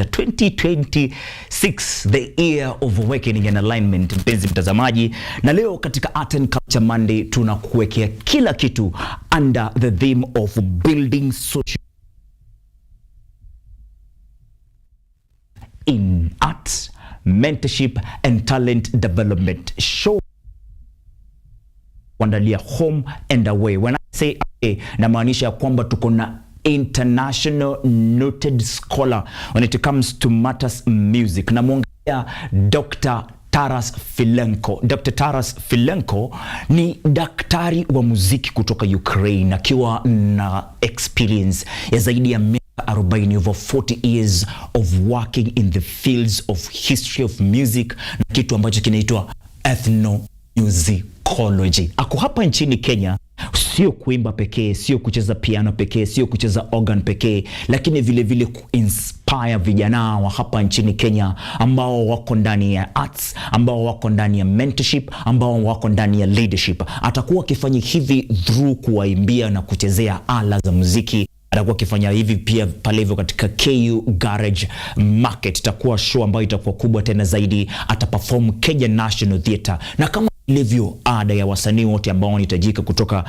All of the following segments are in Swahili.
2026, 2026, the year of awakening and alignment, mpenzi mtazamaji. Na leo katika Art and Culture Monday tunakuwekea kila kitu under the theme of building social in arts, mentorship and talent development. Show kuandalia home and away. When I say away, namaanisha kwamba tuko na international noted scholar when it comes to matters music. Namwongelea Dr. Taras Filenko. Dr. Taras Filenko ni daktari wa muziki kutoka Ukraine akiwa na experience ya zaidi ya 40, over 40 years of working in the fields of history of music na kitu ambacho kinaitwa ethnomusicology. Ako hapa nchini Kenya, sio kuimba pekee, sio kucheza piano pekee, sio kucheza organ pekee, lakini vile vile kuinspire vijana wa hapa nchini Kenya ambao wako ndani ya arts, ambao wako ndani ya mentorship, ambao wako ndani ya leadership. Atakuwa akifanya hivi through kuwaimbia na kuchezea ala za muziki. Atakuwa akifanya hivi pia pale hivyo katika KU Garage Market. Itakuwa show ambayo itakuwa kubwa tena zaidi. Ataperform Kenya National Theatre. Na kama ilivyo ada ya wasanii wote ambao wanahitajika kutoka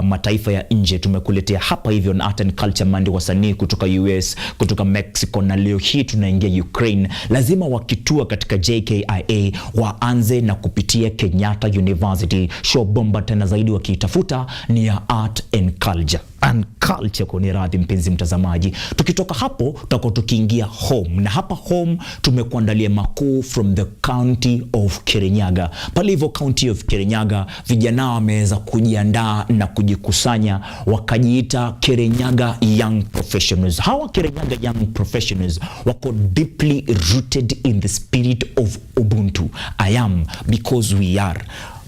mataifa ya nje, tumekuletea hapa hivyo na Art and Culture Monday wasanii kutoka US, kutoka Mexico, na leo hii tunaingia Ukraine. Lazima wakitua katika JKIA waanze na kupitia Kenyatta University. Show bomba tena zaidi wakiitafuta ni ya Art and Culture. And culture kwa niradhi mpenzi mtazamaji. Tukitoka hapo tutakuwa tukiingia home, na hapa home tumekuandalia makuu from the county of Kirinyaga. Pale hivyo county of Kirinyaga vijana wameweza kujiandaa na kujikusanya, wakajiita Kirinyaga Young Professionals. Hawa Kirinyaga Young Professionals wako deeply rooted in the spirit of Ubuntu. I am because we are.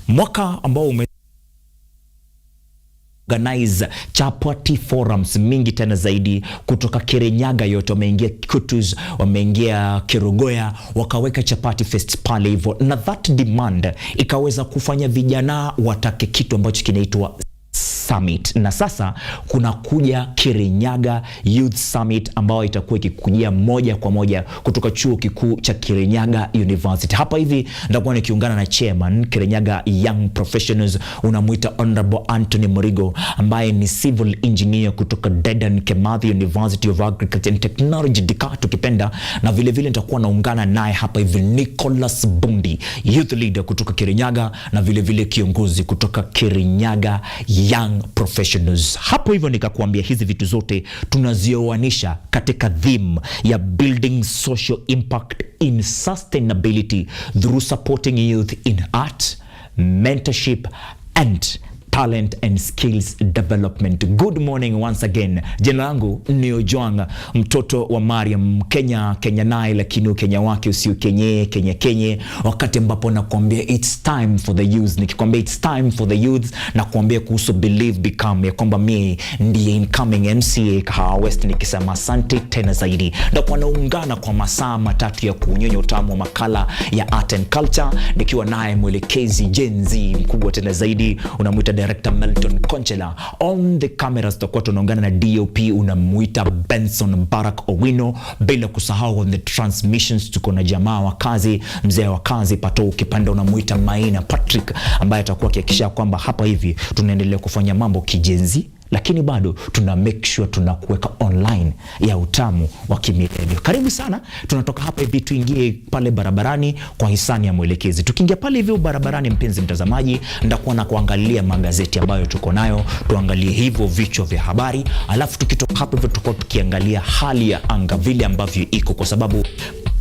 Mwaka ambao organize chapati forums mingi tena zaidi kutoka Kirinyaga yote. Wameingia Kutus, wameingia Kirugoya, wakaweka chapati fest pale hivyo, na that demand ikaweza kufanya vijana watake kitu ambacho kinaitwa Summit. Na sasa kuna kuja Kirinyaga Youth Summit ambao itakuwa ikikujia moja kwa moja kutoka chuo kikuu cha Kirinyaga University. Hapa hivi ndakuwa nikiungana na chairman Kirinyaga Young Professionals, unamuita Honorable Anthony Murigo, ambaye ni civil engineer kutoka Dedan Kimathi University of Agriculture and Technology Dika tukipenda, na vile vile nitakuwa naungana naye hapa hivi Nicholas Bundi, youth leader kutoka Kirinyaga, na vile vile kiongozi kutoka Kirinyaga Young Professionals. Hapo hivyo nikakuambia hizi vitu zote tunazioanisha katika theme ya building social impact in sustainability through supporting youth in art, mentorship and talent and skills development. Good morning once again. Jina langu ni Ojwanga, mtoto wa Mariam. Kenya naye, lakini Kenya wake usio Kenye. Wakati ambapo nakwambia it's time for the youth, nikikwambia it's time for the youth, na kuambia kuhusu believe become, ya kwamba mimi ndiye incoming MCA Kahawa West, nikisema asante tena zaidi. Ndakuwa naungana kwa masaa matatu ya kunyonya utamu wa makala ya Art and Culture, nikiwa naye mwelekezi Gen Z mkubwa tena zaidi, unamuita Director Melton Conchela. On the cameras tutakuwa tunaungana na DOP, unamuita Benson Barack Owino. Bila kusahau on the transmissions tuko na jamaa wa kazi, mzee wa kazi Pato, ukipanda unamuita Maina Patrick, ambaye atakuwa akihakikisha kwamba hapa hivi tunaendelea kufanya mambo kijenzi, lakini bado tuna make sure tunakuweka online ya utamu wa kimilele. Karibu sana. Tunatoka hapa hivi tuingie pale barabarani kwa hisani ya mwelekezi. Tukiingia pale hivi barabarani, mpenzi mtazamaji, ndakuwa na kuangalia magazeti ambayo tuko nayo, tuangalie hivyo vichwa vya habari, alafu tukitoka hapo hivyo tutakuwa tukiangalia hali ya anga vile ambavyo iko, kwa sababu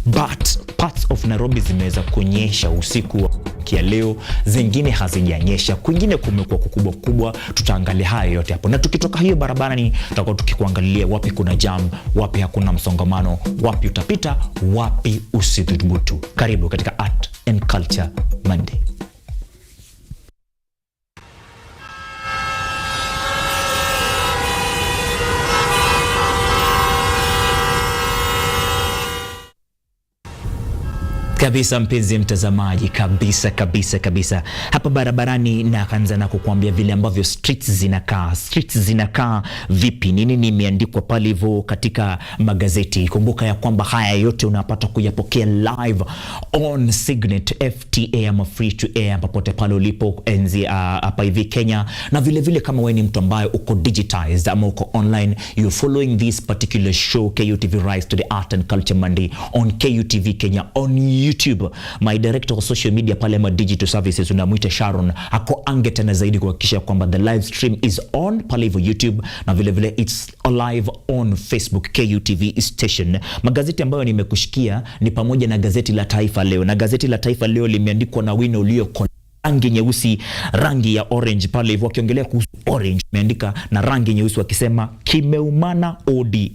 but parts of Nairobi zimeweza kunyesha usiku wa kia leo, zingine hazijanyesha, kwingine kumekuwa kubwa. Tutaangalia hayo yote hapo, na tukitoka hiyo barabarani tutakuwa tukikuangalia wapi kuna jam, wapi hakuna msongamano, wapi utapita, wapi usidhubutu. Karibu katika Art and Culture Monday. Kabisa mpenzi mtazamaji, kabisa. Hapa barabarani na kanza na kukuambia vile ambavyo streets zinakaa vipi, nini imeandikwa pale hivyo katika magazeti. Kumbuka ya kwamba haya yote unapata kuyapokea live on Signet FTA ama free to air popote pale ulipo enzi hapa hivi Kenya. Na vile kama wewe ni mtu ambaye uko digitized ama uko online, you following this particular show KUTV Rise to the Art and Culture Monday on KUTV Kenya on YouTube. My director of social media pale ma digital services unamuita Sharon ako ange tena zaidi kuhakikisha kwamba the live stream is on pale hivyo YouTube, na vile it's live on Facebook KUTV station. Magazeti ambayo nimekushikia ni pamoja na gazeti la Taifa Leo, na gazeti la Taifa Leo limeandikwa na wino ulio rangi nyeusi, rangi ya orange pale hivyo, wakiongelea kuhusu orange imeandika na rangi nyeusi wakisema kimeumana ODM.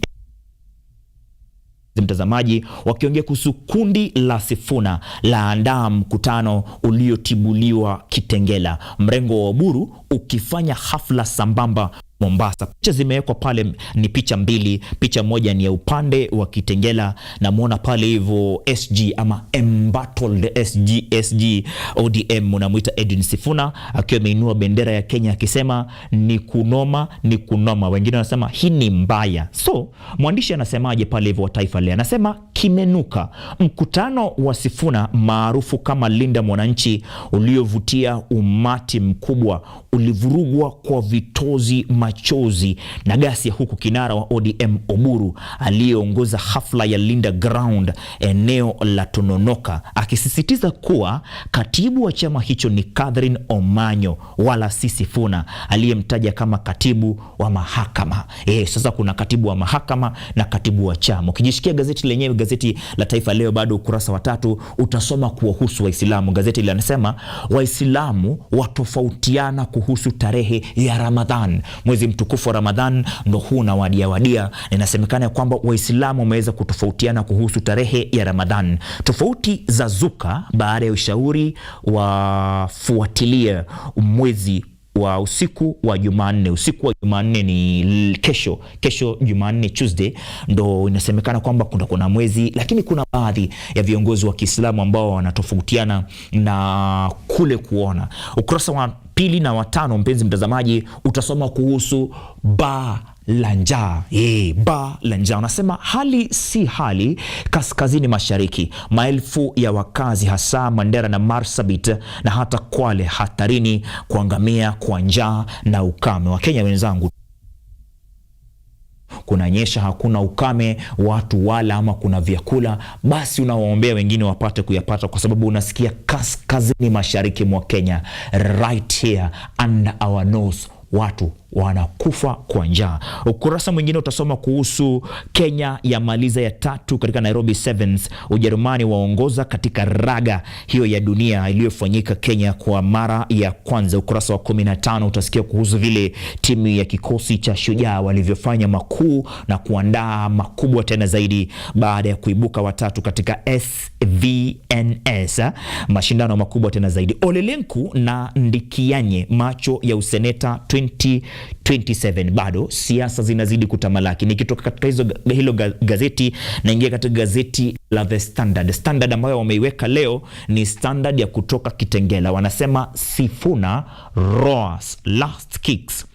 Mtazamaji, wakiongea kuhusu kundi la Sifuna la andaa mkutano uliotibuliwa Kitengela, mrengo wa Oburu ukifanya hafla sambamba Mombasa. Picha zimewekwa pale, ni picha mbili. Picha moja ni ya upande wa Kitengela, na muona pale hivyo SG ama embattled SG ODM unamuita Edwin Sifuna akiwa ameinua bendera ya Kenya akisema ni kunoma. Wengine wanasema hii ni mbaya. So mwandishi anasemaje pale hivyo wa Taifa Leo? Anasema kimenuka. Mkutano wa Sifuna maarufu kama Linda Mwananchi uliovutia umati mkubwa ulivurugwa kwa vitozi, machozi na ghasia, huku kinara wa ODM Oburu aliyeongoza hafla ya Linda Ground eneo la Tononoka akisisitiza kuwa katibu wa chama hicho ni Catherine Omanyo wala si Sifuna aliyemtaja kama katibu wa mahakama. Sasa kuna katibu wa mahakama na katibu wa chama. Ukijishikia gazeti lenyewe, gazeti la Taifa Leo, bado ukurasa wa 3 utasoma kuhusu Waislamu. Gazeti linasema Waislamu watofautiana kuhusu tarehe ya Ramadhan. Mwezi mtukufu wa Ramadhan ndo huu na wadia. Inasemekana kwamba Waislamu wameweza kutofautiana kuhusu tarehe ya Ramadhan. Tofauti za zuka baada ya ushauri wa fuatilia mwezi wa usiku wa Jumanne. Usiku wa Jumanne ni kesho Jumanne, Tuesday, ndo inasemekana kwamba kuna mwezi, lakini kuna baadhi ya viongozi wa Kiislamu ambao wanatofautiana na kule kuona. Ukurasa wa 2 na wa 5 mpenzi mtazamaji, utasoma kuhusu ba la njaa. Ba la njaa. Unasema hali si hali kaskazini mashariki. Maelfu ya wakazi hasa Mandera na Marsabit na hata Kwale hatarini kuangamia kwa njaa na ukame. Wakenya wenzangu, kunanyesha, hakuna ukame, watu wala ama kuna vyakula, basi unawaombea wengine wapate kuyapata, kwa sababu unasikia kaskazini mashariki mwa Kenya, right here under our nose, watu wanakufa kwa njaa. Ukurasa mwingine utasoma kuhusu Kenya ya maliza ya 3 katika Nairobi Sevens. Ujerumani waongoza katika raga hiyo ya dunia iliyofanyika Kenya kwa mara ya kwanza. Ukurasa wa 15 utasikia kuhusu vile timu ya kikosi cha Shujaa walivyofanya makuu na kuandaa makubwa tena zaidi baada ya kuibuka watatu katika SVNS, mashindano makubwa tena zaidi. Olelenku na Ndikianye macho ya useneta 2027. Bado siasa zinazidi kutamalaki. Nikitoka katika hilo gazeti na ingia katika gazeti la The Standard ambayo wameiweka leo ni Standard ya kutoka Kitengela. Wanasema Sifuna roars last kicks.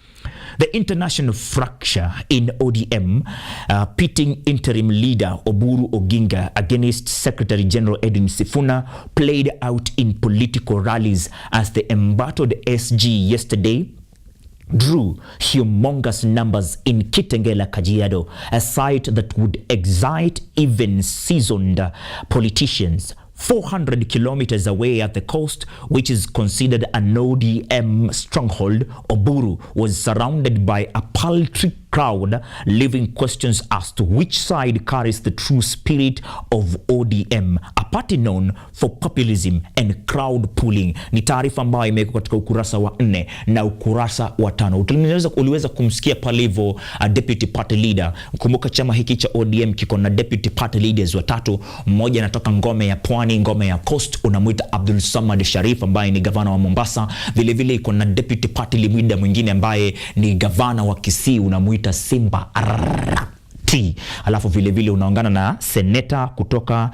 The international fracture in ODM, pitting interim leader Oburu Oginga against Secretary General Edwin Sifuna, played out in political rallies as the embattled SG yesterday drew humongous numbers in Kitengela, Kajiado, a site that would excite even seasoned politicians. 400 kilometers away at the coast, which is considered an ODM stronghold, Oburu was surrounded by a paltry crowd, leaving questions as to which side carries the true spirit of ODM, a party known for populism and crowd pulling. Ni taarifa ambayo imewekwa katika ukurasa wa 4 na ukurasa wa 5. Uliweza kumsikia palivo deputy party leader. Kumbuka chama hiki cha ODM kiko na deputy party leaders watatu. Mmoja anatoka ngome ya Pwani, ngome ya Coast, unamuita Abdul Samad Sharif ambaye ni gavana wa Mombasa. Vile vile iko na deputy party leader mwingine ambaye ni gavana wa Kisii, unamuita Simba Alafu vile vile unaungana na seneta kutoka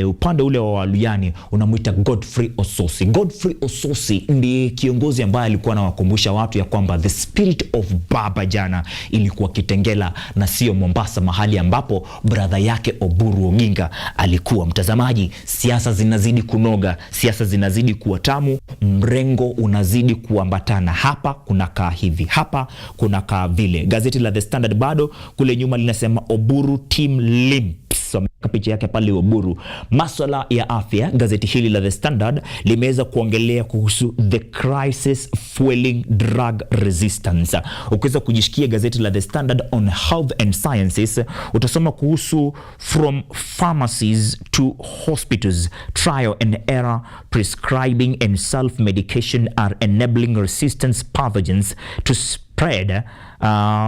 upande ule wa Waluyani, unamuita Godfrey Ososi. Godfrey Ososi ndiye kiongozi ambaye alikuwa anawakumbusha watu ya kwamba the spirit of baba jana ilikuwa Kitengela na sio Mombasa, mahali ambapo brother yake Oburu Oginga alikuwa. Mtazamaji, siasa zinazidi kunoga, siasa zinazidi kuwa tamu, mrengo unazidi kuambatana. Hapa kuna kaa hivi, hapa kuna kaa vile. Gazeti la The Standard bado kule nyuma linasema Oburu team limps. Wameka picha yake pale Oburu. Masuala ya afya, gazeti hili la The Standard limeweza kuongelea kuhusu the crisis fueling drug resistance. Ukiweza kujishikia gazeti la The Standard on health and sciences, utasoma kuhusu from pharmacies to hospitals, trial and error, prescribing and self-medication are enabling resistance pathogens to spread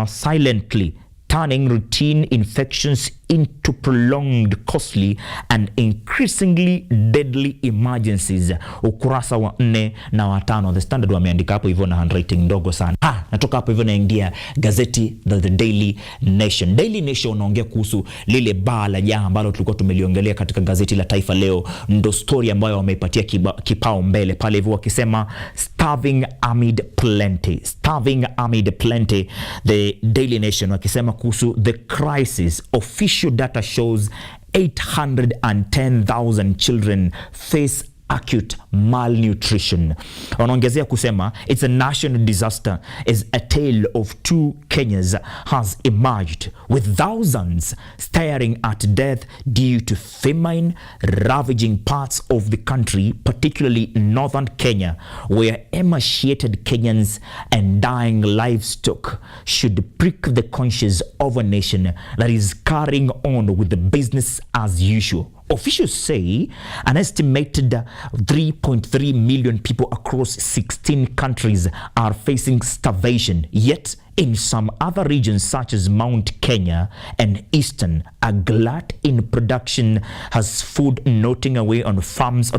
silently, turning routine infections into prolonged, costly and increasingly deadly emergencies. Ukurasa wa 4 na wa 5 The Standard wameandika hapo hivyo na handwriting ndogo sana. Natoka hapo hivyo naingia gazeti the Daily Nation. Daily Nation unaongea kuhusu lile baa la jana ambalo tulikuwa tumeliongelea katika gazeti la Taifa Leo. Ndo story ambayo wameipatia kipao mbele pale hivyo wakisema starving amid plenty. Starving amid plenty. The Daily Nation wakisema kuhusu the crisis. Official data shows 810,000 children face acute malnutrition. Wanaongezea kusema it's a national disaster as a tale of two Kenyas has emerged, with thousands staring at death due to famine ravaging parts of the country, particularly northern Kenya, where emaciated Kenyans and dying livestock should prick the conscience of a nation that is carrying on with the business as usual. Officials say an estimated 3.3 million people across 16 countries are facing starvation, yet in some other regions such as Mount Kenya and Eastern, a glut in production has food rotting away on farms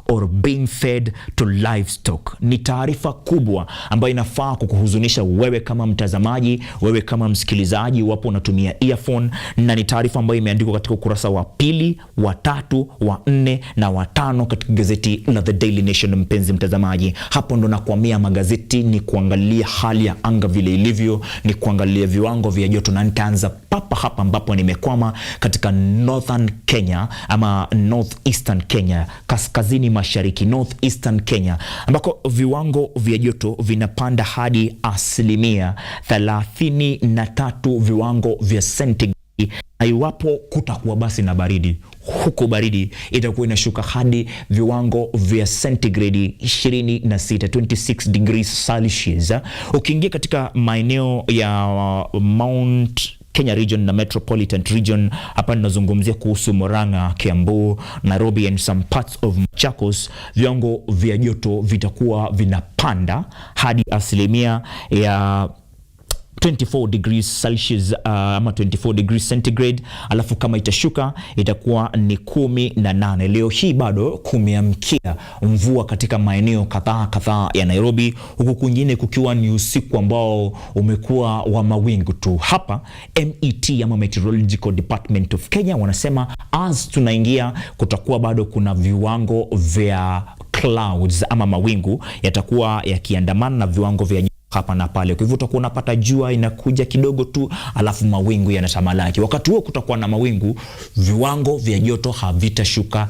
or being fed to livestock. Ni taarifa kubwa ambayo inafaa kukuhuzunisha wewe kama mtazamaji, wewe kama msikilizaji, wapo unatumia earphone, na ni taarifa ambayo imeandikwa katika ukurasa wa 2, wa 3, wa 4 na wa 5 katika gazeti la The Daily Nation. Mpenzi mtazamaji, hapo ndo nakwamia magazeti ni kuangalia hali ya anga vile ilivyo, ni kuangalia viwango vya joto, na nitaanza papa hapa ambapo nimekwama katika northern Kenya ama northeastern Kenya, kaskazini mashariki northeastern Kenya, ambako viwango vya joto vinapanda hadi 33 viwango vya sentigredi. Iwapo kutakuwa basi na baridi, huko baridi itakuwa inashuka hadi viwango vya centigrade 26 degrees Celsius. Ukiingia katika maeneo ya Mount Kenya region na metropolitan region, hapa ninazungumzia kuhusu Murang'a, Kiambu, Nairobi and some parts of Machakos, viwango vya joto vitakuwa vinapanda hadi asilimia ya 24 degrees Celsius ama 24 degrees centigrade. Alafu kama itashuka itakuwa ni 18. Leo hii bado kumeamkia mvua katika maeneo kadhaa ya Nairobi, huku kwingine kukiwa ni usiku ambao umekuwa wa mawingu tu. Hapa MET ama Meteorological Department of Kenya wanasema as tunaingia kutakuwa bado kuna viwango vya clouds ama mawingu yatakuwa yakiandamana na viwango vya hapa na pale. Kwa hivyo utakuwa unapata jua inakuja kidogo tu, alafu mawingu yanatamalaki. Wakati huo kutakuwa na mawingu, viwango vya joto havitashuka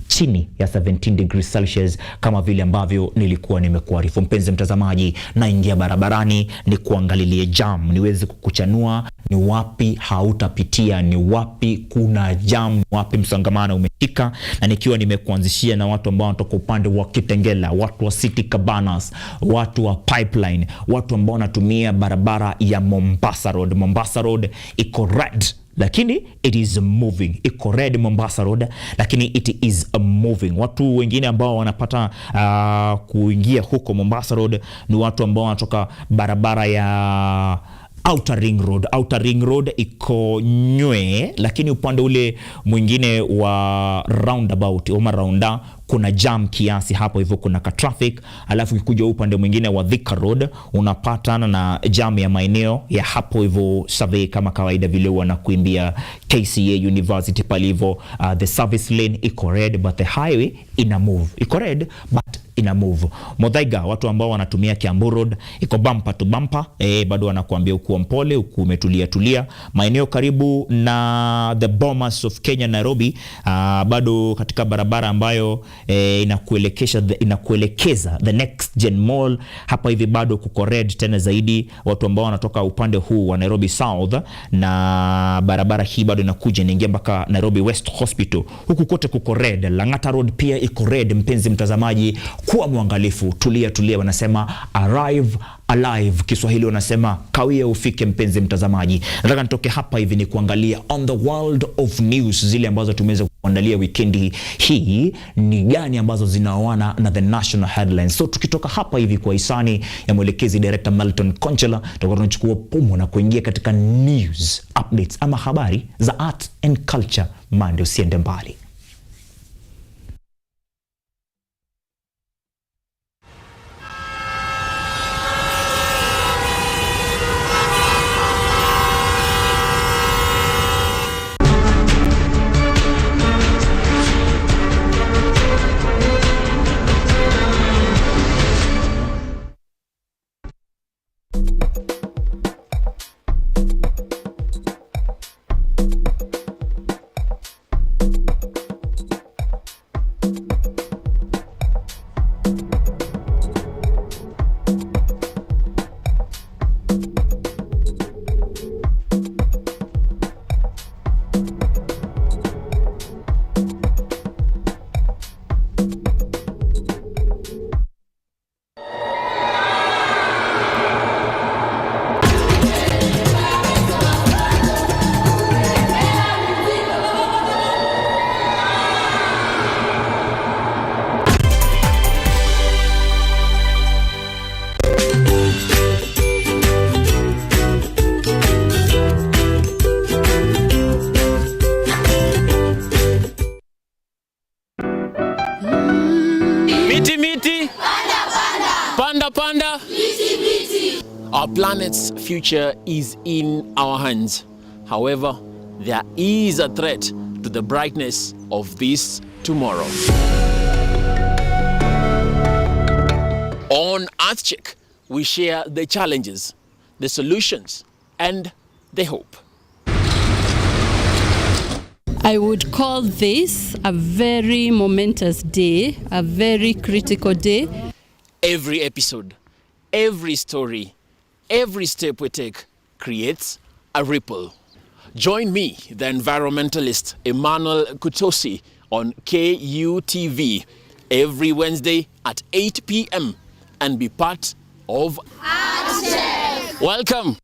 chini ya 17 degrees Celsius kama vile ambavyo nilikuwa nimekuarifu. Mpenzi mtazamaji, naingia barabarani ni kuangalilie jam, niweze kukuchanua ni wapi hautapitia, ni wapi kuna jam, ni wapi msongamano umeshika, na nikiwa nimekuanzishia na watu ambao wanatoka upande wa Kitengela, watu wa City Cabanas, watu wa Pipeline, watu ambao wanatumia barabara ya Mombasa Road. Mombasa Road iko red, lakini it is moving. Iko red Mombasa Road, lakini it is moving. Watu wengine ambao wanapata kuingia huko Mombasa Road ni watu ambao wanatoka barabara ya Outer Ring Road iko Nywe, lakini upande ule mwingine wa roundabout ama rounda kuna jam kiasi hapo, hivyo kuna ka traffic. Alafu ukikuja upande mwingine wa Thika Road unapatana na jam ya maeneo ya hapo, hivyo survey kama kawaida vile wanakuimbia KCA University pale, hivyo the service lane iko red but the highway ina move. Iko red but ina move. Muthaiga, watu ambao wanatumia Kiambu Road iko bumper to bumper, bado wanakuambia ukuwa mpole, umetulia. Maeneo karibu na the Bomas of Kenya Nairobi, bado katika barabara ambayo inakuelekeza the next gen mall hapa hivi bado kuko red tena zaidi. Watu ambao wanatoka upande huu wa Nairobi South, na barabara hii bado inakuja inaingia mpaka Nairobi West Hospital, huku kote kuko red. Lang'ata Road pia iko red. Mpenzi mtazamaji, kuwa mwangalifu, tulia, wanasema arrive alive, Kiswahili wanasema kawia ufike. Mpenzi mtazamaji, nataka nitoke hapa hivi ni kuangalia on the world of news, zile ambazo tumeweza kuandalia weekendi hii ni gani ambazo zinaoana na the national headlines. So tukitoka hapa hivi kwa hisani ya mwelekezi director Melton Conchela, tutakuwa tunachukua pumu na kuingia katika news updates ama habari za art and culture. Mande, usiende mbali. Panda. Our planet's future is in our hands. However, there is a threat to the brightness of this tomorrow. On EarthCheck, we share the challenges, the solutions, and the hope. I would call this a very momentous day, a very critical day. Every episode, every story, every step we take creates a ripple. Join me, the environmentalist Emmanuel Kutosi, on KUTV every Wednesday at 8 p.m. and be part of EarthCheck. Welcome.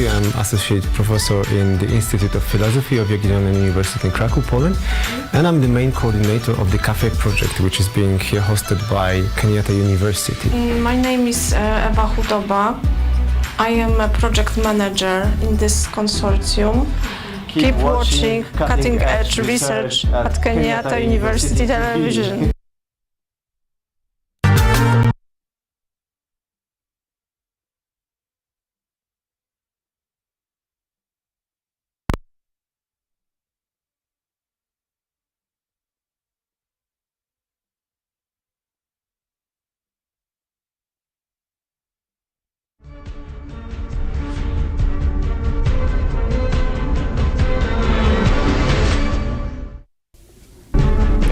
I'm Associate Professor in the Institute of Philosophy of Jagiellonian University in Krakow, Poland. And I'm the main coordinator of the Cafe project, which is being here hosted by Kenyatta University. My name is Ewa Hudoba. I am a project manager in this consortium. Keep watching cutting edge research at Kenyatta University Television.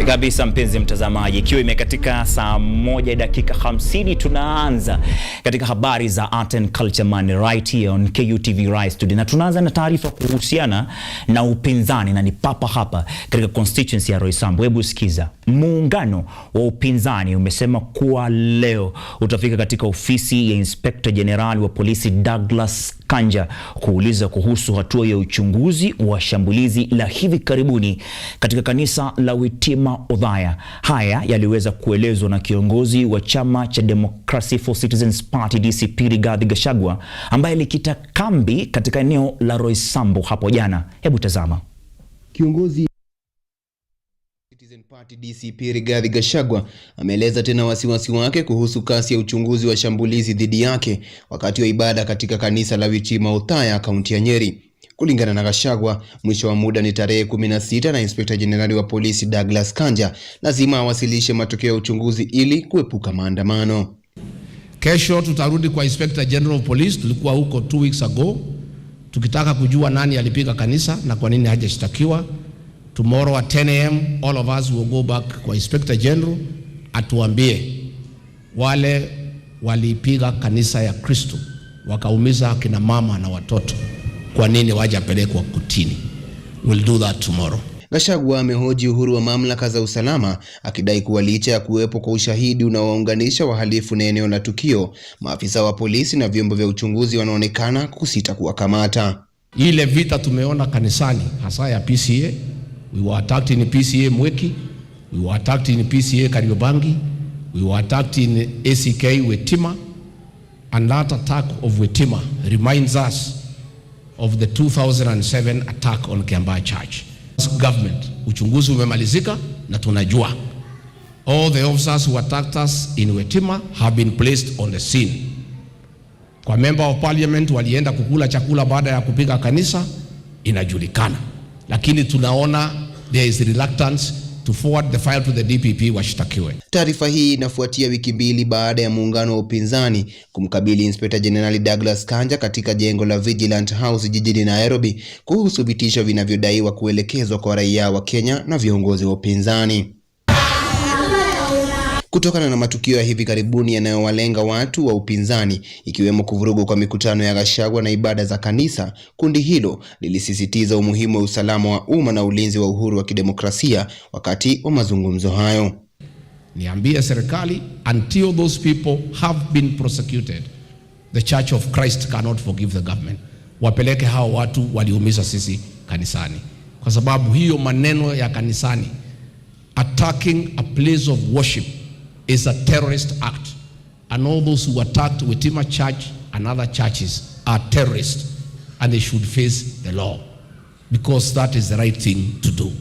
Kabisa mpenzi mtazamaji, ikiwa imekatika saa 1:50 tunaanza katika habari za art and culture man right here on KUTV Rise Today, na tunaanza na taarifa kuhusiana na upinzani, na ni papa hapa katika constituency ya Roysambu. Hebu sikiza. Muungano wa upinzani umesema kuwa leo utafika katika ofisi ya Inspector General wa polisi Douglas Kanja kuuliza kuhusu hatua ya uchunguzi wa shambulizi la hivi karibuni katika kanisa la Witima Othaya. Haya yaliweza kuelezwa na kiongozi wa chama cha Democracy for Citizens Party DCP Rigathi Gachagua ambaye alikita kambi katika eneo la Roysambu hapo jana. Hebu tazama. Kiongozi Citizen Party DCP Rigathi Gachagua ameeleza tena wasiwasi wake kuhusu kasi ya uchunguzi wa shambulizi dhidi yake wakati wa ibada katika kanisa la Witima Othaya, kaunti ya Nyeri. Kulingana na Gachagua, mwisho wa muda ni tarehe 16 na Inspector General wa polisi Douglas Kanja lazima awasilishe matokeo ya uchunguzi ili kuepuka maandamano. Kesho tutarudi kwa Inspector General of Police. Tulikuwa huko 2 weeks ago tukitaka kujua nani alipiga kanisa na kwa nini hajashtakiwa. Tomorrow at 10 a.m. all of us will go back kwa Inspector General atuambie wale walipiga kanisa ya Kristo wakaumiza akina mama na watoto, kwa nini wajapelekwa kotini. We'll do that tomorrow. Gachagua amehoji uhuru wa mamlaka za usalama akidai kuwa licha ya kuwepo kwa ushahidi unaowaunganisha wahalifu na eneo la tukio, maafisa wa polisi na vyombo vya uchunguzi wanaonekana kusita kuwakamata. Ile vita tumeona kanisani hasa ya PCA, we were attacked in PCA Mweki, we were attacked in PCA Kariobangi, we were attacked in ACK Witima, and that attack of Witima reminds us of the 2007 attack on Kiambaa Church. Government, uchunguzi umemalizika na tunajua all the officers who attacked us in Witima have been placed on the scene. Kwa member of parliament walienda kukula chakula baada ya kupiga kanisa inajulikana, lakini tunaona there is reluctance to forward the file to the DPP washtakiwe. Taarifa hii inafuatia wiki mbili baada ya muungano wa upinzani kumkabili Inspector General Douglas Kanja katika jengo la Vigilant House jijini Nairobi kuhusu vitisho vinavyodaiwa kuelekezwa kwa raia wa Kenya na viongozi wa upinzani. Kutokana na matukio ya hivi karibuni yanayowalenga watu wa upinzani ikiwemo kuvurugu kwa mikutano ya Gachagua na ibada za kanisa, kundi hilo lilisisitiza umuhimu wa usalama wa umma na ulinzi wa uhuru wa kidemokrasia wakati wa mazungumzo hayo. Niambie serikali, until those people have been prosecuted, the Church of Christ cannot forgive the government. Wapeleke hao watu waliumiza sisi kanisani. Kwa sababu hiyo maneno ya kanisani, attacking a place of worship is a terrorist act, and all those who attacked Witima Church and other churches are terrorists, and they should face the law because that is the right thing to do.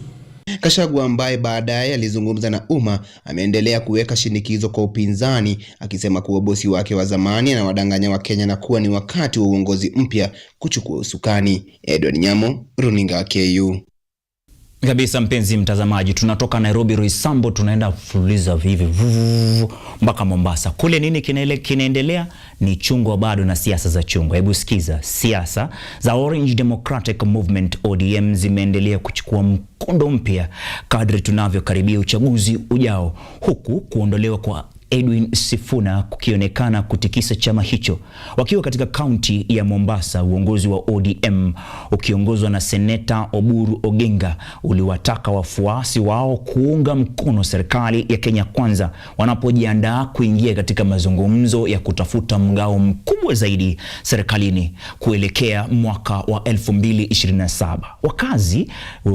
Gachagua ambaye baadaye alizungumza na umma ameendelea kuweka shinikizo kwa upinzani akisema kuwa bosi wake wa zamani anawadanganya wa Kenya na kuwa ni wakati wa uongozi mpya kuchukua usukani. Edward Nyamo, Runinga KU. Kabisa mpenzi mtazamaji, tunatoka Nairobi Roysambu tunaenda fululiza vivi mpaka Mombasa. Kule nini kinaendelea? Ni chungwa bado na siasa za chungwa. Hebu sikiza. Siasa za Orange Democratic Movement ODM zimeendelea kuchukua mkondo mpya kadri tunavyokaribia uchaguzi ujao, huku kuondolewa kwa Edwin Sifuna kukionekana kutikisa chama hicho. Wakiwa katika kaunti ya Mombasa, uongozi wa ODM ukiongozwa na Seneta Oburu Oginga uliwataka wafuasi wao kuunga mkono serikali ya Kenya Kwanza wanapojiandaa kuingia katika mazungumzo ya kutafuta mgao mkubwa zaidi serikalini kuelekea mwaka wa 2027. Wakazi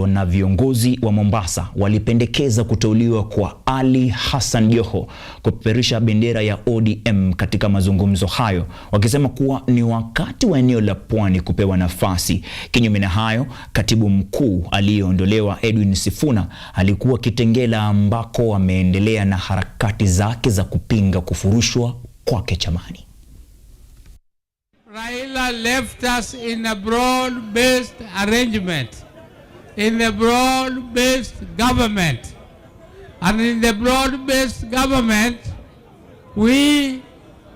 na viongozi wa Mombasa walipendekeza kuteuliwa kwa Ali Hassan Joho kupeperusha bendera ya ODM katika mazungumzo hayo, wakisema kuwa ni wakati wa eneo la Pwani kupewa nafasi. Kinyume na hayo, katibu mkuu aliyeondolewa Edwin Sifuna alikuwa Kitengela ambako ameendelea na harakati zake za kupinga kufurushwa kwake chamani. Raila left us in a broad-based arrangement, in a broad-based government. And in the broad-based government, we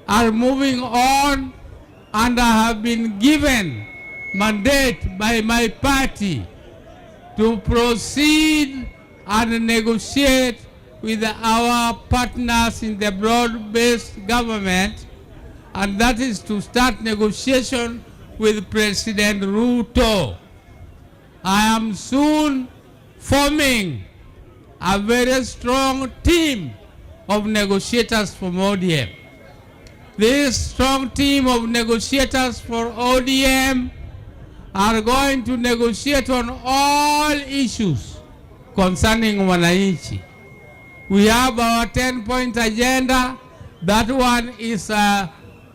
are moving on, and I have been given mandate by my party to proceed and negotiate with our partners in the broad-based government, and that is to start negotiation with President Ruto. I am soon forming a very strong team of negotiators from ODM. this strong team of negotiators for ODM are going to negotiate on all issues concerning wananchi. We have our 10-point agenda. That one is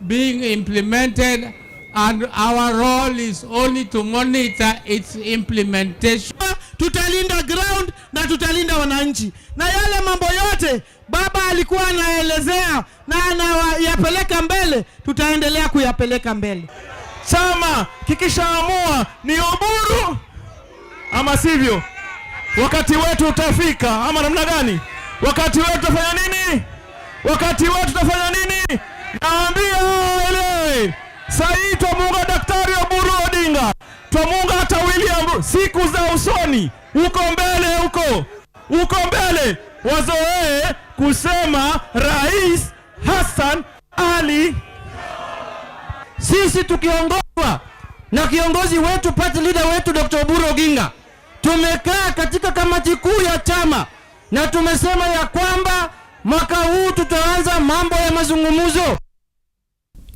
being implemented, and our role is only to monitor its implementation. Tutalinda ground na tutalinda wananchi. Na yale mambo yote baba alikuwa anaelezea na anayapeleka mbele, tutaendelea kuyapeleka mbele. Chama kikishaamua ni Oburu ama sivyo, wakati wetu utafika ama namna gani? Wakati wetu tutafanya nini? Wakati wetu tutafanya nini? Naambia elewe. Sahi twamunga Daktari Oburu Odinga, twamunga hata William siku za usoni. Uko mbele uko mbele. Wazoee kusema Rais Hassan Ali. Sisi tukiongozwa na kiongozi wetu, party leader wetu Dr. Oburu Oginga, tumekaa katika kamati kuu ya chama na tumesema ya kwamba mwaka huu tutaanza mambo ya mazungumzo.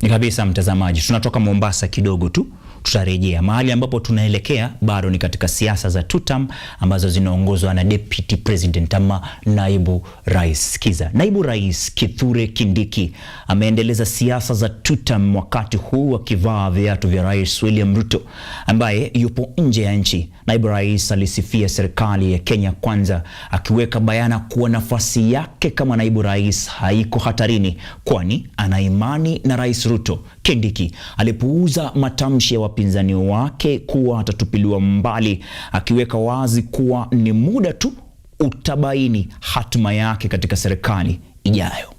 Ni kabisa mtazamaji, tunatoka Mombasa kidogo tu, tutarejea mahali ambapo tunaelekea. Bado ni katika siasa za tutam ambazo zinaongozwa na deputy president ama naibu rais. Sikiza, naibu rais Kithure Kindiki ameendeleza siasa za tutam wakati huu akivaa viatu vya rais William Ruto ambaye yupo nje ya nchi. Naibu rais alisifia serikali ya Kenya Kwanza, akiweka bayana kuwa nafasi yake kama naibu rais haiko hatarini, kwani ana imani na rais Ruto. Kindiki alipuuza matamshi ya wapinzani wake kuwa atatupiliwa mbali, akiweka wazi kuwa ni muda tu utabaini hatima yake katika serikali ijayo.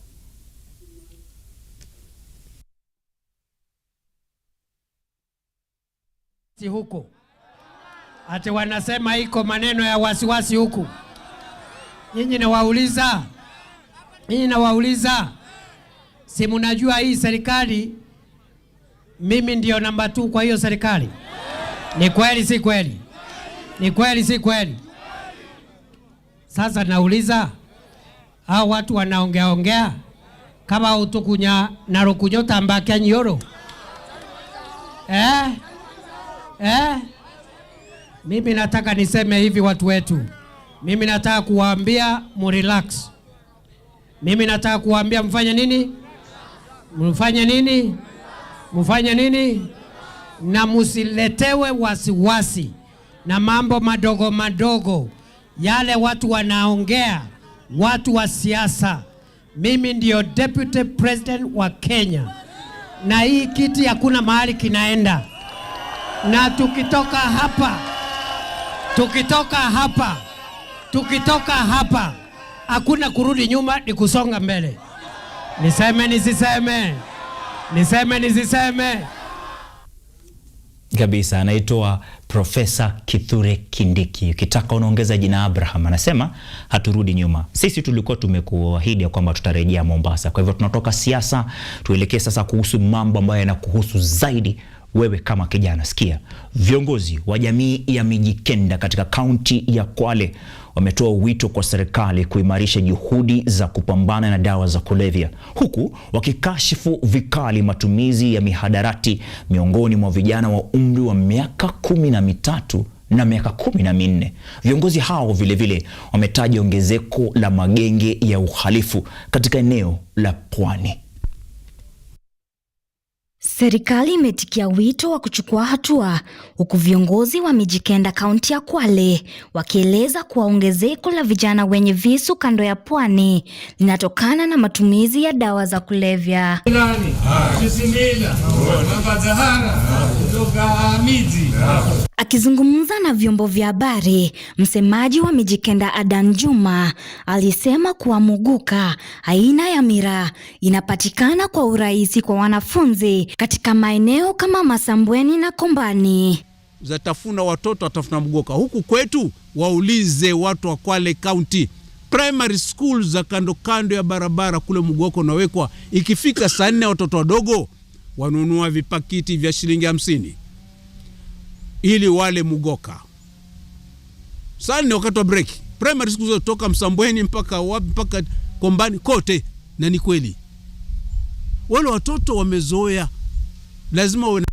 Huku ati wanasema iko maneno ya wasiwasi huku. Nyinyi nawauliza, si mnajua hii serikali mimi ndio namba 2 kwa hiyo serikali? Ni kweli si kweli? Ni kweli si kweli? Sasa nauliza, hao watu wanaongea kama utukunya na rukunyota mbaka nyoro. Mimi nataka niseme hivi watu wetu. Mimi nataka kuwaambia mrelax. Mimi nataka kuwaambia mfanye nini? Mfanye nini? Na musiletewe wasiwasi na mambo madogo yale watu wanaongea, watu wa siasa. Mimi ndio deputy president wa Kenya, na hii kiti hakuna mahali kinaenda. Na tukitoka hapa hakuna kurudi nyuma, ni kusonga mbele. Niseme. Kabisa, anaitwa Profesa Kithure Kindiki. Ukitaka unaongeza jina Abraham. Anasema haturudi nyuma. Sisi tulikuwa tumekuahidi kwamba tutarejea Mombasa. Kwa hivyo tunatoka siasa tuelekee sasa kuhusu mambo ambayo yanakuhusu zaidi wewe kama kijana. Sikia, viongozi wa jamii ya Mijikenda katika kaunti ya Kwale wametoa wito kwa serikali kuimarisha juhudi za kupambana na dawa za kulevya, huku wakikashifu vikali matumizi ya mihadarati miongoni mwa vijana wa umri wa miaka 13 na miaka 14. Viongozi hao vile wametaja ongezeko la magenge ya uhalifu katika eneo la Pwani. Serikali imetikia wito wa kuchukua hatua, huku viongozi wa Mijikenda kaunti ya Kwale wakieleza kuwa ongezeko la vijana wenye visu kando ya pwani linatokana na matumizi ya dawa za kulevya. Akizungumza na vyombo vya habari, msemaji wa Mijikenda Adan Juma alisema kuwa muguka, aina ya miraa, inapatikana kwa urahisi kwa wanafunzi katika maeneo kama Masambweni na Kombani. Zatafuna watoto atafuna muguka. Huku kwetu waulize watu wa Kwale County, primary schools za kando ya barabara kule muguka unawekwa. Ikifika saa 4 watoto wadogo wanunua vipakiti vya shilingi 50 ili wale mugoka. Saa 4 wakati wa break, primary schools kutoka Msambweni mpaka Kombani kote, na ni kweli. Wale watoto wamezoea, lazima uwe.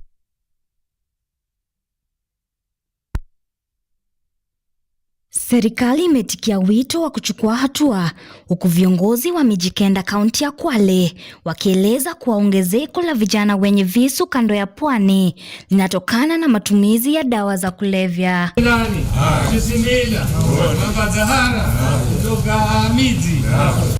Serikali imetikia wito wa kuchukua hatua, huku viongozi wa Mijikenda kaunti ya Kwale wakieleza kuwa ongezeko la vijana wenye visu kando ya pwani linatokana na matumizi ya dawa za kulevya.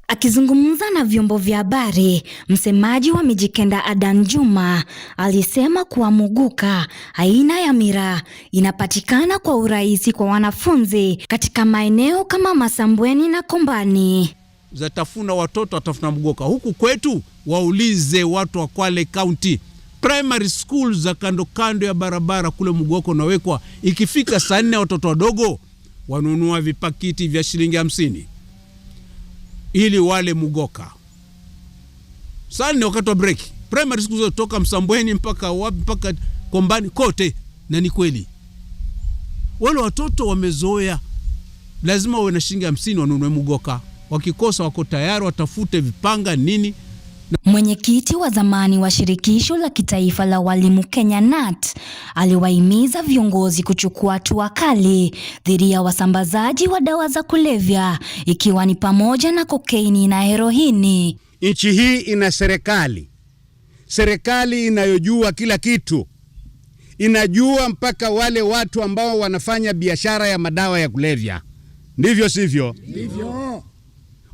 Akizungumza na vyombo vya habari, msemaji wa Mijikenda Adan Juma alisema kuwa muguka aina ya miraa inapatikana kwa urahisi kwa wanafunzi katika maeneo kama Masambweni na Kombani. Zatafuna watoto atafuna muguka. Huku kwetu waulize watu wa Kwale County. Primary schools za kando kando ya barabara kule muguka unawekwa. Ikifika saa 4 watoto wadogo wanunua vipakiti vya shilingi 50 ili wale mugoka. Saa 4 wakati wa break. Primary schools kutoka Msambweni mpaka wapi mpaka Kombani kote, na ni kweli. Wale watoto wamezoea, lazima wawe na shilingi 50 wanunue mugoka. Wakikosa wako tayari watafute vipanga nini. Mwenyekiti wa zamani wa shirikisho la kitaifa la walimu Kenya NAT aliwahimiza viongozi kuchukua hatua kali dhidi ya wasambazaji wa dawa za kulevya, ikiwa ni pamoja na kokaini na heroini. Nchi hii ina serikali inayojua kila kitu. Inajua mpaka wale watu ambao wanafanya biashara ya madawa ya kulevya. Ndivyo sivyo? Ndivyo.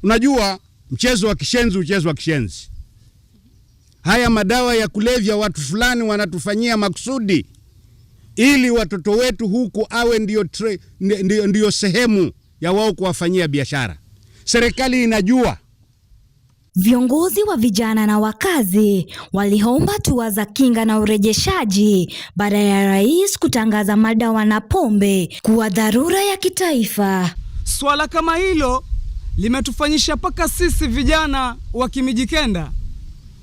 Unajua mchezo wa kishenzi. Haya madawa ya kulevya watu fulani wanatufanyia makusudi ili watoto wetu huku awe ndio sehemu ya wao kuwafanyia biashara. Serikali inajua. Viongozi wa vijana na wakazi waliomba hatua za kinga na urejeshaji baada ya rais kutangaza madawa na pombe kuwa dharura ya kitaifa. Swala kama hilo limetufanyisha paka sisi vijana wa Kimijikenda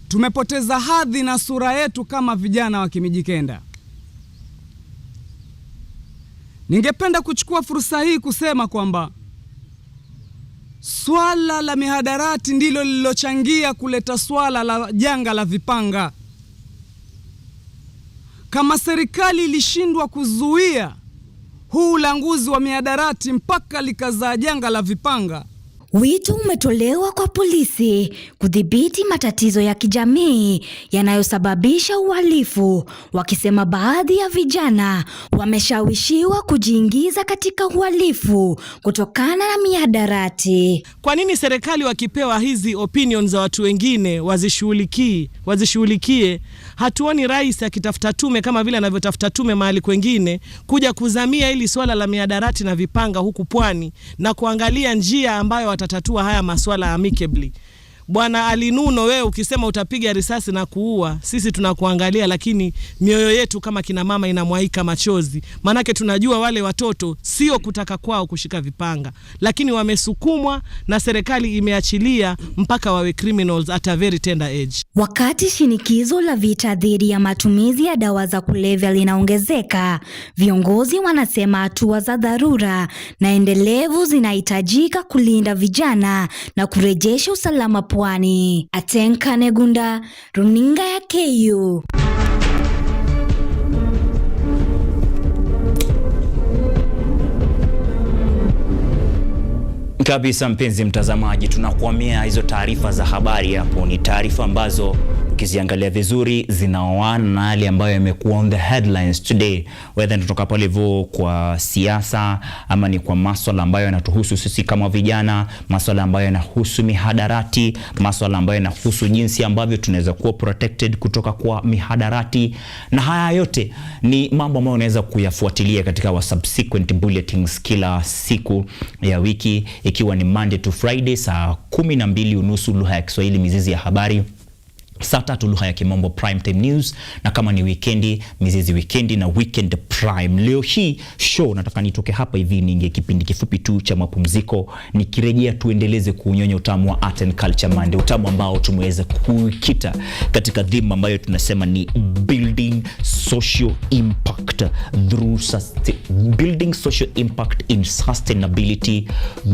tumepoteza hadhi na sura yetu kama vijana wa Kimijikenda. Ningependa kuchukua fursa hii kusema kwamba swala la mihadarati ndilo lililochangia kuleta swala la janga la vipanga. Kama serikali ilishindwa kuzuia huu ulanguzi wa mihadarati mpaka likazaa janga la vipanga, wito umetolewa kwa polisi kudhibiti matatizo ya kijamii yanayosababisha uhalifu, wakisema baadhi ya vijana wameshawishiwa kujiingiza katika uhalifu kutokana na mihadarati. Kwa nini serikali wakipewa hizi opinions za watu wengine wazishughulikie? Hatuoni rais akitafuta tume kama vile anavyotafuta tume mahali kwengine kuja kuzamia ili swala la mihadarati na vipanga huku pwani na kuangalia njia ambayo watatatua haya maswala amicably. Bwana Alinuno, wewe ukisema utapiga risasi na kuua, sisi tunakuangalia, lakini mioyo yetu kama kina mama inamwaika machozi. Manake tunajua wale watoto sio kutaka kwao kushika vipanga, lakini wamesukumwa na serikali imeachilia mpaka wawe criminals at a very tender age. Wakati shinikizo la vita dhidi ya matumizi ya dawa za kulevya linaongezeka, viongozi wanasema hatua za dharura na endelevu zinahitajika kulinda vijana na kurejesha usalama pwani. Atenka Negunda, runinga ya KU. Kabisa mpenzi mtazamaji, tunakuamia hizo taarifa za habari hapo ni taarifa ambazo ukiziangalia vizuri zinaoana na yale ambayo yamekuwa on the headlines today, whether kutoka pale hivyo kwa siasa ama ni kwa masuala ambayo yanatuhusu sisi kama vijana, masuala ambayo yanahusu mihadarati, masuala ambayo yanahusu jinsi ambavyo tunaweza kuwa protected kutoka kwa mihadarati, na haya yote ni mambo ambayo unaweza kuyafuatilia katika wa subsequent bulletins kila siku ya wiki, ikiwa ni Monday to Friday saa 12:30 lugha ya Kiswahili mizizi ya habari, saa 3 lugha ya Kimombo prime time news, na kama ni weekendi mizizi weekendi na weekend prime. Leo hii show nataka nitoke hapa hivi ninge kipindi kifupi tu cha mapumziko, nikirejea tuendeleze kuunyonya utamu wa art and culture Monday, utamu ambao tumeweza kukita katika theme ambayo tunasema ni building social impact building social impact in sustainability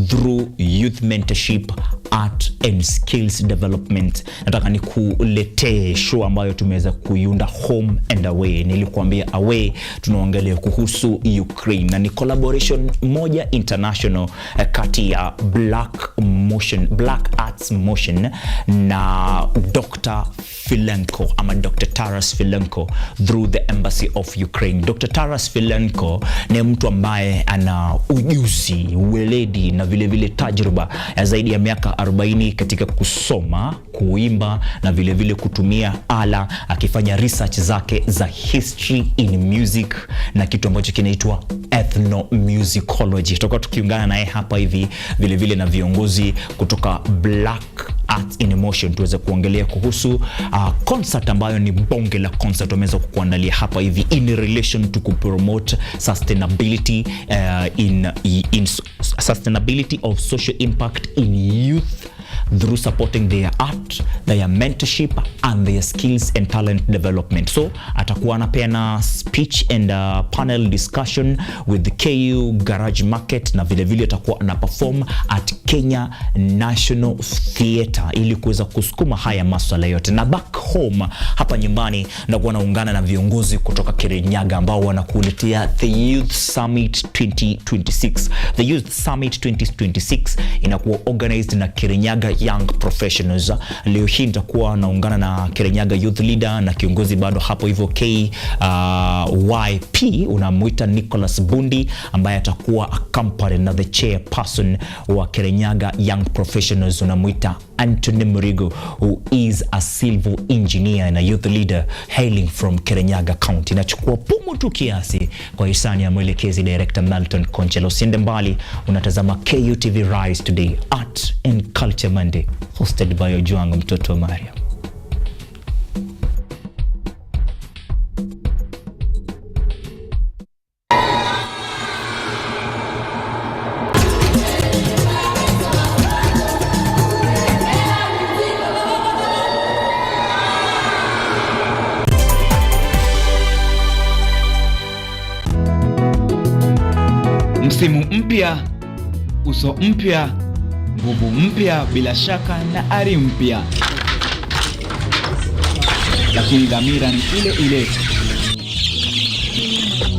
through youth mentorship art and skills development. Nataka nikuletee show ambayo tumeweza kuiunda, Home and Away. Nilikuambia Away tunaongelea kuhusu Ukraine, na ni collaboration moja international kati ya Black Arts Motion na Dr. Filenko ama Dr. Taras Filenko through the Embassy of Ukraine. Dr. Taras Filenko ni mtu ambaye ana ujuzi, weledi na vile vile tajriba ya zaidi ya miaka 40 katika kusoma, kuimba na vile vile kutumia ala, akifanya research zake za history in music na kitu ambacho kinaitwa ethnomusicology. Tutakuwa tukiungana naye hapa hivi vile vile na viongozi kutoka Black Arts in Motion tuweze kuongelea kuhusu concert ambayo ni bonge la concert wameweza kukuandalia hapa hivi in relation to promote sustainability in sustainability of social impact in youth through supporting their art, their mentorship and their skills and talent development. So atakuwa anapeana speech and panel discussion with the KU Garage Market, na vile vile atakuwa ana perform at Kenya National Theatre ili kuweza kusukuma haya masuala yote. Na back home hapa nyumbani ndakuwa naungana na viongozi kutoka Kirinyaga ambao wanakuletea the Youth Summit 2026. The Youth Summit 2026 inakuwa organized na Kirinyaga Young Professionals. Leo hii nitakuwa naungana na Kirinyaga Youth Leader na kiongozi bado hapo hivyo KYP unamuita Nicholas Bundi, ambaye atakuwa accompanied na the chairperson wa Kirinyaga Young Professionals unamuita Anthony Murigo, who is a civil engineer and a youth leader hailing from Kirinyaga County. Nachukua pumu tu kiasi kwa hisani ya mwelekezi director Melton Conchelo. Siende mbali, unatazama KUTV Rise Today, Art and Culture Monday, hosted by Ojuang mtoto Maria. Msimu mpya, uso mpya, nguvu mpya bila shaka na ari mpya. Lakini dhamira ni ile ile.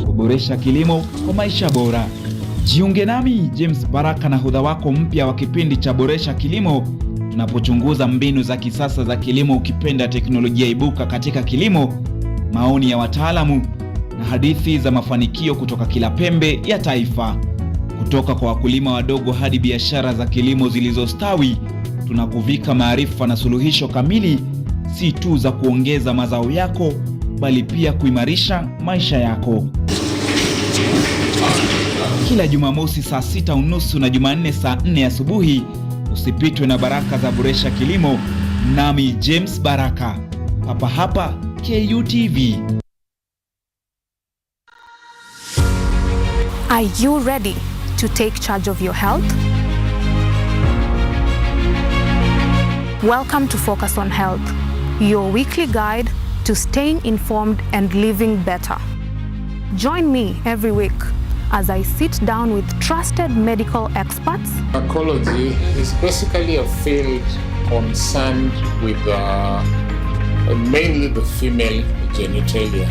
Kuboresha kilimo kwa maisha bora. Jiunge nami James Baraka na hudha wako mpya wa kipindi cha Boresha Kilimo, tunapochunguza mbinu za kisasa za kilimo, ukipenda teknolojia ibuka katika kilimo, maoni ya wataalamu na hadithi za mafanikio kutoka kila pembe ya taifa. Kutoka kwa wakulima wadogo hadi biashara za kilimo zilizostawi, tunakuvika maarifa na suluhisho kamili, si tu za kuongeza mazao yako bali pia kuimarisha maisha yako. Kila Jumamosi saa 6:30 na Jumanne saa 4 asubuhi, usipitwe na baraka za Boresha Kilimo, nami James Baraka, hapa hapa KUTV. Are you ready to take charge of your health? Welcome to Focus on Health, your weekly guide to staying informed and living better. Join me every week as I sit down with trusted medical experts. Gynecology is basically a field concerned with mainly the female genitalia.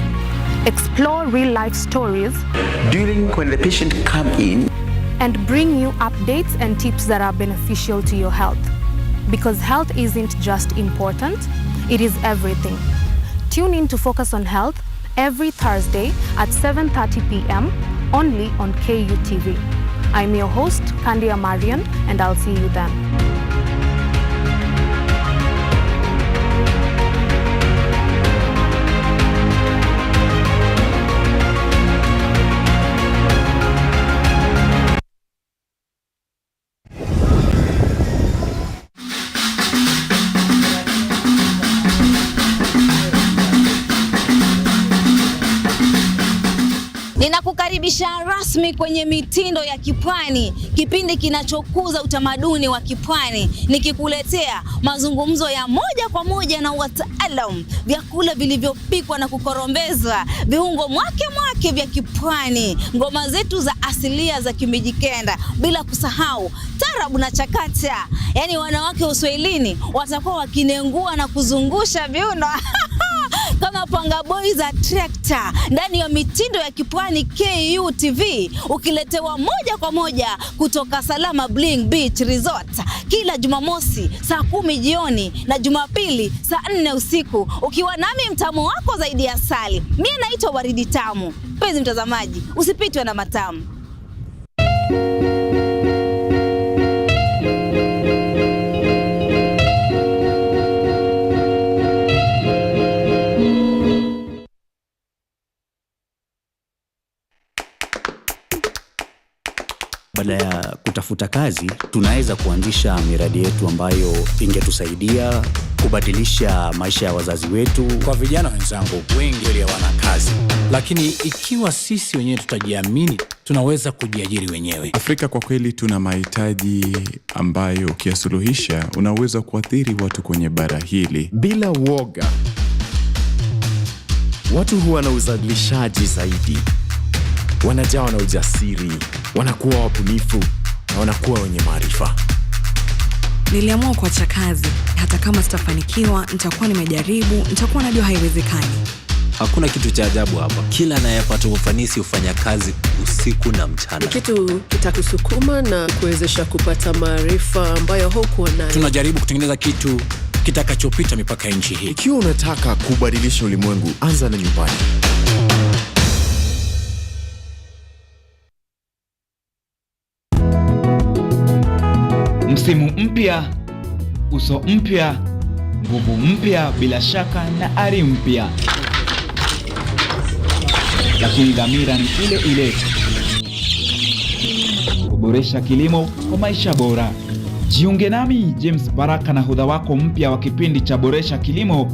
Explore real-life stories during when the patient come in and bring you updates and tips that are beneficial to your health. Because health isn't just important, it is everything. Tune in to Focus on Health every Thursday at 7:30 p.m. only on KUTV. I'm your host, Kandia Marian, and I'll see you then. Ninakukaribisha rasmi kwenye mitindo ya kipwani, kipindi kinachokuza utamaduni wa kipwani, nikikuletea mazungumzo ya moja kwa moja na wataalamu, vyakula vilivyopikwa na kukorombezwa, viungo mwake vya kipwani, ngoma zetu za asilia za Kimijikenda, bila kusahau tarabu na chakata. Yaani wanawake Uswahilini watakuwa wakinengua na kuzungusha viuno kama panga boy za trekta ndani ya mitindo ya kipwani KUTV, ukiletewa moja kwa moja kutoka Salama Bling Beach Resort kila Jumamosi saa 10 jioni na Jumapili saa 4 usiku, ukiwa nami mtamu wako zaidi ya asali. Mimi naitwa Waridi Tamu. Mpenzi mtazamaji, usipitwe na matamu. Baada ya kutafuta kazi, tunaweza kuanzisha miradi yetu ambayo ingetusaidia kubadilisha maisha ya wazazi wetu. Kwa vijana wenzangu, wengi wale hawana kazi, lakini ikiwa sisi wenyewe tutajiamini, tunaweza kujiajiri wenyewe. Afrika kwa kweli tuna mahitaji ambayo ukiyasuluhisha unaweza kuathiri watu kwenye bara hili. Bila woga, watu huwa na uzalishaji zaidi, wanajawa na ujasiri, wanakuwa wabunifu na wanakuwa wenye maarifa. Niliamua kuacha kazi, hata kama sitafanikiwa, nitakuwa nimejaribu, nitakuwa najua haiwezekani. Hakuna kitu cha ajabu hapa. Kila anayepata ufanisi hufanya kazi usiku na mchana. Kitu kitakusukuma na kuwezesha kupata maarifa ambayo hukuwa nayo. Tunajaribu kutengeneza kitu kitakachopita mipaka ya nchi hii. Ikiwa unataka kubadilisha ulimwengu, anza na nyumbani. Msimu mpya, uso mpya, nguvu mpya, bila shaka na ari mpya. Lakini dhamira ni ile ile: kuboresha kilimo kwa maisha bora. Jiunge nami James Baraka na hodha wako mpya wa kipindi cha Boresha Kilimo,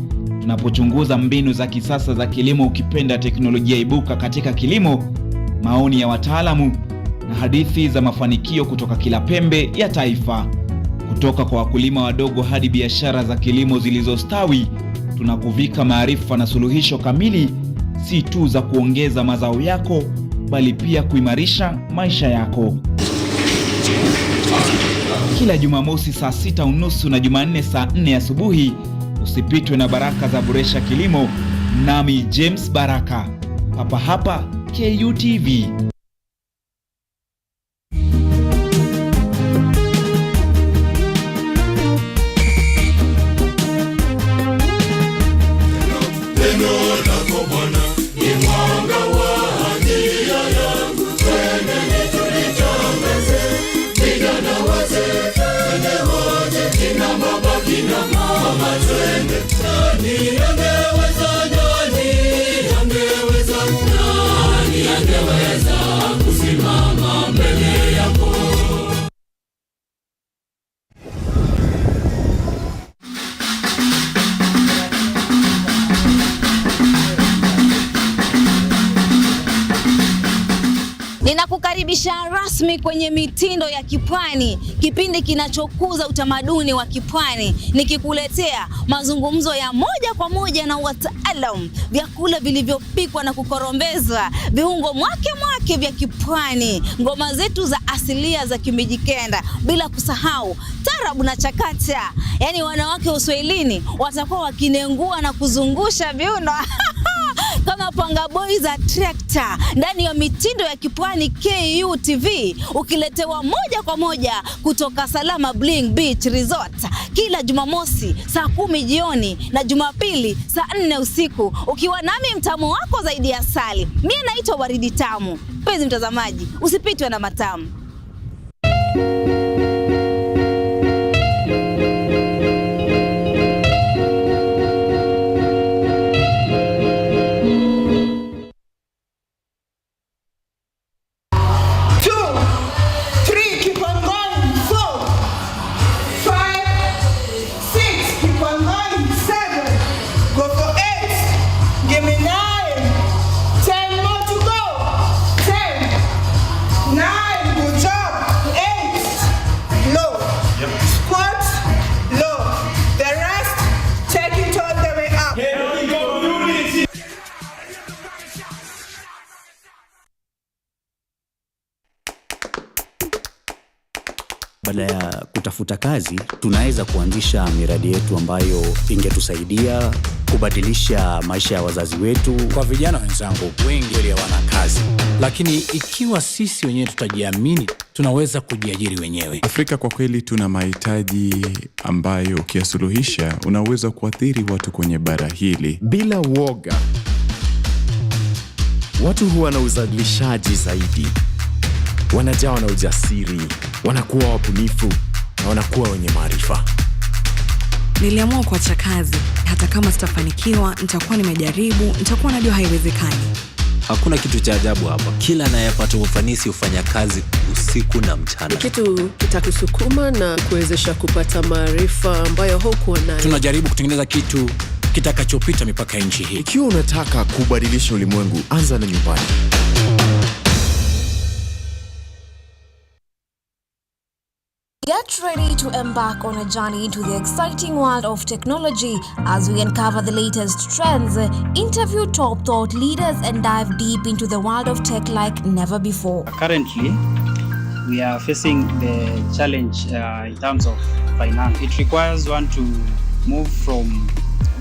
tunapochunguza mbinu za kisasa za kilimo, ukipenda teknolojia ibuka katika kilimo, maoni ya wataalamu na hadithi za mafanikio kutoka kila pembe ya taifa. Kutoka kwa wakulima wadogo hadi biashara za kilimo zilizostawi, tunakuvika maarifa na suluhisho kamili, si tu za kuongeza mazao yako, bali pia kuimarisha maisha yako. Kila Jumamosi saa 6:30 na Jumanne saa 4 asubuhi, usipitwe na baraka za Boresha Kilimo, nami James Baraka, hapa hapa KUTV. Ninakukaribisha rasmi kwenye mitindo ya kipwani, kipindi kinachokuza utamaduni wa kipwani, nikikuletea mazungumzo ya moja kwa moja na wataalamu, vyakula vilivyopikwa na kukorombezwa, viungo mwake vya kipwani, ngoma zetu za asilia za Kimijikenda, bila kusahau tarabu na chakata. Yaani wanawake Uswahilini watakuwa wakinengua na kuzungusha viuno kama panga boy za trekta ndani ya mitindo ya kipwani KUTV, ukiletewa moja kwa moja kutoka Salama Bling Beach Resort kila Jumamosi saa 10 jioni na Jumapili saa 4 usiku, ukiwa nami mtamu wako zaidi ya asali. Mimi naitwa Waridi Tamu. Mpenzi mtazamaji, usipitwe na matamu. Give me 9, 10 more to go. kutafuta kazi, tunaweza kuanzisha miradi yetu ambayo ingetusaidia kubadilisha maisha ya wazazi wetu. Kwa vijana wenzangu, wengi hawana kazi, lakini ikiwa sisi wenyewe tutajiamini, tunaweza kujiajiri wenyewe. Afrika kwa kweli tuna mahitaji ambayo ukiyasuluhisha unaweza kuathiri watu kwenye bara hili. Bila woga, watu huwa na uzalishaji zaidi, wanajawa na ujasiri, wanakuwa wabunifu na wanakuwa wenye maarifa. Niliamua kuacha kazi. Hata kama sitafanikiwa, nitakuwa nimejaribu, nitakuwa najua haiwezekani. Hakuna kitu cha ajabu hapa. Kila anayepata ufanisi hufanya kazi usiku na mchana. Ni kitu kitakusukuma na kuwezesha kupata maarifa ambayo hukuwa nayo. Tunajaribu kutengeneza kitu kitakachopita mipaka nchi hii. Ikiwa unataka kubadilisha ulimwengu, anza na nyumbani. Get ready to embark on a journey into the exciting world of technology as we uncover the latest trends, interview top thought leaders, and dive deep into the world of tech like never before. Currently, we are facing the challenge in terms of finance. It requires one to move from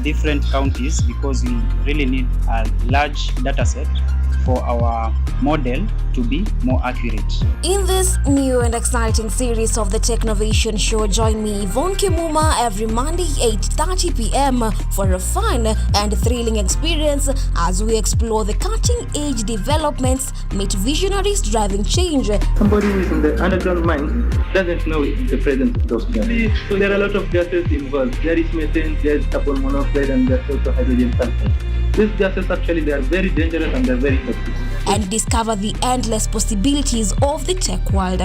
different counties because we really need a large data set for our model to be more accurate. In this new and exciting series of the Technovation Show, join me, Yvonne Kimuma, every Monday 8:30 p.m. for a fun and thrilling experience as we explore the cutting-edge developments, meet visionaries driving change. Somebody who is in the underground mine doesn't know the presence of those gases. So there are a lot of gases involved. There is methane, there is carbon monoxide, and there's also hydrogen sulfide. These gases actually, they are very dangerous and they're very toxic. And discover the endless possibilities of the tech world.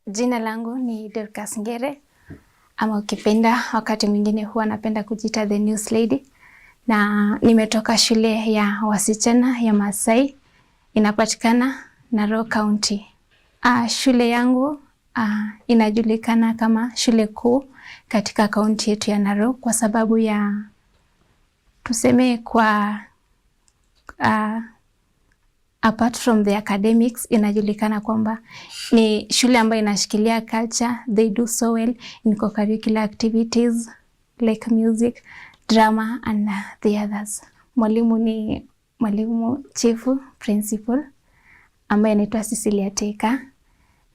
Jina langu ni Dorcas Ngere, ama ukipenda wakati mwingine huwa napenda kujita the news lady, na nimetoka shule ya wasichana ya Masai, inapatikana Narok County. Shule yangu inajulikana kama shule kuu katika kaunti yetu ya Narok kwa sababu ya tuseme kwa apart from the academics, inajulikana kwamba ni shule ambayo inashikilia culture. They do so well in co-curricular activities like music, drama and the others. Mwalimu ni mwalimu chifu principal ambaye anaitwa Cecilia Teka,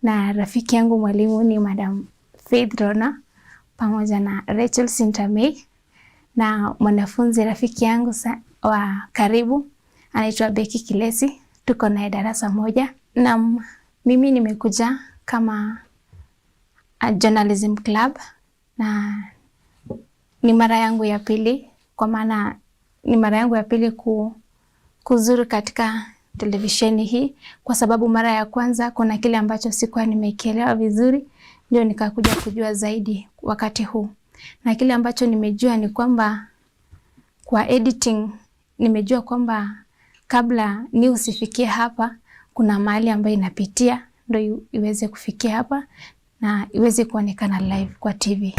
na rafiki yangu mwalimu ni Madam Faith Rona pamoja na Rachel Sintamei, na mwanafunzi rafiki yangu wa karibu anaitwa Becky Kilesi. Tuko na darasa moja, na mimi nimekuja kama journalism club, na ni mara yangu ya pili, kwa maana ni mara yangu ya pili kuzuru katika televisheni hii, kwa sababu mara ya kwanza kuna kile ambacho sikuwa nimekielewa vizuri, ndio nikakuja kujua zaidi wakati huu. Na kile ambacho nimejua ni kwamba kwa editing nimejua kwamba kabla news ifikie hapa kuna mahali ambayo inapitia ndio iweze kufikia hapa na iweze kuonekana live kwa TV.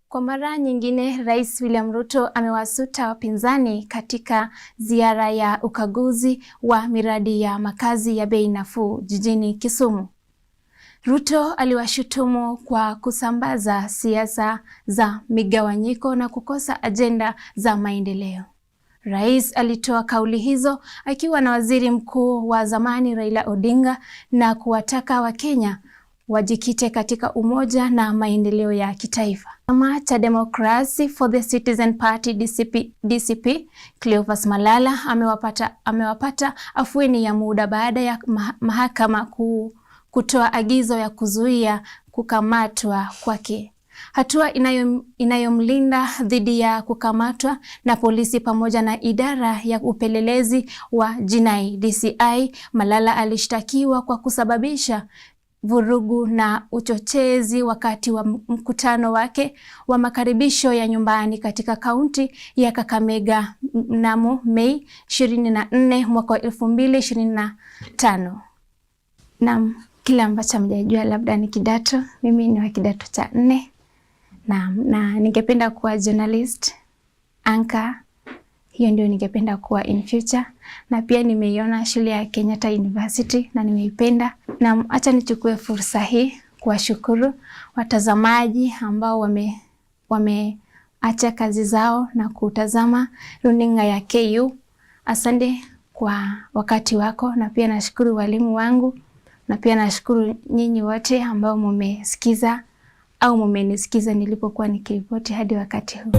Kwa mara nyingine, Rais William Ruto amewasuta wapinzani katika ziara ya ukaguzi wa miradi ya makazi ya bei nafuu jijini Kisumu. Ruto aliwashutumu kwa kusambaza siasa za migawanyiko na kukosa ajenda za maendeleo. Rais alitoa kauli hizo akiwa na waziri mkuu wa zamani Raila Odinga na kuwataka Wakenya wajikite katika umoja na maendeleo ya kitaifa. Chama cha Democracy for the Citizen Party DCP Cleophas Malala amewapata afueni ya muda baada ya mahakama kutoa agizo ya kuzuia kukamatwa kwake. Hatua inayomlinda dhidi ya kukamatwa na polisi pamoja na idara ya upelelezi wa jinai DCI. Malala alishtakiwa kwa kusababisha vurugu na uchochezi wakati wa mkutano wake wa makaribisho ya nyumbani katika kaunti ya Kakamega mnamo Mei 24 mwaka wa 2025. Naam, kile ambacho mjajua labda ni kidato. Mimi ni wa kidato cha 4. Na ningependa kuwa journalist, anchor. Hiyo ndio ningependa kuwa in future. Na pia nimeiona shule ya Kenyatta University na nimeipenda. Na acha nichukue fursa hii kuwashukuru watazamaji ambao wameacha kazi zao na kutazama runinga ya KU. Asante kwa wakati wako, na pia nashukuru walimu wangu, na pia nashukuru nyinyi wote ambao mmesikiza au mmenisikiza nilipokuwa nikiripoti hadi wakati huu.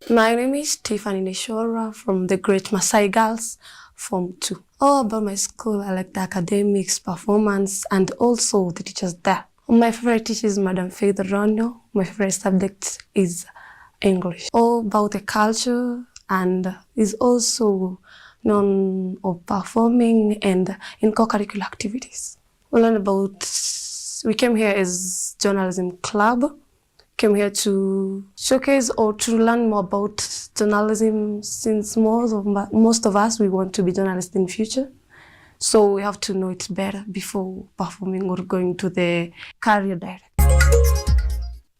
My name is Tiffany Neshora from the Great Masai Girls Form 2. All about my school, I like the academics, performance, and also the teachers there. My favorite teacher is Madam Faith Rono. My favorite subject is English. All about the culture, and is also known of performing and in co-curricular activities. We learn about, we came here as journalism club. Came here to showcase or to learn more about journalism, since most of us, we want to be journalists in the future. So we have to know it better before performing or going to the career direct.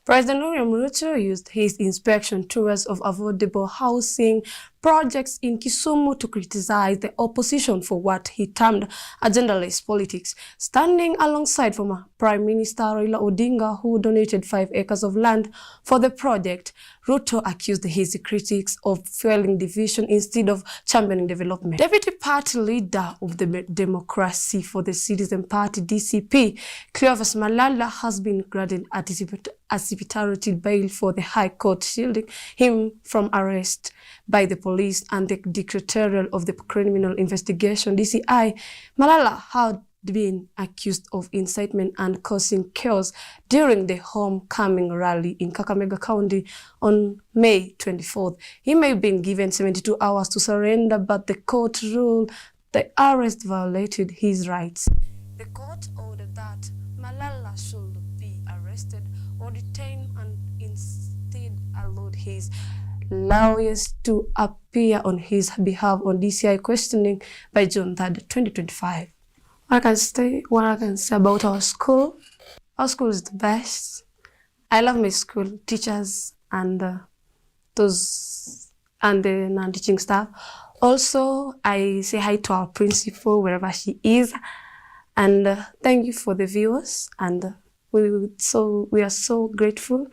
President William Ruto used his inspection tours of affordable housing projects in Kisumu to criticize the opposition for what he termed agendaless politics, standing alongside former Prime Minister Raila Odinga, who donated 5 acres of land for the project. Ruto accused his critics of fueling division instead of championing development. Deputy Party Leader of the Democracy for the Citizen Party, DCP, Cleophas Malala, has been granted anticipatory bail for the High Court, shielding him from arrest by the police and the Directorate of the Criminal Investigation, DCI. Malala had been accused of incitement and causing chaos during the homecoming rally in Kakamega County on May 24th. He may have been given 72 hours to surrender, but the court ruled the arrest violated his rights. The court ordered that Malala should be arrested or detained and instead allowed his lawyers to appear on his behalf on DCI questioning by June 3rd, 2025. What I can say about our school is the best. I love my school teachers and the non-teaching staff. Also, I say hi to our principal wherever she is, and thank you for the viewers. And we are so grateful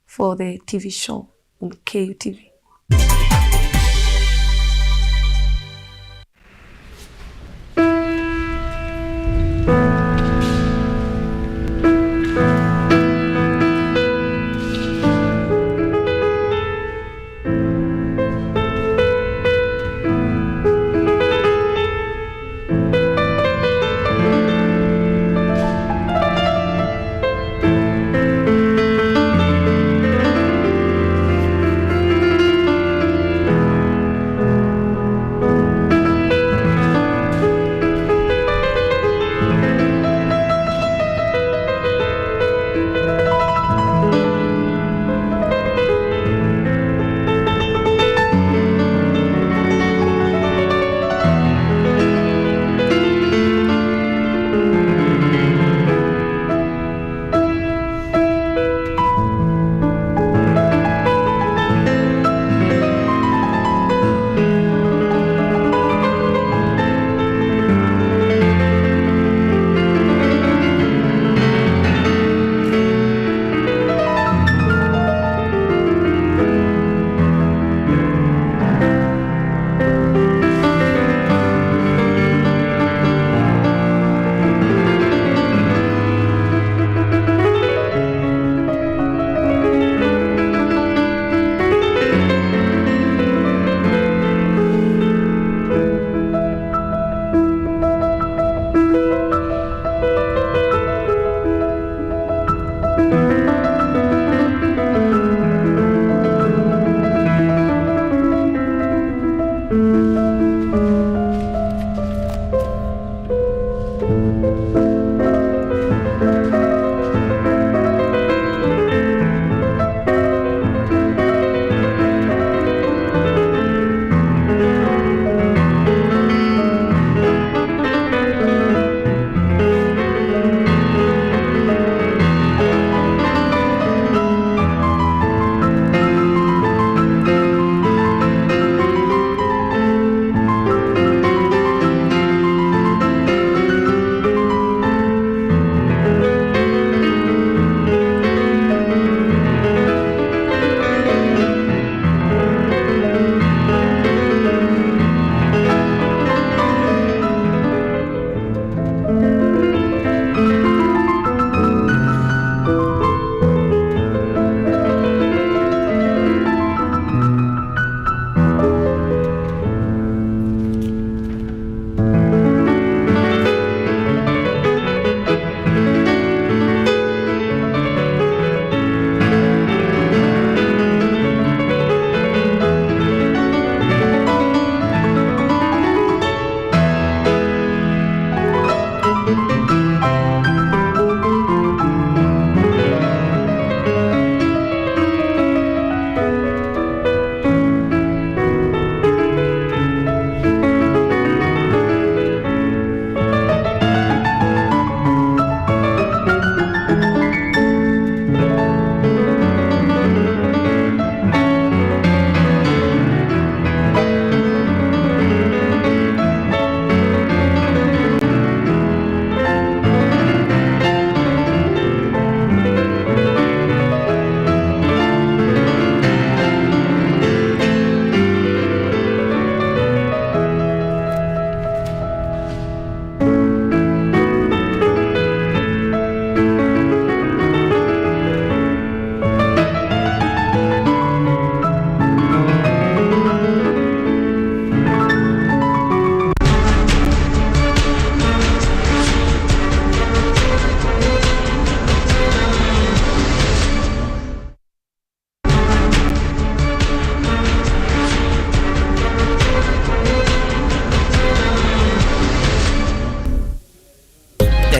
for the TV show on KUTV.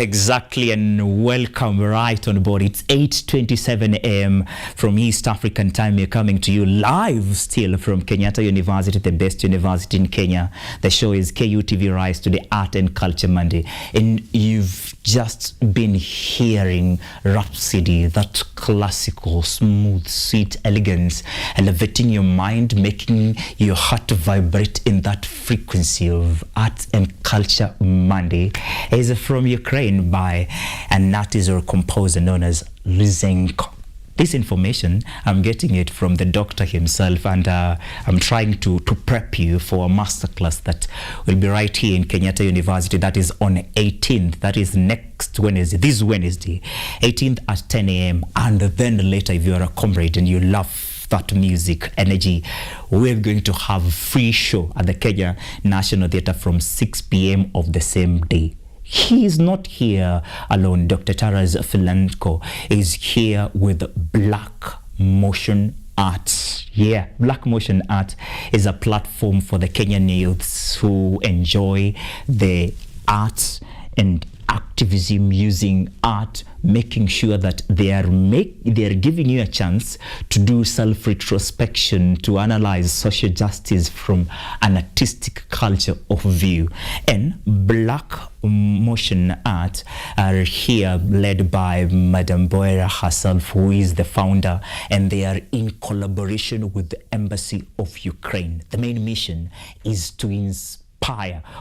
Exactly, and welcome right on board. It's 8:27 a.m. from East African time. We're coming to you live still from Kenyatta University, the best university in Kenya. The show is KUTV Rise to the Art and Culture Monday. And you've just been hearing Rhapsody, that classical, smooth, sweet elegance, elevating your mind, making your heart vibrate in that frequency of Art and Culture Monday, is from Ukraine by an artist or composer known as Lysenko. This information, I'm getting it from the doctor himself, and I'm trying to prep you for a masterclass that will be right here in Kenyatta University. That is on 18th. That is next Wednesday, this Wednesday, 18th at 10 a.m. And then later, if you're a comrade and you love that music energy, we're going to have a free show at the Kenya National Theatre from 6 p.m. of the same day. He is not here alone. Dr. Taras Filanko is here with Black Motion Art. Yeah, Black Motion Art is a platform for the Kenyan youths who enjoy the arts and activism using art, making sure that they are giving you a chance to do self-retrospection, to analyze social justice from an artistic culture of view. And Black Motion Art are here led by Madam Boera herself, who is the founder, and they are in collaboration with the Embassy of Ukraine. The main mission is to inspire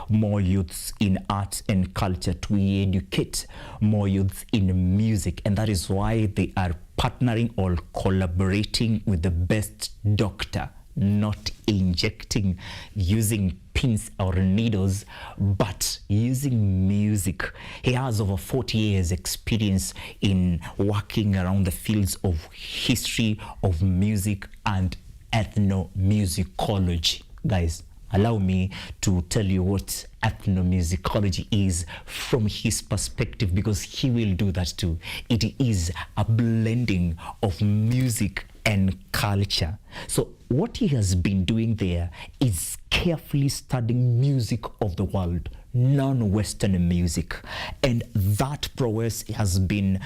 more youths in arts and culture, to educate more youths in music, and that is why they are partnering or collaborating with the best doctor, not injecting using pins or needles, but using music. He has over 40 years experience in working around the fields of history of music and ethnomusicology. Guys, allow me to tell you what ethnomusicology is from his perspective, because he will do that too. It is a blending of music and culture. So what he has been doing there is carefully studying music of the world, non-Western music, and that prowess has been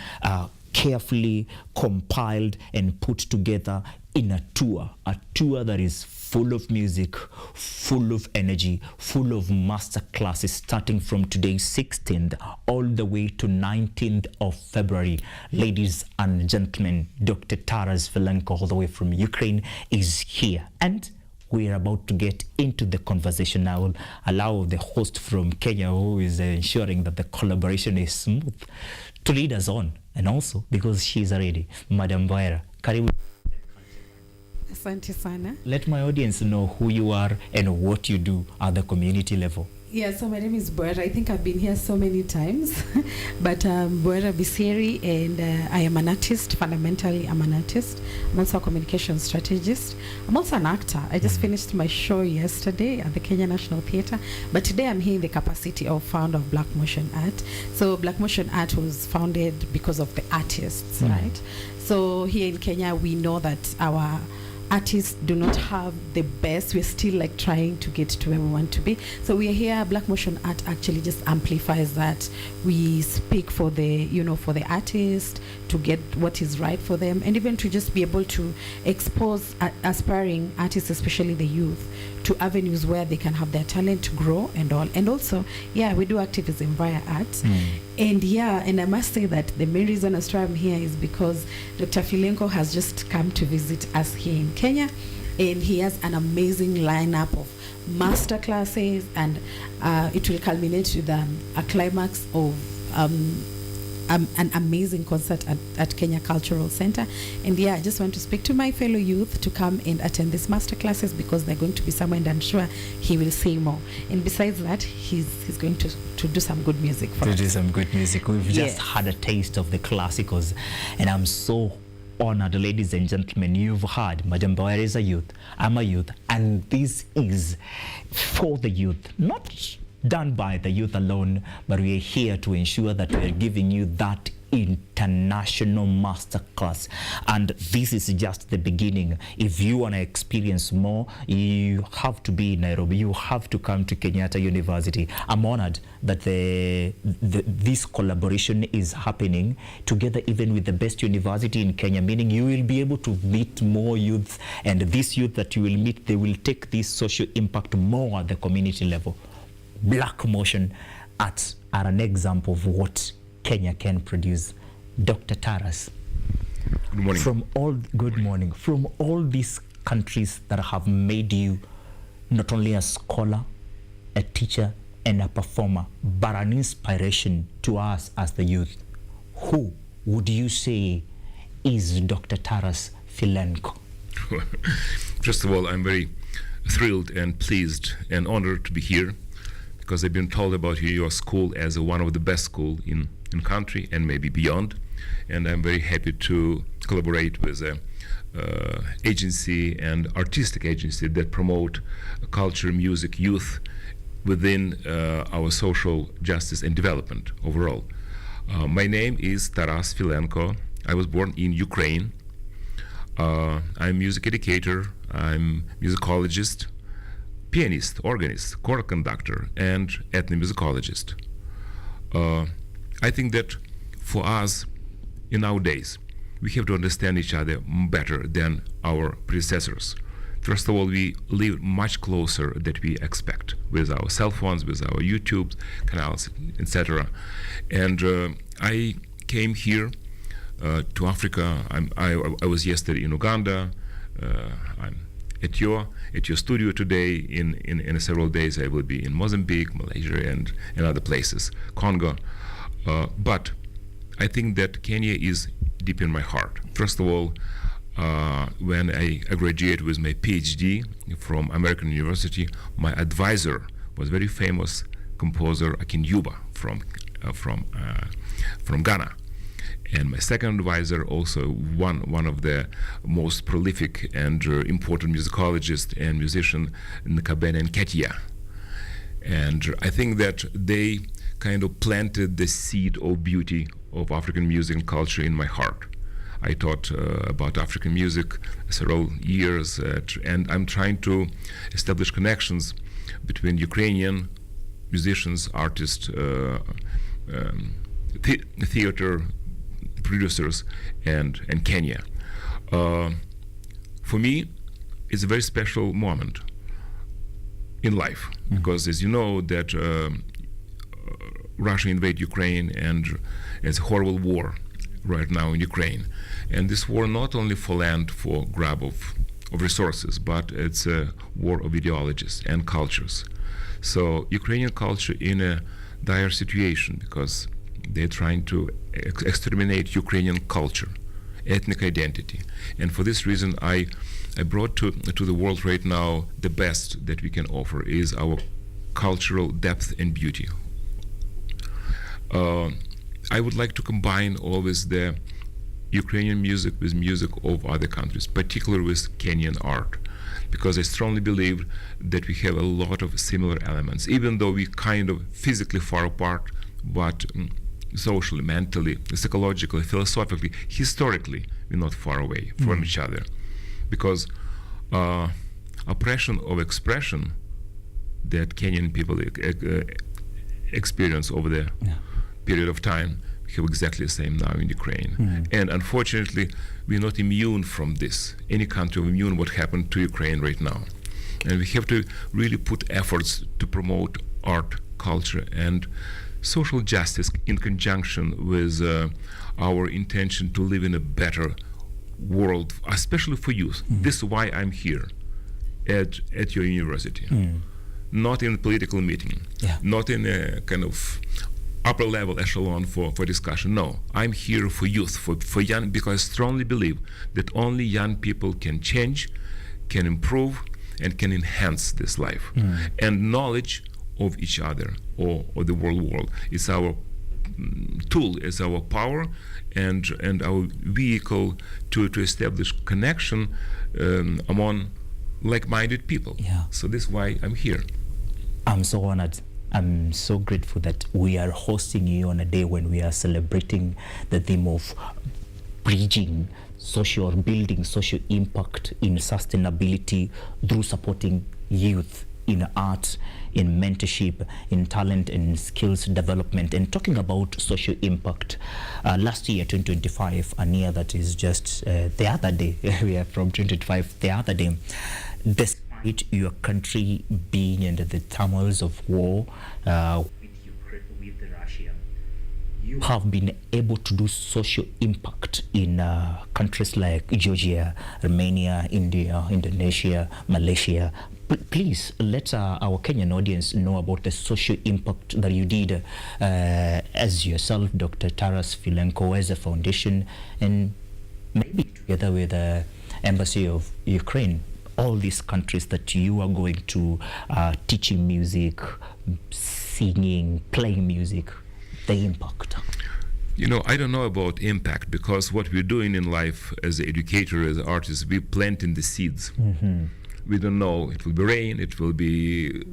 carefully compiled and put together in a tour that is full of music, full of energy, full of master classes, starting from today 16th all the way to 19th of February. Ladies and gentlemen, Dr. Taras Filanko, all the way from Ukraine, is here, and we're about to get into the conversation. I will allow the host from Kenya, who is ensuring that the collaboration is smooth, to lead us on, and also because she's ready, Madam Boera, karibu. Asante sana. Let my audience know who you are and what you do at the community level. Yeah, so my name is Boera. I think I've been here so many times, but Boera Biseri, and I am an artist. Fundamentally, I'm an artist. I'm also a communication strategist. I'm also an actor. I just finished my show yesterday at the Kenya National Theatre, but today I'm here in the capacity of founder of Black Motion Art. So Black Motion Art was founded because of the artists, right? So here in Kenya, we know that our artists do not have the best. We're still like trying to get to where we want to be. So we are here. Black Motion Art actually just amplifies that. We speak for the, for the artist to get what is right for them, and even to just be able to expose aspiring artists, especially the youth, to avenues where they can have their talent to grow and all. And also, we do activism via art. And I must say that the main reason I'm here is because Dr. Filanko has just come to visit us here in Kenya, and he has an amazing lineup of master classes, and it will culminate with a climax of an amazing concert at Kenya Cultural Center. And I just want to speak to my fellow youth to come and attend these master classes, because they're going to be somewhere, and I'm sure he will say more. And besides that, he's going to do some good music for us. To do some good music. We've just had a taste of the classicals, and I'm so honored, ladies and gentlemen. You've heard Madam Boera is a youth, I'm a youth, and this is for the youth, not done by the youth alone, but we are here to ensure that we are giving you that international masterclass, and this is just the beginning. If you want to experience more, you have to be in Nairobi. You have to come to Kenyatta University. I'm honored that this collaboration is happening together even with the best university in Kenya, meaning you will be able to meet more youth, and this youth that you will meet, they will take this social impact more at the community level. Black Motion are an example of what Kenya can produce. Dr. Taras, good morning. Good morning. From all these countries that have made you not only a scholar, a teacher, and a performer, but an inspiration to us as the youth, who would you say is Dr. Taras Filenko? First of all, I'm very thrilled and pleased and honored to be here, because I've been told about your school as one of the best schools in country and maybe beyond, and I'm very happy to collaborate with an agency and artistic agency that promote culture, music, youth within our social justice and development overall. My name is Taras Filenko. I was born in Ukraine. I'm a music educator, I'm musicologist, pianist, organist, choral conductor, and ethnomusicologist. I think that for us, in our days, we have to understand each other better than our predecessors. First of all, we live much closer than we expect with our cell phones, with our YouTube canals, etc. And I came here to Africa. I was yesterday in Uganda. I'm at your studio today. In several days, I will be in Mozambique, Malaysia, and other places, Congo. But I think that Kenya is deep in my heart. First of all, when I graduated with my PhD from American University, my advisor was very famous composer Akin Yuba from Ghana. And my second advisor, also one of the most prolific and important musicologists and musician, Nkabene Nketia. And I think that they kind of planted the seed of beauty of African music and culture in my heart. I taught about African music several years, and I'm trying to establish connections between Ukrainian musicians, artists, theater producers, and Kenya. For me, it's a very special moment in life, because as you know that Russia invaded Ukraine, and it's a horrible war right now in Ukraine. And this war not only for land, for grab of resources, but it's a war of ideologies and cultures. So Ukrainian culture in a dire situation, because they're trying to exterminate Ukrainian culture, ethnic identity. And for this reason, I brought to the world right now the best that we can offer is our cultural depth and beauty. I would like to combine always the Ukrainian music with music of other countries, particularly with Kenyan art, because I strongly believe that we have a lot of similar elements, even though we kind of physically far apart, but socially, mentally, psychologically, philosophically, historically, we're not far away from each other. Because oppression of expression that Kenyan people experience over the period of time, we have exactly the same now in Ukraine. And unfortunately, we're not immune from this. Any country is immune what happened to Ukraine right now. And we have to really put efforts to promote art, culture, and social justice in conjunction with our intention to live in a better world, especially for youth. This is why I'm here at your university. Not in a political meeting, not in a kind of upper level echelon for discussion. No, I'm here for youth, for young, because I strongly believe that only young people can change, can improve, and can enhance this life. And knowledge of each other or the world is our tool, is our power, and our vehicle to establish connection among like-minded people. So this is why I'm here. I'm so honored. I'm so grateful that we are hosting you on a day when we are celebrating the theme of bridging building social impact in sustainability through supporting youth in art, in mentorship, in talent and skills development, and talking about social impact. Last year, 2025, a year that is just the other day, we are from 2025, the other day, despite your country being under the turmoils of war with Ukraine, with Russia, you have been able to do social impact in countries like Georgia, Romania, India, Indonesia, Malaysia. Please let our Kenyan audience know about the social impact that you did as yourself, Dr. Taras Filenko, as a foundation, and maybe together with the Embassy of Ukraine, all these countries that you are going to teaching music, singing, playing music, the impact. You know, I don't know about impact, because what we're doing in life as an educator, as artists, we're planting the seeds. Mm-hmm. We don't know, it will be rain, it will be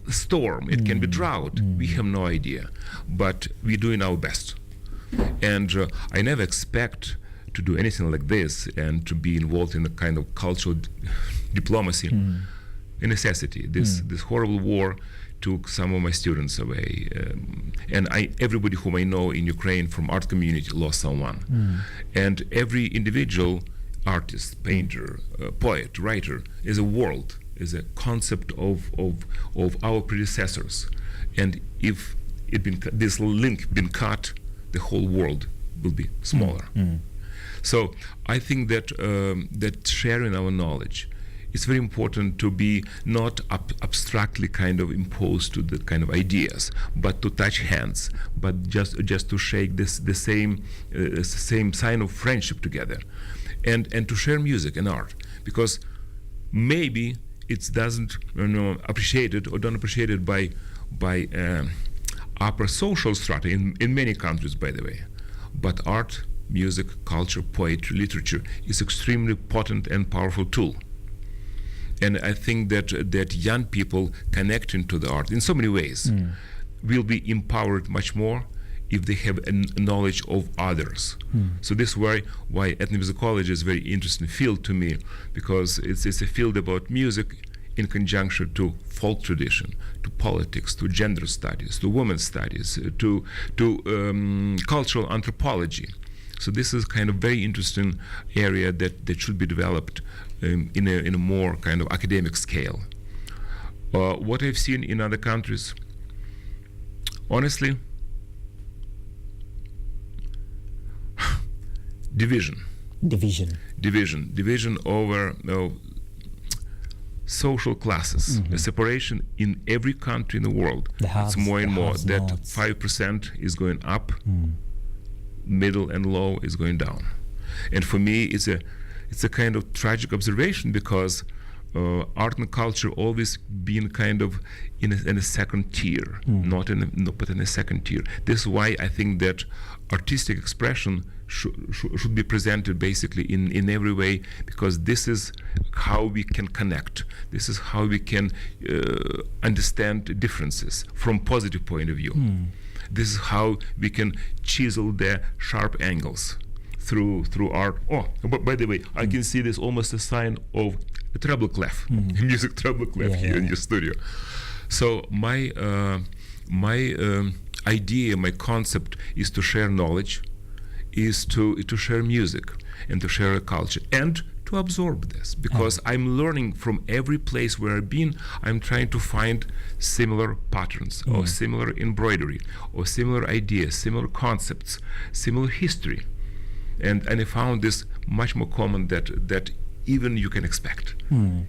a storm, it can be drought. We have no idea, but we're doing our best. And I never expect to do anything like this and to be involved in a kind of cultural diplomacy. A necessity. This horrible war took some of my students away, and everybody whom I know in Ukraine from art community lost someone. And every individual artist, painter, poet, writer is a world, is a concept of our predecessors. And if this link been cut, the whole world will be smaller. So I think that that sharing our knowledge, it's very important to be not abstractly kind of imposed to the kind of ideas, but to touch hands, but just to shake the same sign of friendship together, and to share music and art, because maybe it doesn't appreciated or don't appreciated by upper social strata in many countries, by the way, but art, music, culture, poetry, literature is extremely potent and powerful tool. And I think that young people connecting to the art in so many ways will be empowered much more if they have a knowledge of others. So this is why ethnomusicology is a very interesting field to me, because it's a field about music in conjunction to folk tradition, to politics, to gender studies, to women's studies, to cultural anthropology. So this is kind of very interesting area that should be developed in a more kind of academic scale. What I've seen in other countries, honestly, division over social classes, a separation in every country in the world. It's more and more that 5% is going up, middle and low is going down. And for me, it's a kind of tragic observation, because art and culture always been kind of in a second tier, but in a second tier. This is why I think that artistic expression should be presented basically in every way, because this is how we can connect. This is how we can understand differences from positive point of view. This is how we can chisel the sharp angles through art. Oh, but by the way, I can see this almost a sign of a treble clef, music treble clef here in your studio. So my idea, my concept is to share knowledge, is to share music, and to share a culture, and to absorb this, because I'm learning from every place where I've been. I'm trying to find similar patterns, or similar embroidery, or similar ideas, similar concepts, similar history, and I found this much more common that even you can expect.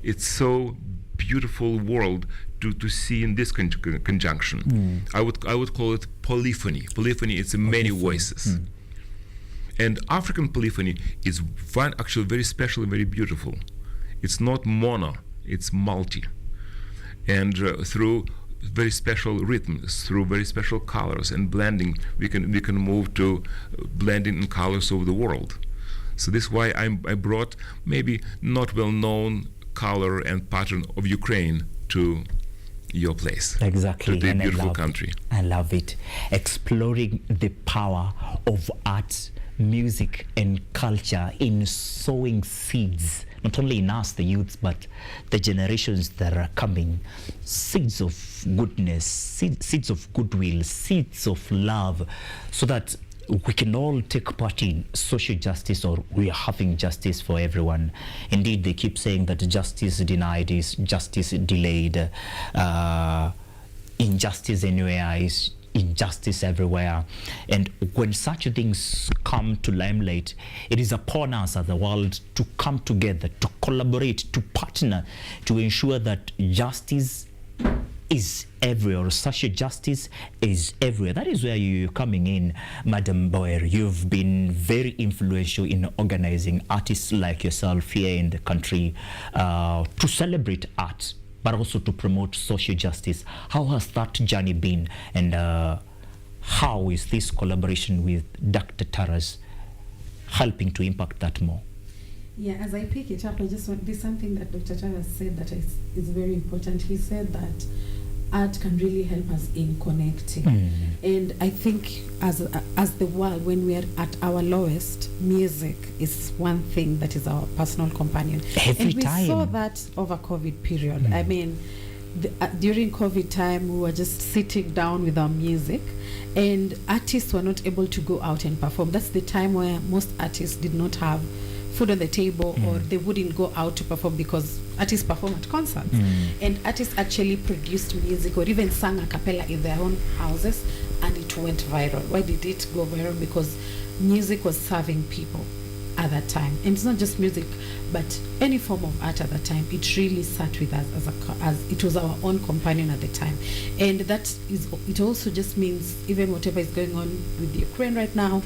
It's so beautiful world to see in this conjunction. I would call it polyphony. Polyphony, it's many voices. And African polyphony is one actually very special and very beautiful. It's not mono, it's multi. And through very special rhythms, through very special colors and blending, we can move to blending in colors of the world. So this is why I brought maybe not well-known color and pattern of Ukraine to your place. Exactly. To the And beautiful country. I love it. Exploring the power of art, music, and culture in sowing seeds, not only in us, the youths, but the generations that are coming. Seeds of goodness, seeds of goodwill, seeds of love, so that we can all take part in social justice, or we are having justice for everyone. Indeed, they keep saying that justice denied is justice delayed. Injustice anywhere is injustice everywhere. And when such things come to limelight, it is upon us as the world to come together, to collaborate, to partner, to ensure that justice is everywhere, or social justice is everywhere. That is where you're coming in, Madam Boer. You've been very influential in organizing artists like yourself here in the country to celebrate art, but also to promote social justice. How has that journey been, and how is this collaboration with Dr. Taras helping to impact that more? Yeah, as I pick it up, there's something that Dr. Taras said that is very important. He said that art can really help us in connecting. And I think as the world, when we are at our lowest, music is one thing that is our personal companion. Every we time. saw that over COVID period. I mean, during COVID time, we were just sitting down with our music, and artists were not able to go out and perform. That's the time where most artists did not have food on the table, or they wouldn't go out to perform, because artists perform at concerts. And artists actually produced music or even sang a cappella in their own houses, and it went viral. Why did it go viral? Because music was serving people at that time. And it's not just music, but any form of art at that time. It really sat with us as it was our own companion at the time. And it also just means, even whatever is going on with Ukraine right now,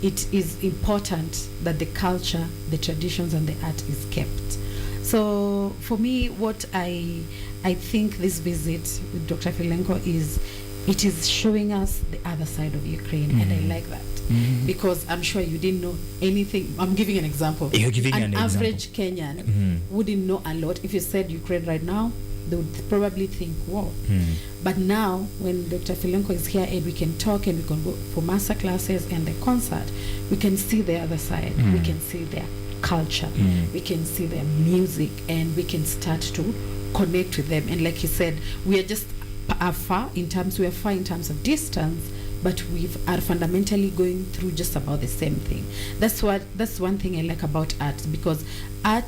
it is important that the culture, the traditions, and the art is kept. So for me, what I think this visit with Dr. Filenko is, it is showing us the other side of Ukraine, and I like that. Because I'm sure you didn't know anything. I'm giving an example. You're giving an example. Average Kenyan wouldn't know a lot. If you said Ukraine right now, they would probably think, wow. But now, when Dr. Filenko is here and we can talk and we can go for master classes and the concert, we can see the other side. We can see their culture. We can see their music, and we can start to connect with them. And like he said, we are just far in terms of distance, but we are fundamentally going through just about the same thing. That's one thing I like about art, because art,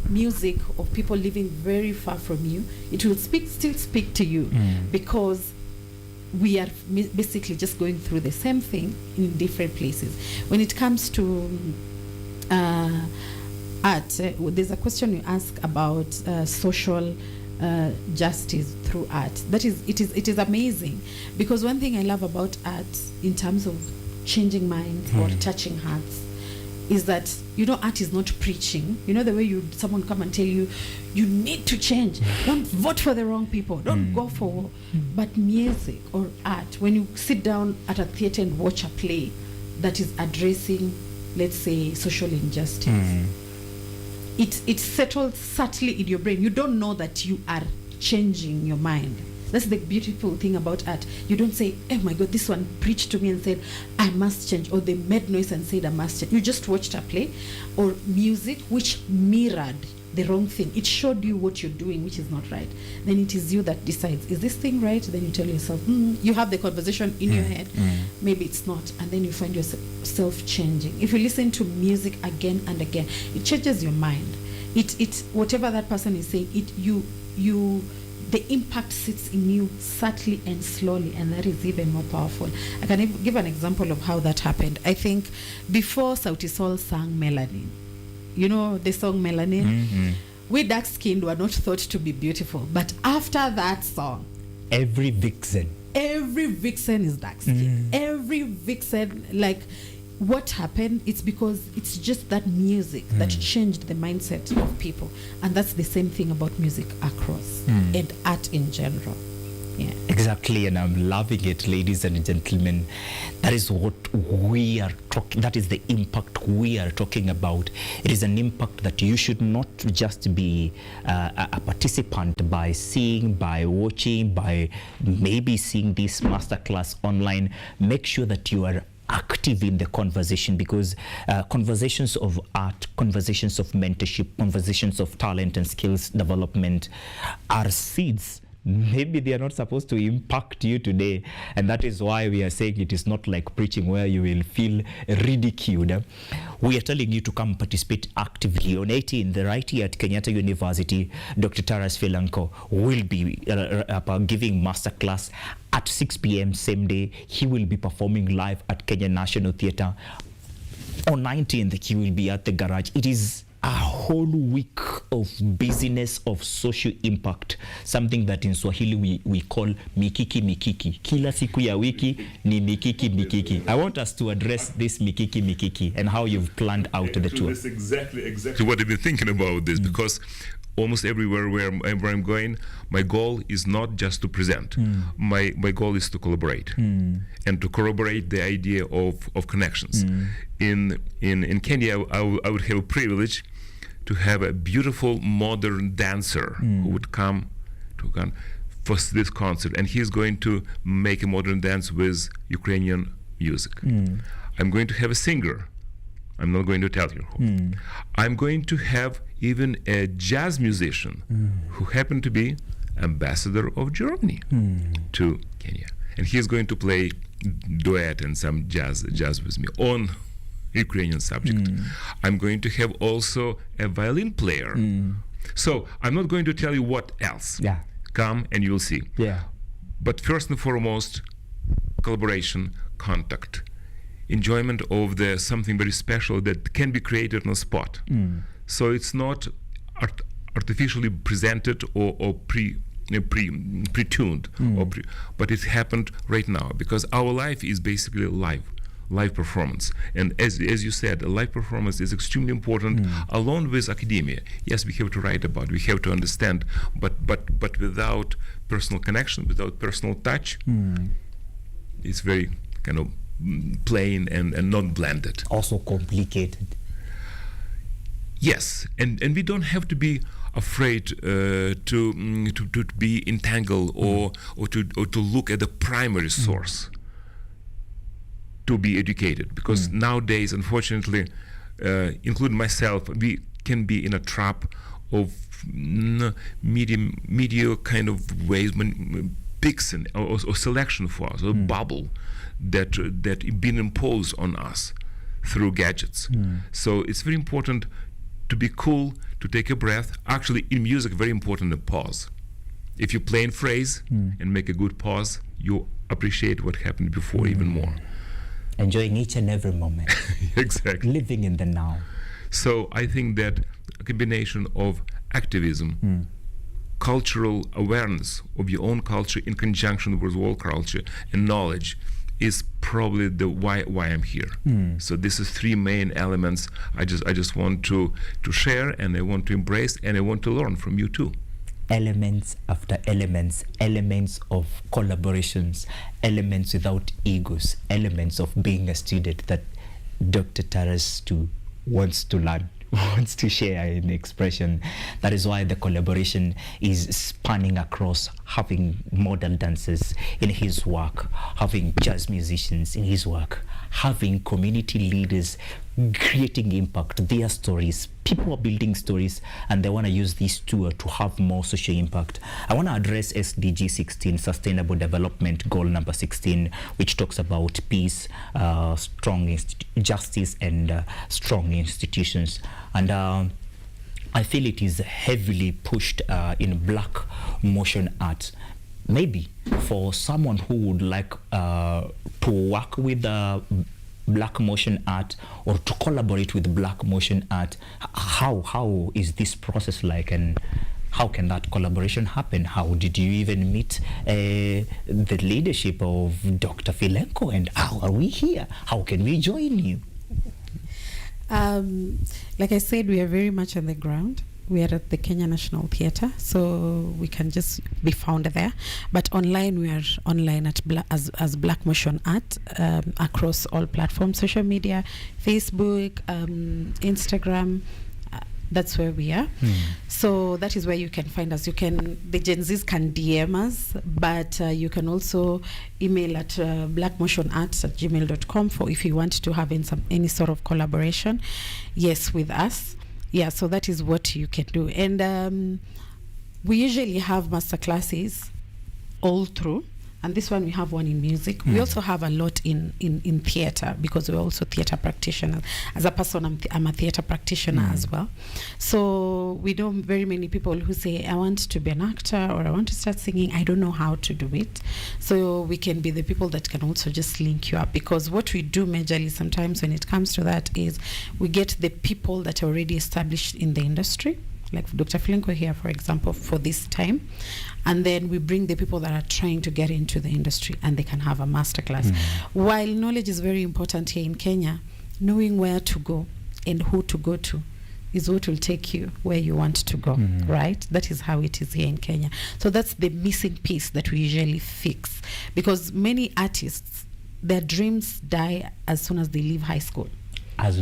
music of people living very far from you, it will still speak to you, because we are basically just going through the same thing in different places. When it comes to art, there's a question you ask about social justice through art. It is amazing, because one thing I love about art in terms of changing minds or touching hearts is that, art is not preaching. The way someone come and tell you, you need to change. Don't vote for the wrong people. Don't go for. But music or art, when you sit down at a theater and watch a play that is addressing, let's say, social injustice, it settles subtly in your brain. You don't know that you are changing your mind. That's the beautiful thing about art. You don't say, oh my God, this one preached to me and said, I must change, or they made noise and said, I must change. You just watched a play or music which mirrored the wrong thing. It showed you what you're doing, which is not right. Then it is you that decides, is this thing right? Then you tell yourself, you have the conversation in your head. Maybe it's not. And then you find yourself changing. If you listen to music again and again, it changes your mind. It whatever that person is saying, the impact sits in you subtly and slowly, and that is even more powerful. I can give an example of how that happened. I think before Sauti Sol sang Melanin, the song Melanin, we dark-skinned were not thought to be beautiful, but after that song, every vixen is dark-skinned. Every vixen, like, what happened? It's because it's just that music that changed the mindset of people, and that's the same thing about music across and art in general. Yeah. Exactly, and I'm loving it, ladies and gentlemen. That is what we are talking. That is the impact we are talking about. It is an impact that you should not just be a participant by seeing, by watching, by maybe seeing this masterclass online. Make sure that you are active in the conversation, because conversations of art, conversations of mentorship, conversations of talent and skills development are seeds. Maybe they are not supposed to impact you today, and that is why we are saying it is not like preaching where you will feel ridiculed. We are telling you to come participate actively. On 18th, right here at Kenyatta University, Dr. Taras Filanko will be giving masterclass at 6 p.m. same day. He will be performing live at Kenya National Theatre. On 19th, he will be at the garage. It is a whole week of busyness, of social impact, something that in Swahili we call mikiki mikiki. Kila siku ya wiki ni mikiki mikiki. I want us to address this mikiki mikiki and how you've planned out the tour. That's exactly what I've been thinking about this, because almost everywhere where I'm going, my goal is not just to present. My goal is to collaborate and to corroborate the idea of connections. In Kenya, I would have a privilege to have a beautiful modern dancer who would come for this concert, and he's going to make a modern dance with Ukrainian music. I'm going to have a singer. I'm not going to tell you who. I'm going to have even a jazz musician who happened to be ambassador of Germany to Kenya, and he's going to play duet and some jazz with me on Ukrainian subject. I'm going to have also a violin player. So I'm not going to tell you what else. Come and you'll see. But first and foremost, collaboration, contact, enjoyment of the something very special that can be created on the spot. So it's not artificially presented or pre-tuned, but it happened right now, because our life is basically live performance. And as you said, a live performance is extremely important, along with academia. Yes, we have to write about, we have to understand, but without personal connection, without personal touch, it's very kind of plain and not blended. Also complicated. Yes, and we don't have to be afraid to be entangled or to look at the primary source to be educated, because nowadays, unfortunately, including myself, we can be in a trap of media kind of ways, fixing or selection for us, a bubble that been imposed on us through gadgets. So it's very important to be cool, to take a breath. Actually, in music, very important to pause. If you play in phrase and make a good pause, you appreciate what happened before even more. Enjoying each and every moment. Exactly. Living in the now. So I think that a combination of activism, cultural awareness of your own culture in conjunction with world culture, and knowledge is probably the why I'm here. So this is three main elements I just want to share, and I want to embrace, and I want to learn from you too. Elements after elements, elements of collaborations, elements without egos, elements of being a student that Dr. Taras wants to learn, wants to share in expression. That is why the collaboration is spanning across, having modern dancers in his work, having jazz musicians in his work, having community leaders creating impact, their stories. People are building stories, and they want to use this tour to have more social impact. I want to address SDG 16, Sustainable Development Goal number 16, which talks about peace, strong justice, and strong institutions. And I feel it is heavily pushed in black motion art. Maybe for someone who would like to work with black motion art or to collaborate with black motion art, how is this process like, and how can that collaboration happen? How did you even meet the leadership of Dr. Filenko, and how are we here? How can we join you? Like I said, we are very much on the ground. we are at the Kenya National Theatre, so we can just be found there. But online, we are online at as Black Motion Art across all platforms, social media, Facebook, Instagram. That's where we are. So that is where you can find us. The Gen Zs can DM us, but you can also email at blackmotionarts@gmail.com for if you want to have any sort of collaboration, with us. Yeah, so that is what you can do. And we usually have master classes all through. And this one, we have one in music. We also have a lot in theater, because we're also theater practitioners. As a person, I'm a theater practitioner as well. So we know very many people who say, I want to be an actor or I want to start singing. I don't know how to do it. So we can be the people that can also just link you up, because what we do majorly sometimes when it comes to that is we get the people that are already established in the industry, like Dr. Filenko here, for example, for this time. And then we bring the people that are trying to get into the industry, and they can have a masterclass. While knowledge is very important here in Kenya, knowing where to go and who to go to is what will take you where you want to go, right? That is how it is here in Kenya. So that's the missing piece that we usually fix, because many artists, their dreams die as soon as they leave high school. As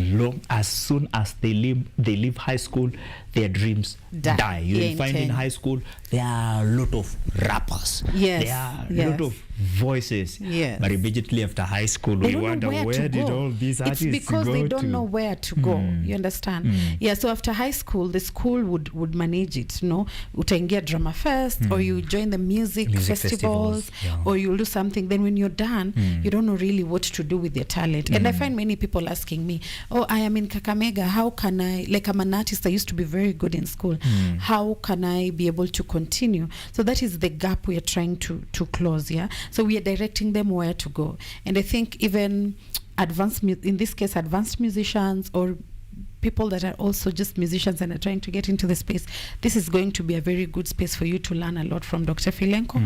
soon as they leave high school, their dreams die. You will find in high school there are a lot of rappers. There are a lot of voices. But immediately after high school, we wonder where did all these artists go to? It's because they don't know where to go. You understand? So after high school, the school would manage it. Utaingia drama fest, or you join the music festivals, or you'll do something. Then when you're done, you don't know really what to do with your talent. And I find many people asking me, oh, I am in Kakamega. How can I, like, I'm an artist, I used to be very good in school. How can I be able to continue? So that is the gap we are trying to close, So we are directing them where to go. And I think even in this case, advanced musicians or people that are also just musicians and are trying to get into the space, this is going to be a very good space for you to learn a lot from Dr. Filenko.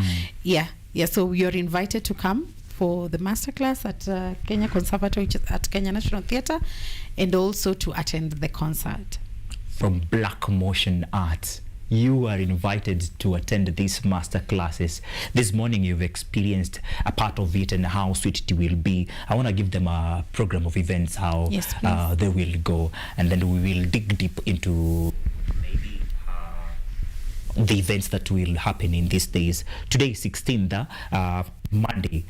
So you're invited to come for the masterclass at Kenya Conservatory, which is at Kenya National Theatre, and also to attend the concert. From Black Motion Arts, you are invited to attend these master classes. This morning you've experienced a part of it and how sweet it will be. I want to give them a program of events, how they will go, and then we will dig deep into maybe the events that will happen in these days. Today, 16th, Monday,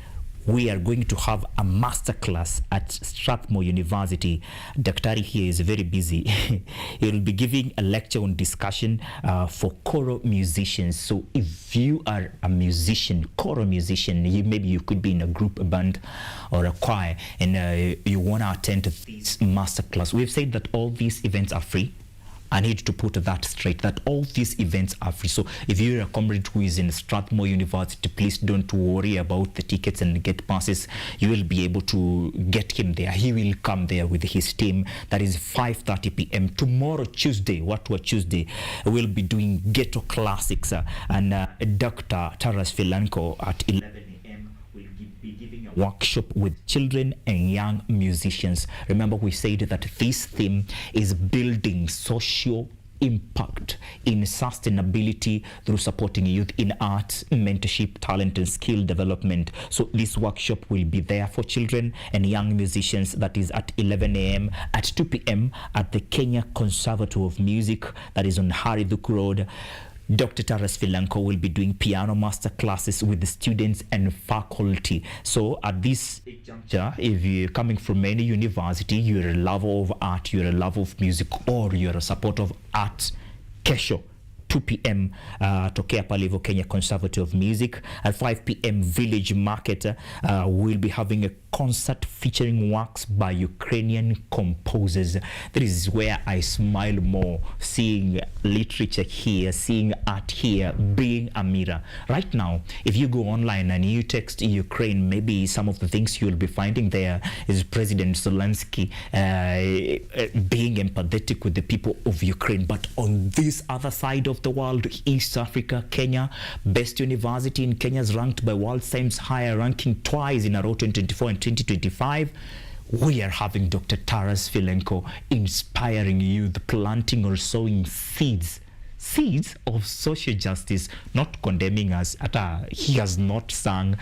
we are going to have a master class at Strathmore University. Daktari here is very busy. He will be giving a lecture on discussion for choral musicians. So if you are a musician, choral musician, maybe you could be in a group, a band, or a choir, and you want to attend this master class. We've said that all these events are free. I need to put that straight, that all these events are free. So if you're a comrade who is in Strathmore University, please don't worry about the tickets and get passes. You will be able to get him there. He will come there with his team. That is 5:30 p.m. Tomorrow, Tuesday, Tuesday, we'll be doing Ghetto Classics and Dr. Taras Filenko at 11 be giving a workshop with children and young musicians. Remember, we said that this theme is building social impact in sustainability through supporting youth in arts, mentorship, talent, and skill development. So this workshop will be there for children and young musicians. That is at 11 a.m. At 2 p.m. at the Kenya Conservatory of Music, that is on Hariduk Road. Dr. Taras Filenko will be doing piano master classes with the students and faculty. So at this juncture, if you're coming from any university, you're a lover of art, you're a lover of music, or you're a supporter of art, kesho 2 p.m. tokea pale Kenya Conservatory of Music. At 5 p.m. Village Market, we'll be having a concert featuring works by Ukrainian composers. That is where I smile more, seeing literature here, seeing art here, being a mirror. Right now, if you go online and you text Ukraine, maybe some of the things you'll be finding there is President Zelensky being empathetic with the people of Ukraine. But on this other side of the world, East Africa, Kenya, best university in Kenya is ranked by World Times higher ranking twice in a row, 2024 and 2025. we are having Dr. Taras Filenko inspiring youth, planting or sowing seeds of social justice, not condemning us. He has not sung,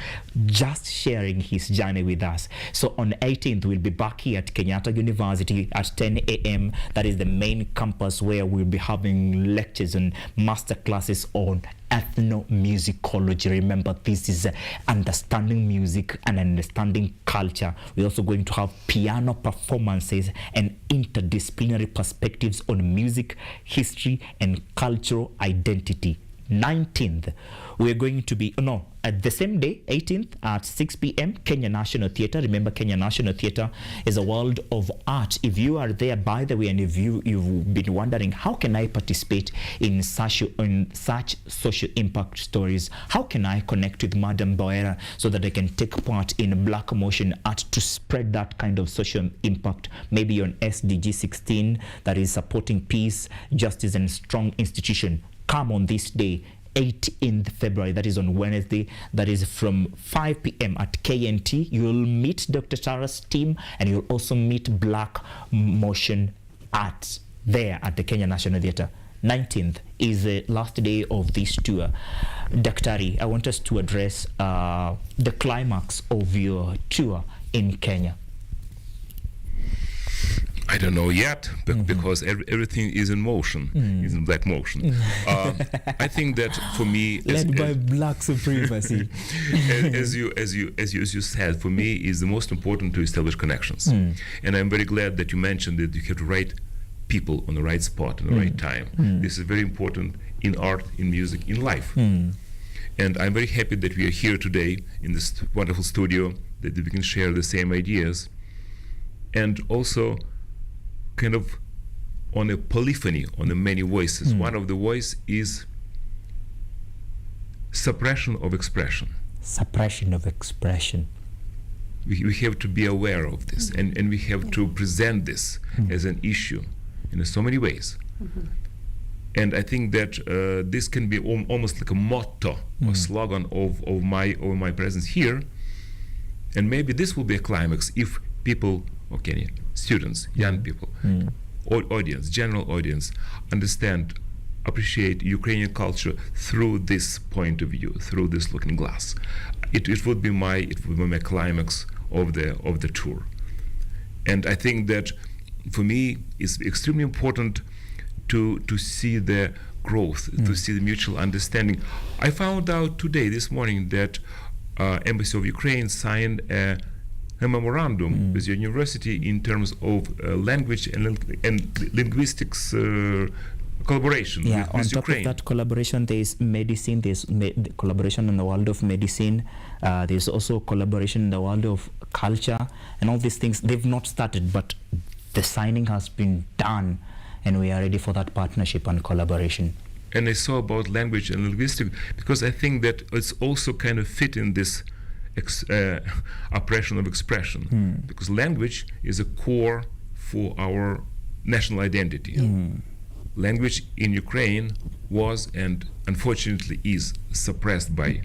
just sharing his journey with us. So on 18th, we'll be back here at Kenyatta University at 10 a.m. That is the main campus where we'll be having lectures and master classes on ethnomusicology. Remember, this is understanding music and understanding culture. We're also going to have piano performances and interdisciplinary perspectives on music, history, and cultural identity. 19th, we're going to be, at the same day, 18th at 6 p.m, Kenya National Theatre. Remember, Kenya National Theatre is a world of art. If you are there, by the way, and if you've been wondering, how can I participate in such social impact stories? How can I connect with Madam Boera so that I can take part in Black Motion Art to spread that kind of social impact? Maybe on SDG 16, that is supporting peace, justice, and strong institution. Come on this day, 18th February, that is on Wednesday, that is from 5 p.m. at KNT. You'll meet Dr. Tara's team, and you'll also meet Black Motion Art there at the Kenya National Theatre. 19th is the last day of this tour. Daktari, I want us to address the climax of your tour in Kenya. I don't know yet, because everything is in motion, is in black motion. I think that for me, led by black supremacy, as you said, for me is the most important to establish connections. And I'm very glad that you mentioned that you have the right people on the right spot in the right time. This is very important in art, in music, in life. And I'm very happy that we are here today in this wonderful studio, that we can share the same ideas, and also kind of on a polyphony, on the many voices. One of the voice is suppression of expression. Suppression of expression. We have to be aware of this, and we have to present this as an issue in so many ways. And I think that this can be almost like a motto or slogan of my presence here. And maybe this will be a climax if people, okay, students, young people, audience, general audience, understand, appreciate Ukrainian culture through this point of view, through this looking glass. It would be my climax of the tour. And I think that for me it's extremely important to see the growth, to see the mutual understanding. I found out this morning that Embassy of Ukraine signed a memorandum with your university in terms of language and linguistics collaboration with on top Ukraine. of that collaboration, there's medicine, there's collaboration in the world of medicine, there's also collaboration in the world of culture, and all these things. They've not started, but the signing has been done, and we are ready for that partnership and collaboration. And I saw about language and linguistics, because I think that it's also kind of fit in this oppression of expression, because language is a core for our national identity. Language in Ukraine was, and unfortunately is, suppressed by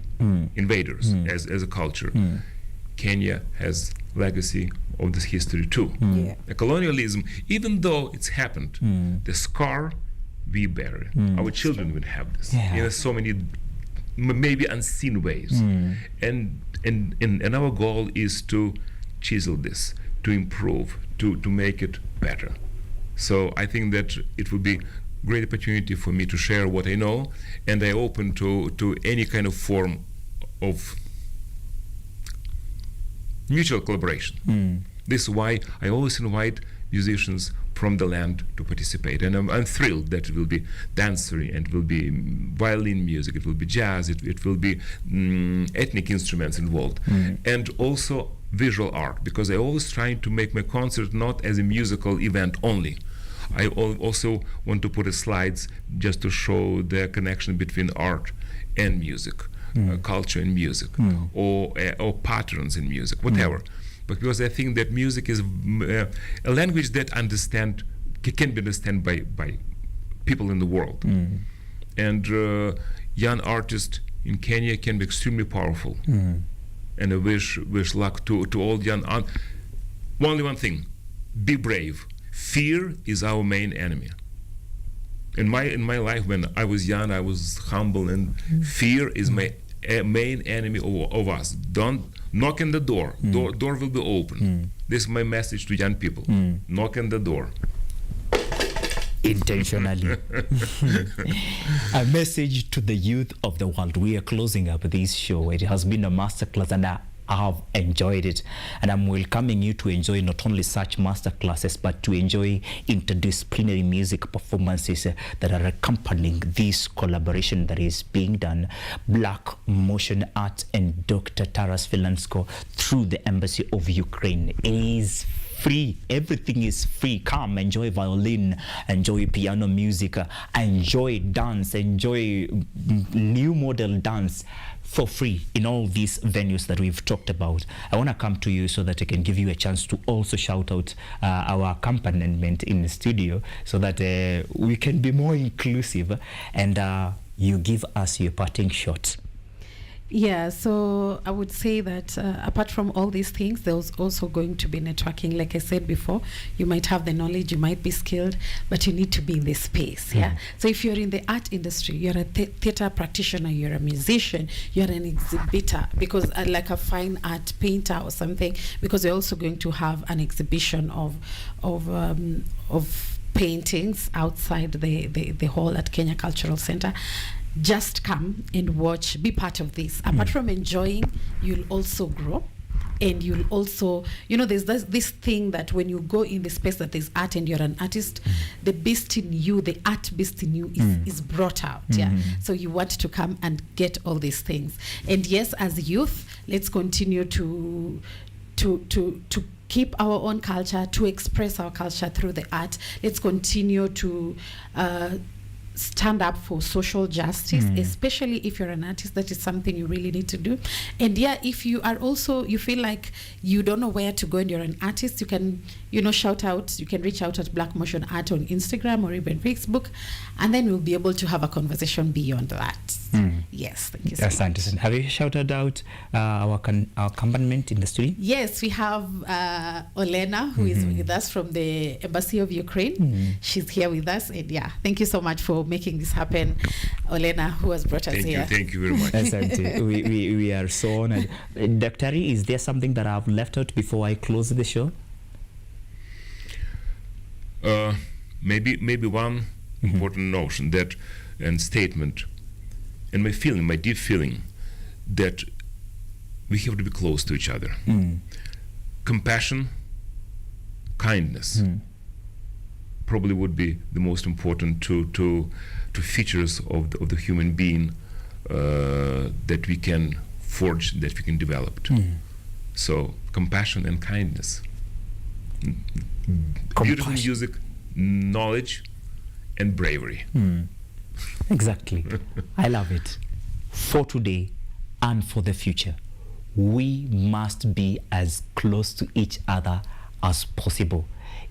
invaders as a culture. Kenya has legacy of this history too. The colonialism, even though it's happened, the scar we bear, our children will have this in so many maybe unseen ways. And our goal is to chisel this, to improve, to make it better. So I think that it would be great opportunity for me to share what I know, and I open to any kind of form of mutual collaboration. This is why I always invite musicians from the land to participate, and I'm thrilled that it will be dancery, and it will be violin music, it will be jazz, it will be ethnic instruments involved, and also visual art, because I always try to make my concert not as a musical event only. I also want to put a slides just to show the connection between art and music, culture and music, or patterns in music, whatever. But because I think that music is a language that can be understood by people in the world. And young artists in Kenya can be extremely powerful. And I wish luck to all young only one thing: be brave. Fear is our main enemy. In my life, when I was young, I was humble, and fear is my main enemy of us. Don't knock on the door. Door will be open. This is my message to young people. Knock on the door. Intentionally. A message to the youth of the world. We are closing up this show. It has been a masterclass, and I have enjoyed it, and I'm welcoming you to enjoy not only such masterclasses, but to enjoy interdisciplinary music performances that are accompanying this collaboration that is being done. Black Motion Art and Dr. Taras Filansko through the Embassy of Ukraine is free. Everything is free. Come enjoy violin, enjoy piano music, enjoy dance, enjoy new model dance for free in all these venues that we've talked about. I want to come to you so that I can give you a chance to also shout out our accompaniment in the studio, so that we can be more inclusive, and you give us your parting shot. Yeah, so I would say that apart from all these things, there's also going to be networking. Like I said before, you might have the knowledge, you might be skilled, but you need to be in the space. Yeah. So if you're in the art industry, you're a theater practitioner, you're a musician, you're an exhibitor, because like a fine art painter or something, because we're also going to have an exhibition of paintings outside the hall at Kenya Cultural Center. Just come and watch, be part of this. Apart from enjoying, you'll also grow, and you'll also, there's this thing that when you go in the space that there's art and you're an artist, the beast in you, the art beast in you is brought out. Yeah. So you want to come and get all these things. And yes, as youth, let's continue to keep our own culture, to express our culture through the art. Let's continue to stand up for social justice, especially if you're an artist. That is something you really need to do. And yeah, if you are also, you feel like you don't know where to go and you're an artist, you can, shout out, you can reach out at Black Motion Art on Instagram or even Facebook, and then we'll be able to have a conversation beyond that. Yes, thank you so much. Have you shouted out our accompaniment in the studio? Yes, we have Olena, who is with us from the Embassy of Ukraine. She's here with us, and yeah, thank you so much for making this happen, Olena, who has brought us here. Thank you very much. we are so honored. Dr. Is there something that I've left out before I close the show? Maybe one important notion that and statement, and my deep feeling, that we have to be close to each other. Compassion, kindness probably would be the most important two features of the human being that we can forge, that we can develop. So compassion and kindness. Beautiful music, knowledge, and bravery. Exactly. I love it. For today and for the future, we must be as close to each other as possible.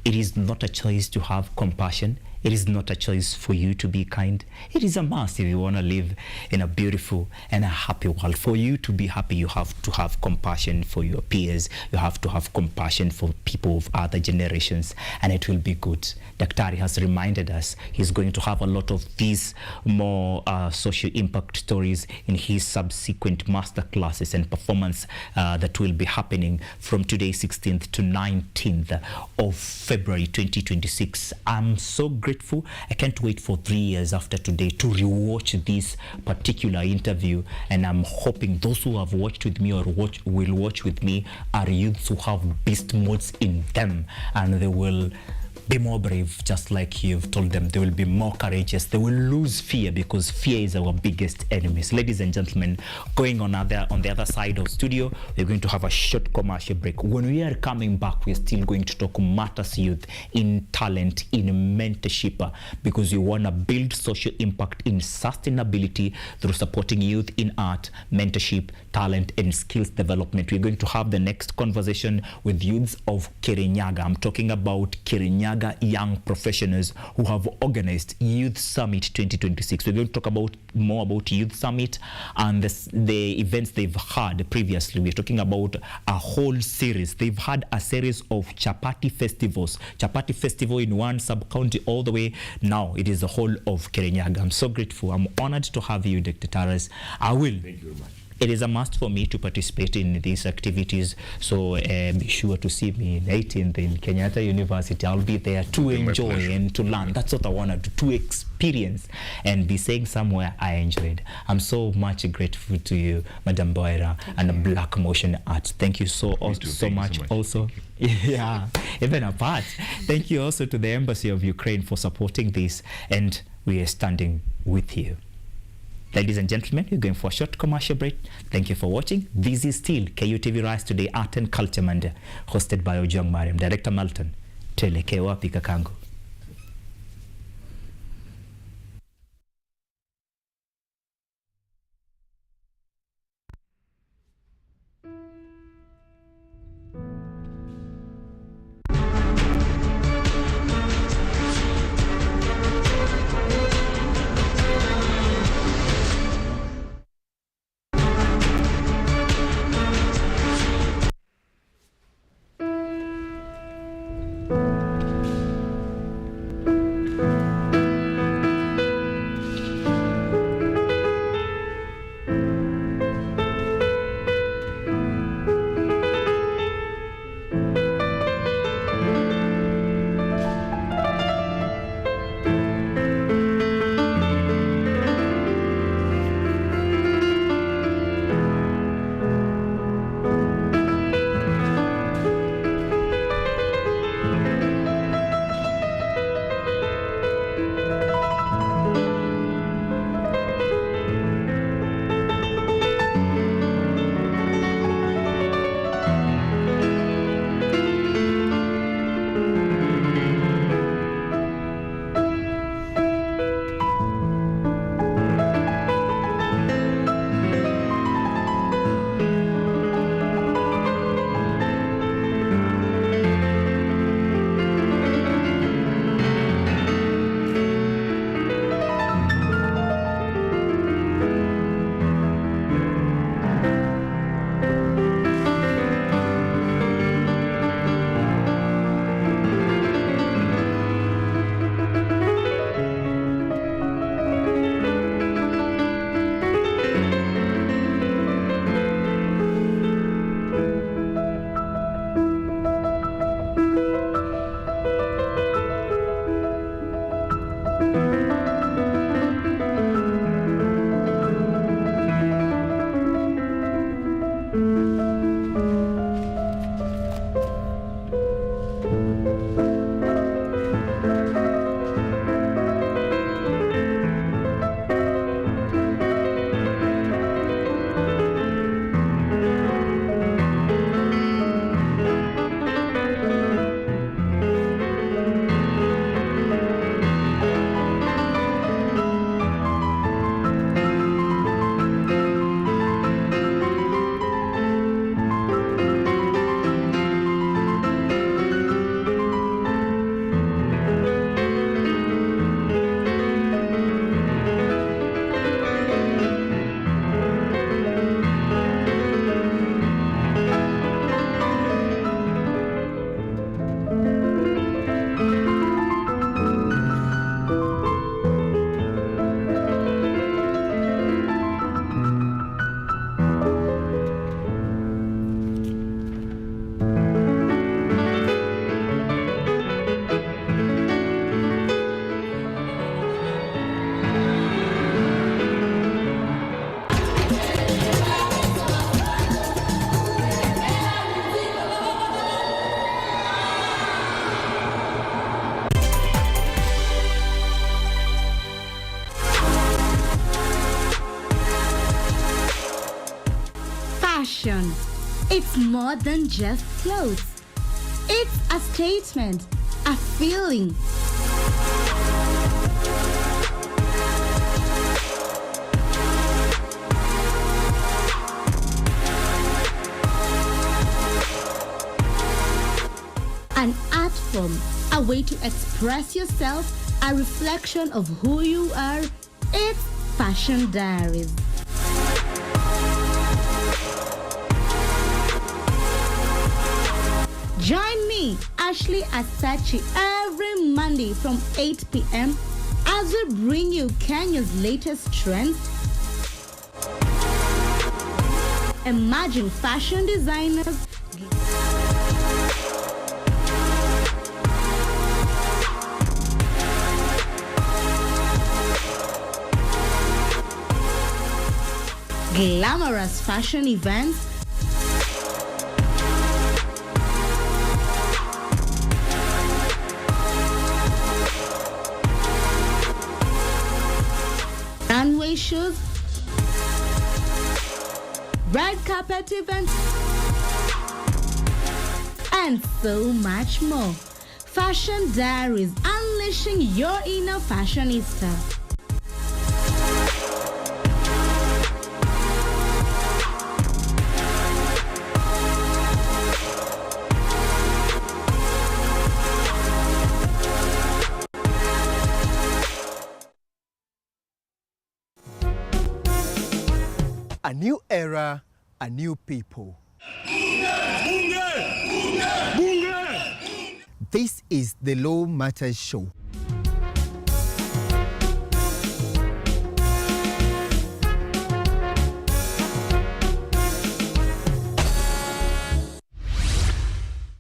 It is not a choice to have compassion. It is not a choice for you to be kind. It is a must if you want to live in a beautiful and a happy world. For you to be happy, you have to have compassion for your peers. You have to have compassion for people of other generations, and it will be good. Daktari has reminded us he's going to have a lot of these more social impact stories in his subsequent master classes and performance that will be happening from today, 16th to 19th of February 2026. I'm so grateful. I can't wait for 3 years after today to rewatch this particular interview, and I'm hoping those who have watched with me or will watch with me are youths who have beast modes in them, and they will be more brave, just like you've told them. They will be more courageous. They will lose fear, because fear is our biggest enemies. Ladies and gentlemen, going on the other side of studio, we're going to have a short commercial break. When we are coming back, we're still going to talk matters youth in talent, in mentorship, because we want to build social impact in sustainability through supporting youth in art, mentorship, talent, and skills development. We're going to have the next conversation with youths of Kirinyaga. I'm talking about Kirinyaga Kirinyaga young professionals who have organized Youth Summit 2026. We're going to talk more about Youth Summit and the events they've had previously. We're talking about a whole series. They've had a series of Chapati festivals. Chapati festival in one sub-county all the way. Now it is the whole of Kirinyaga. I'm so grateful. I'm honored to have you, Dr. Taras. Thank you very much. It is a must for me to participate in these activities, so be sure to see me 18th in Kenyatta University. I'll be there to enjoy and to learn. That's what I want to experience and be saying somewhere I enjoyed. I'm so much grateful to you, Madam Boera, and Black Motion Arts. Thank you so much. Also, yeah, even apart. Thank you also to the Embassy of Ukraine for supporting this, and we are standing with you. Ladies and gentlemen, we're going for a short commercial break. Thank you for watching. This is still KUTV Rise Today Art and Culture Monday, hosted by Ojong Mariam. Director Malton, tuelekee wapi kakangu? fashion. It's more than just clothes. It's a statement, a feeling. An art form a way to express yourself, a reflection of who you are. It's Fashion Diaries. Join me, Ashley Asachi, every Monday from 8 p.m. as we bring you Kenya's latest trends, emerging fashion designers, glamorous fashion events, runway shows, red carpet events, and so much more. Fashion Diaries, unleashing your inner fashionista. A new era, a new people. This is the Law Matters Show.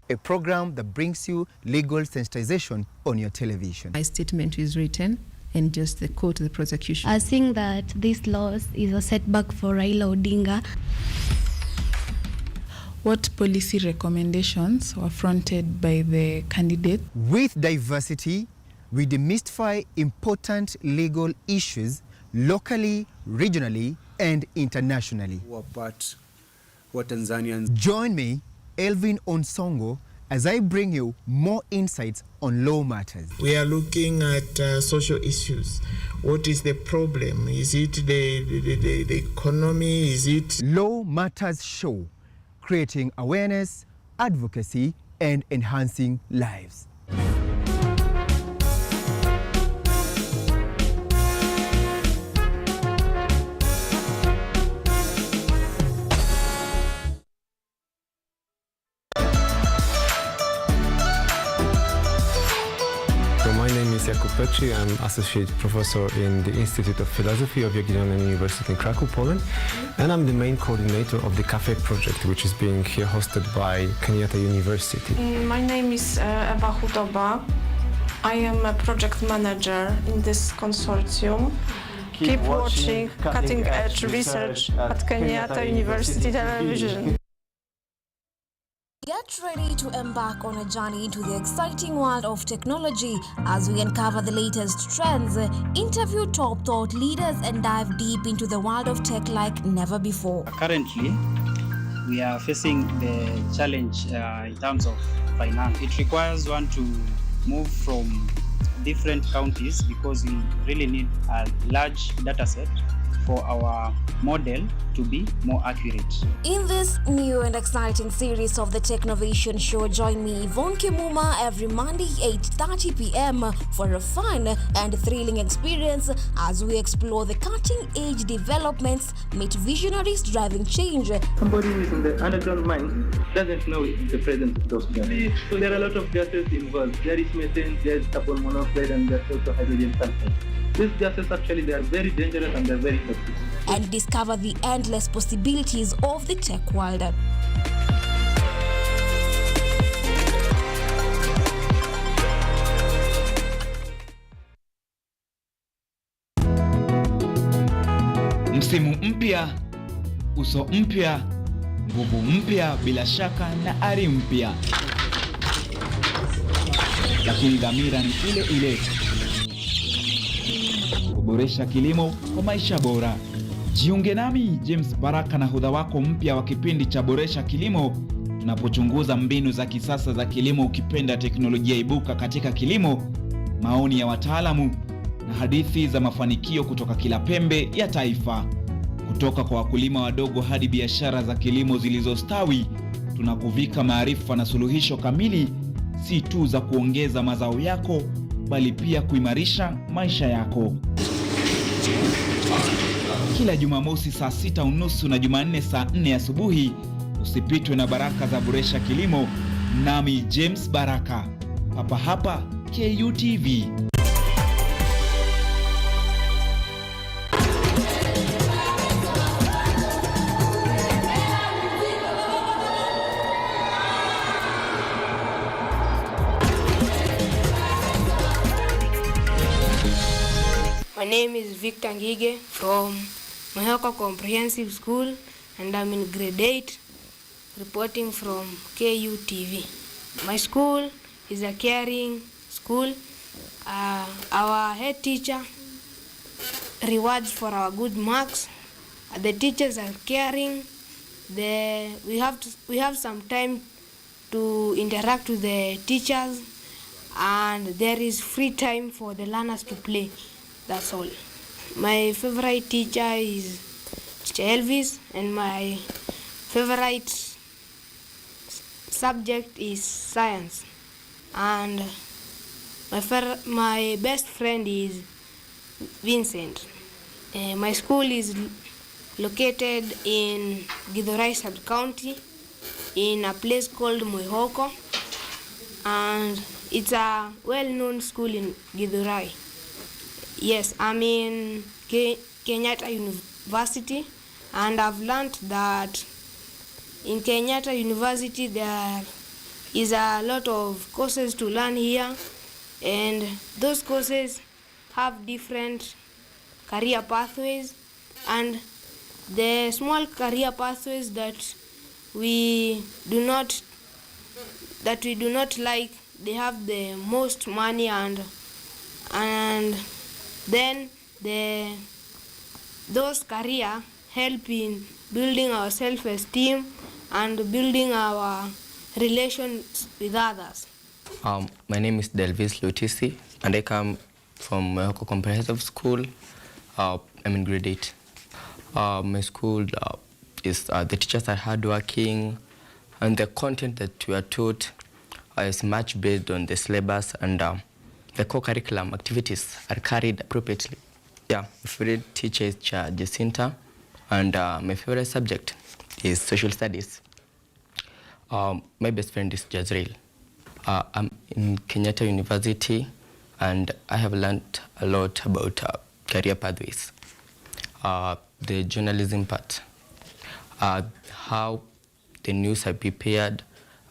A program that brings you legal sensitization on your television. My statement is written and just the quote the prosecution. I think that this loss is a setback for Raila Odinga. What policy recommendations were fronted by the candidate? With diversity, we demystify important legal issues locally, regionally, and internationally. What Tanzanians. Join me, Elvin Onsongo, as I bring you more insights on law matters. We are looking at social issues. What is the problem? Is it the economy? Is it... Law Matters Show, creating awareness, advocacy, and enhancing lives. I'm Associate Professor in the Institute of Philosophy of Jagiellonian University in Krakow, Poland, and I'm the main coordinator of the Cafe project, which is being here hosted by Kenyatta University. My name is Eva Hudoba. I am a project manager in this consortium. Keep watching cutting-edge research at Kenyatta University Television. Get ready to embark on a journey into the exciting world of technology as we uncover the latest trends, interview top thought leaders, and dive deep into the world of tech like never before. Currently, we are facing the challenge in terms of finance. It requires one to move from different counties because we really need a large data set for our model to be more accurate. In this new and exciting series of the Technovation Show, join me, Yvonne Kimuma, every Monday, 8:30 p.m. for a fun and thrilling experience as we explore the cutting-edge developments, meet visionaries driving change. Somebody who is in the underground mine doesn't know the presence of those gases. So there are a lot of gases involved. There is methane, there is carbon monoxide, and there's also hydrogen sulfide. These gases actually, they are very dangerous and they're very toxic. And discover the endless possibilities of the tech world. Msimu mpya, uso mpya, nguvu mpya, bila shaka na ari mpya. Lakini dhamira ni ile ile. Kuboresha kilimo kwa maisha bora. Jiunge nami James Baraka na hudha wako mpya wa kipindi cha Boresha Kilimo, tunapochunguza mbinu za kisasa za kilimo, ukipenda teknolojia ibuka katika kilimo, maoni ya wataalamu na hadithi za mafanikio kutoka kila pembe ya taifa. Kutoka kwa wakulima wadogo hadi biashara za kilimo zilizostawi, tunakuvika maarifa na suluhisho kamili si tu za kuongeza mazao yako, bali pia kuimarisha maisha yako. Kila Jumamosi saa 6:30 na Jumanne saa 4 asubuhi, usipitwe na baraka za Boresha Kilimo, nami James Baraka, hapa hapa KUTV. My name is Victor Ngige from Mohoko Comprehensive School, and I'm in grade 8, reporting from KUTV. My school is a caring school. Our head teacher rewards for our good marks. The teachers are caring. We have some time to interact with the teachers, and there is free time for the learners to play. That's all. My favorite teacher is Teacher Elvis, and my favorite subject is science. And my best friend is Vincent. My school is located in Githurai sub-county in a place called Mohoko, and it's a well-known school in Githurai. Yes, I'm in Kenyatta University, and I've learned that in Kenyatta University there is a lot of courses to learn here, and those courses have different career pathways, and the small career pathways that we do not like, they have the most money, and then those career help in building our self-esteem and building our relations with others. My name is Delvis Lutisi, and I come from Mohoko Comprehensive School. I'm in grade 8. My school is the teachers are hardworking, and the content that we are taught is much based on the syllabus, and the co-curriculum activities are carried appropriately. Yeah, my favorite teacher is Jacinta, and my favorite subject is social studies. My best friend is Jazreel. I'm in Kenyatta University, and I have learned a lot about career pathways. The journalism part, how the news are prepared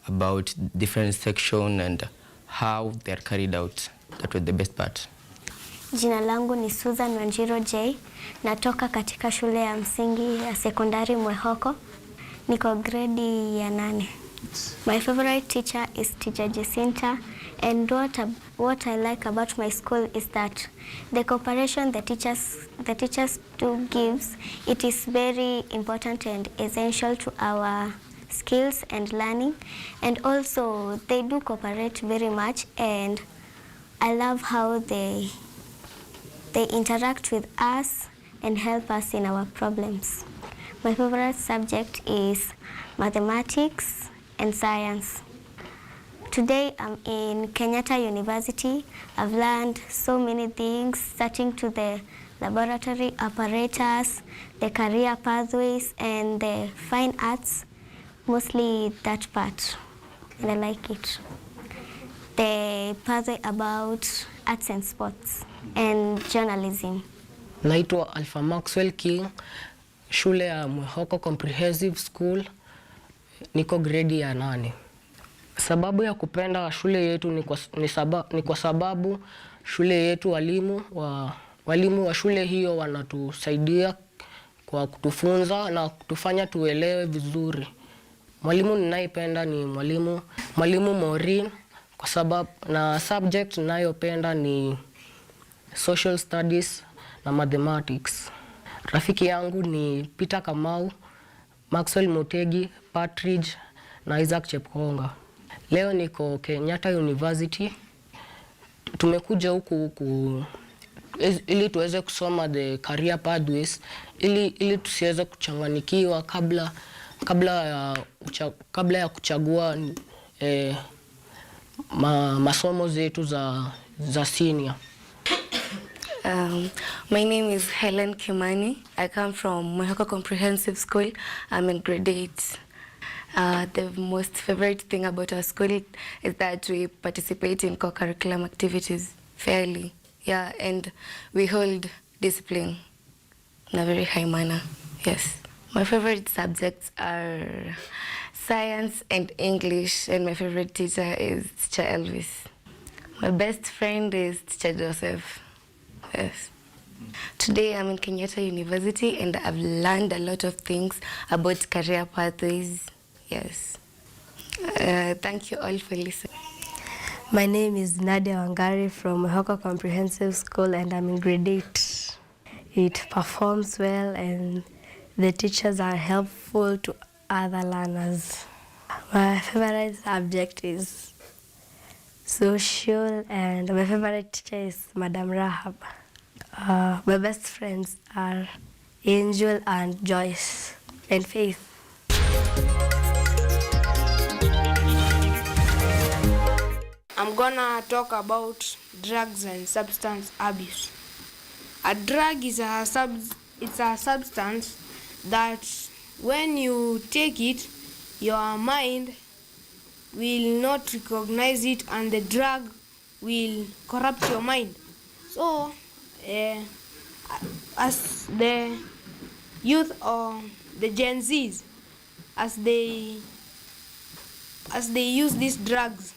about different sections and how they are carried out. That was the best part. Jina langu ni Susan Wanjiro J. Natoka katika shule ya msingi ya sekondari Mohoko. Niko grade ya 8. My favorite teacher is Teacher Jacinta, and what I like about my school is that the cooperation the teachers do gives, it is very important and essential to our skills and learning, and also they do cooperate very much, and I love how they interact with us and help us in our problems. My favorite subject is mathematics and science. Today I'm in Kenyatta University. I've learned so many things, starting to the laboratory apparatus, the career pathways, and the fine arts, mostly that part, and I like it. The pathway about arts and sports and journalism. Naitwa Alpha Maxwell King, shule ya Mohoko Comprehensive School, niko grade ya 8. Sababu ya kupenda shule yetu ni kwa sababu shule yetu walimu wa shule hiyo wanatusaidia kwa kutufunza na kutufanya tuelewe vizuri. Mwalimu ninayependa ni mwalimu Maureen, kwa sababu na subject ninayopenda ni social studies na mathematics. Rafiki yangu ni Peter Kamau, Maxwell Motegi, Patridge na Isaac Chepkonga. Leo niko Kenyatta University. Tumekuja huku ili tuweze kusoma the career pathways, ili tusiweze kuchanganikiwa kabla ya kuchagua masomo zetu za senior. My name is Helen Kimani. I come from Mwehoko Comprehensive School. I'm in grade 8. The most favorite thing about our school is that we participate in co-curriculum activities fairly. Yeah, and we hold discipline in a very high manner. Yes. My favorite subjects are science and English, and my favorite teacher is Teacher Elvis. My best friend is Teacher Joseph. Yes. Today I'm in Kenyatta University and I've learned a lot of things about career pathways. Yes. Thank you all for listening. My name is Nadia Wangari from Mwehoko Comprehensive School and I'm in grade 8. It performs well and the teachers are helpful to other learners. My favorite subject is social and my favorite teacher is Madam Rahab. My best friends are Angel and Joyce and Faith. I'm gonna talk about drugs and substance abuse. A drug is a substance that when you take it, your mind will not recognize it and the drug will corrupt your mind. So, as the youth or the Gen Zs, as they use these drugs,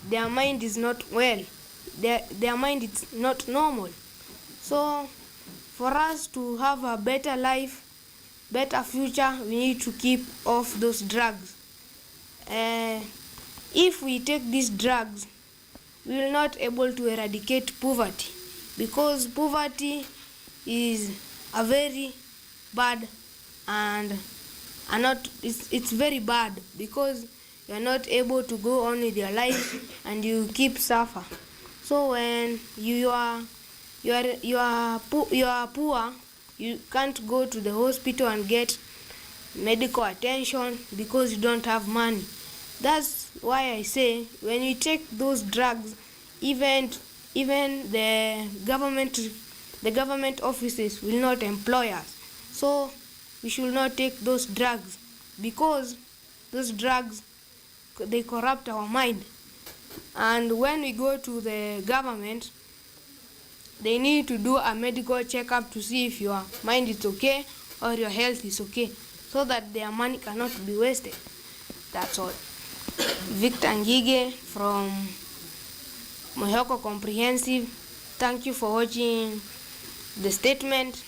their mind is not well. Their mind is not normal. So, for us to have a better life, better future, we need to keep off those drugs. If we take these drugs, we will not able to eradicate poverty, because poverty is a very bad and it's very bad because you are not able to go on with your life and you keep suffer. So when you are poor, you can't go to the hospital and get medical attention because you don't have money. That's why I say when you take those drugs, even the government offices will not employ us. So we should not take those drugs because those drugs, they corrupt our mind. And when we go to the government, they need to do a medical checkup to see if your mind is okay or your health is okay, so that their money cannot be wasted. That's all. Victor Ngige from Mwehoko Comprehensive. Thank you for watching the statement.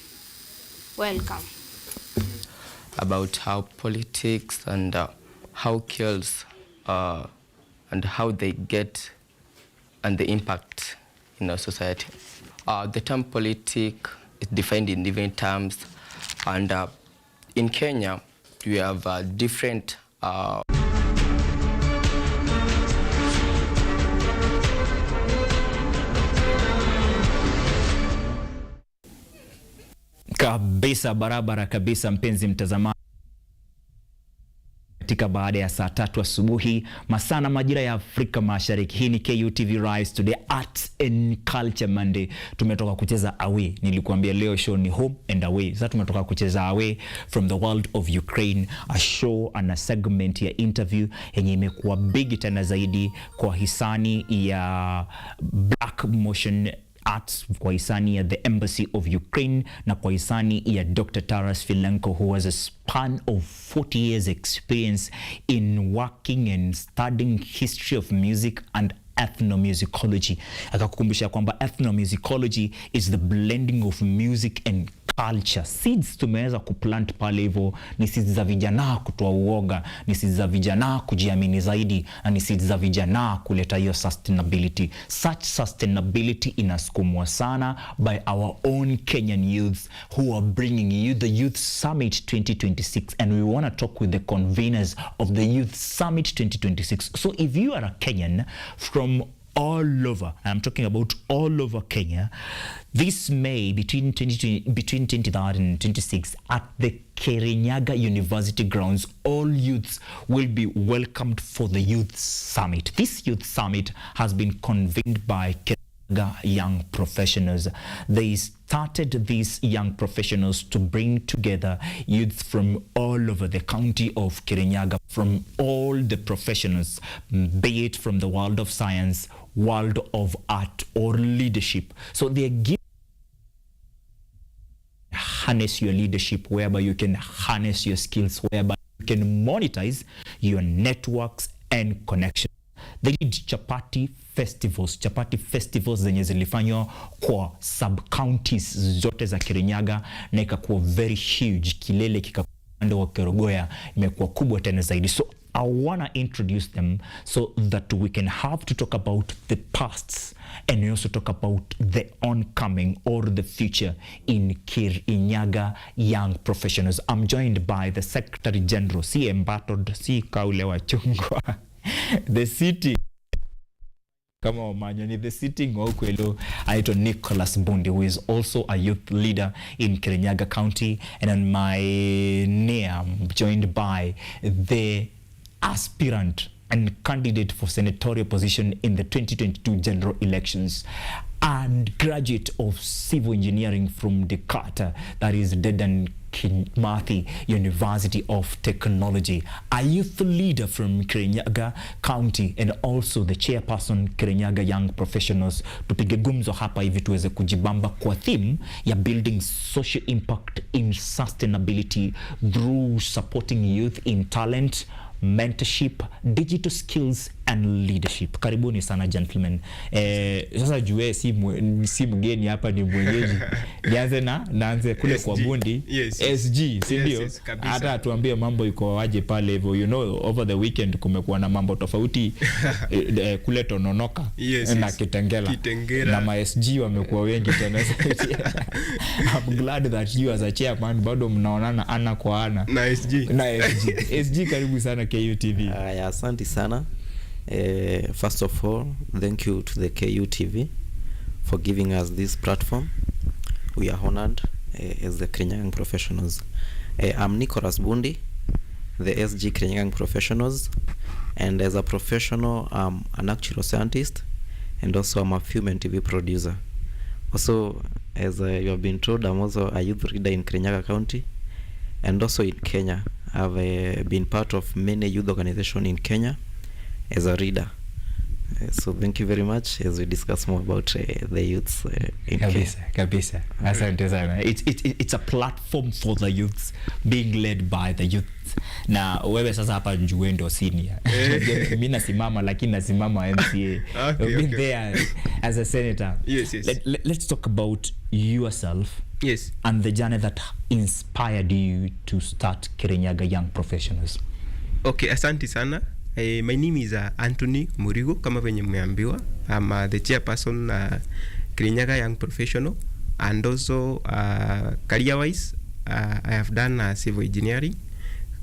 Welcome. About how politics and how kills and how they get and the impact in our society. The term politic is defined in different terms, and in Kenya we have different kabisa, barabara kabisa, mpenzi mtazamaji. Katika baada ya saa 3 asubuhi masaa na majira ya Afrika Mashariki. Hii ni KUTV Rise Today Arts and Culture Monday. Tumetoka kucheza away. Nilikuambia leo show ni home and away. Sasa tumetoka kucheza away from the world of Ukraine, a show and a segment ya interview yenye imekuwa big tena zaidi kwa hisani ya Black Motion Arts, kwa hisani ya the Embassy of Ukraine na kwa hisani ya Dr. Taras Filenko, who has a span of 40 years experience in working and studying history of music and ethnomusicology. Akakukumbusha kwamba ethnomusicology is the blending of music and culture. Seeds tumeweza kuplant pale hivyo, ni seeds za vijana kutoa uoga, ni seeds za vijana kujiamini zaidi, na ni seeds za vijana kuleta hiyo sustainability. Such sustainability inasukumwa sana by our own Kenyan youths who are bringing you the Youth Summit 2026, and we want to talk with the conveners of the Youth Summit 2026. So if you are a Kenyan from all over. I'm talking about all over Kenya. This May, between 23rd and 26th, at the Kirinyaga University grounds, all youths will be welcomed for the Youth Summit. This Youth Summit has been convened by young professionals. They started these young professionals to bring together youths from all over the county of Kirinyaga, from all the professionals, be it from the world of science, world of art, or leadership. So they give harness your leadership, whereby you can harness your skills, whereby you can monetize your networks and connections. They did chapati festivals zenye zilifanywa kwa sub-counties zote za Kirinyaga na ikakuwa very huge. Kilele kikakuwa wa Kerogoya imekuwa kubwa tena zaidi. So I want to introduce them so that we can have to talk about the pasts and we also talk about the oncoming or the future in Kirinyaga young professionals. I'm joined by the Secretary General, si embattled, si kaule wa chungwa. The city kama Omanyo ni the sitting wa Ukwelo aitwa Nicholas Bundi, who is also a youth leader in Kirinyaga County, and on my near I'm joined by the aspirant and candidate for senatorial position in the 2022 general elections and graduate of civil engineering from Decatur, that is Dedan Kimathi University of Technology, a youth leader from Kirinyaga County and also the chairperson Kirinyaga Young Professionals. Tupige gumzo hapa hivi tuweze kujibamba kwa theme ya building social impact in sustainability through supporting youth in talent, mentorship, digital skills and leadership. Karibuni sana gentlemen. Sasa jue si mgeni hapa, ni mwenyeji. Nianze kule kwa Bundi. SG, si ndio? Hata tuambie mambo iko waje pale hivyo. You know, over the weekend kumekuwa na mambo tofauti kule Tononoka na Kitengela. Na ma SG wamekuwa wengi tena. I'm glad that you as a chairman bado mnaonana ana kwa ana. Na SG. SG, karibu sana KUTV. Asante sana. First of all, thank you to the KUTV for giving us this platform. We are honored as the Kirinyaga Professionals. I'm Nicholas Bundi, the SG Kirinyaga Professionals, and as a professional, I'm an actual scientist, and also I'm a film and TV producer. Also, as you have been told, I'm also a youth leader in Kirinyaga County, and also in Kenya. I've been part of many youth organizations in Kenya as a reader. So thank you very much as we discuss more about the youths in Kenya. Kabisa. Asante sana. It's a platform for the youths being led by the youth. Na wewe sasa hapa njue ndo senior. Mimi nasimama lakini nasimama MCA. You've been there as a senator. Yes. Let's talk about yourself. Yes. And the journey that inspired you to start Kirinyaga Young Professionals. Okay, asante sana. My name is Anthony Murigo, kama venye mmeambiwa. I'm the chairperson Kirinyaga Young Professional, and also career-wise, I have done civil engineering.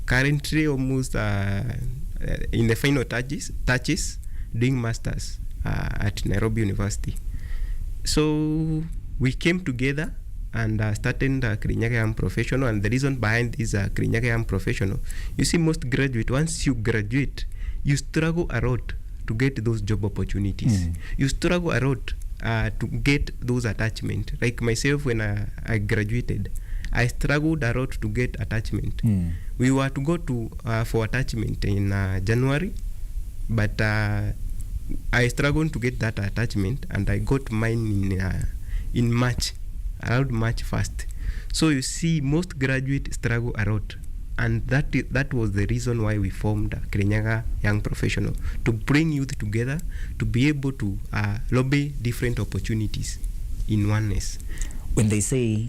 Currently, almost in the final touches, doing masters at Nairobi University. So we came together and started Kirinyaga Young Professional, and the reason behind this Kirinyaga Young Professional, you see, most graduate, once you graduate, you struggle a lot to get those job opportunities. You struggle a lot to get those attachment. Like myself, when I graduated, I struggled a lot to get attachment. We were to go to for attachment in January, but I struggled to get that attachment, and I got mine in March, around March 1st. So you see, most graduates struggle a lot. And that was the reason why we formed Kirinyaga Young Professional, to bring youth together, to be able to lobby different opportunities in oneness. When they say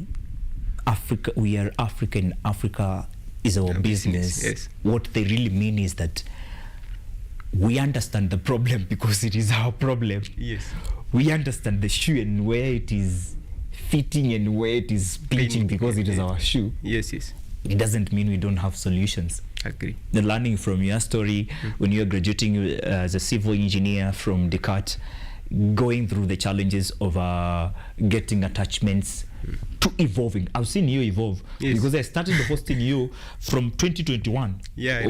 Africa, we are African, Africa is our business, yes. What they really mean is that we understand the problem because it is our problem. Yes. We understand the shoe and where it is fitting and where it is pinching because it is our shoe. Yes. It doesn't mean we don't have solutions. Agree. The learning from your story, when you're graduating as a civil engineer from Decatur, going through the challenges of getting attachments to evolving. I've seen you evolve because I started hosting you from 2021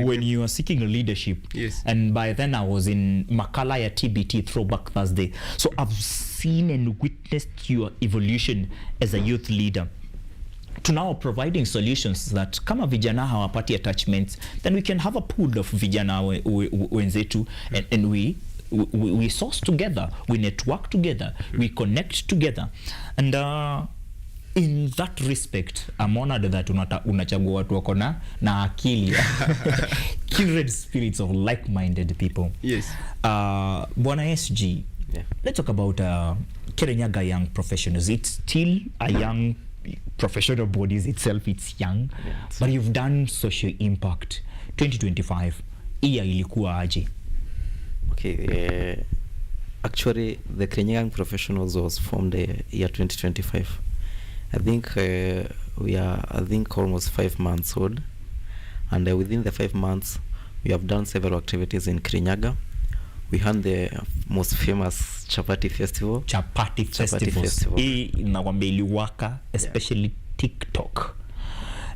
when you were seeking a leadership. And by then I was in Makala ya TBT Throwback Thursday. So I've seen and witnessed your evolution as a youth leader to now providing solutions that kama vijana hawapati attachments, then we can have a pool of vijana wenzetu and we source together, we network together, we connect together. And in that respect, I'm honored that unachagua watu wako na akili. Kindred spirits of like-minded people. Bwana SG, let's talk about Kirinyaga Young Professionals. It's still a young professional bodies itself, it's young, but you've done social impact. 2025 year ilikuwa aje? Okay, actually the Kirinyaga Young Professionals was formed year 2025. I think we are almost 5 months old, and within the 5 months we have done several activities in Kirinyaga. We had the most famous Chapati Festival. Chapati Festival. Inakwambia iliwaka, especially TikTok.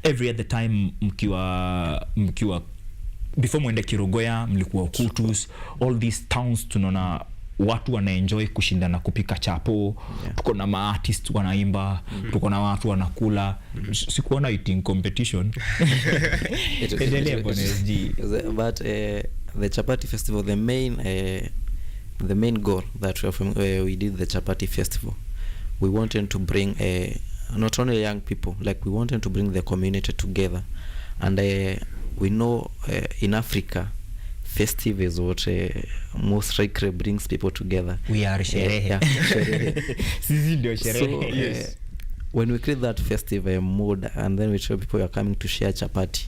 Every other time mkiwa before mwende Kirogoya, mlikuwa Kutus, all these towns tunaona watu wanaenjoy kushindana kupika chapo. Tuko na ma-artist wanaimba, tuko na watu wanakula. Sikuona eating competition. But the Chapati Festival, the main goal that we did the Chapati Festival, we wanted to bring not only young people, like we wanted to bring the community together. And we know in Africa, festive is what most likely brings people together. We are sherehe. So when we create that festive mood, and then we show people are coming to share chapati,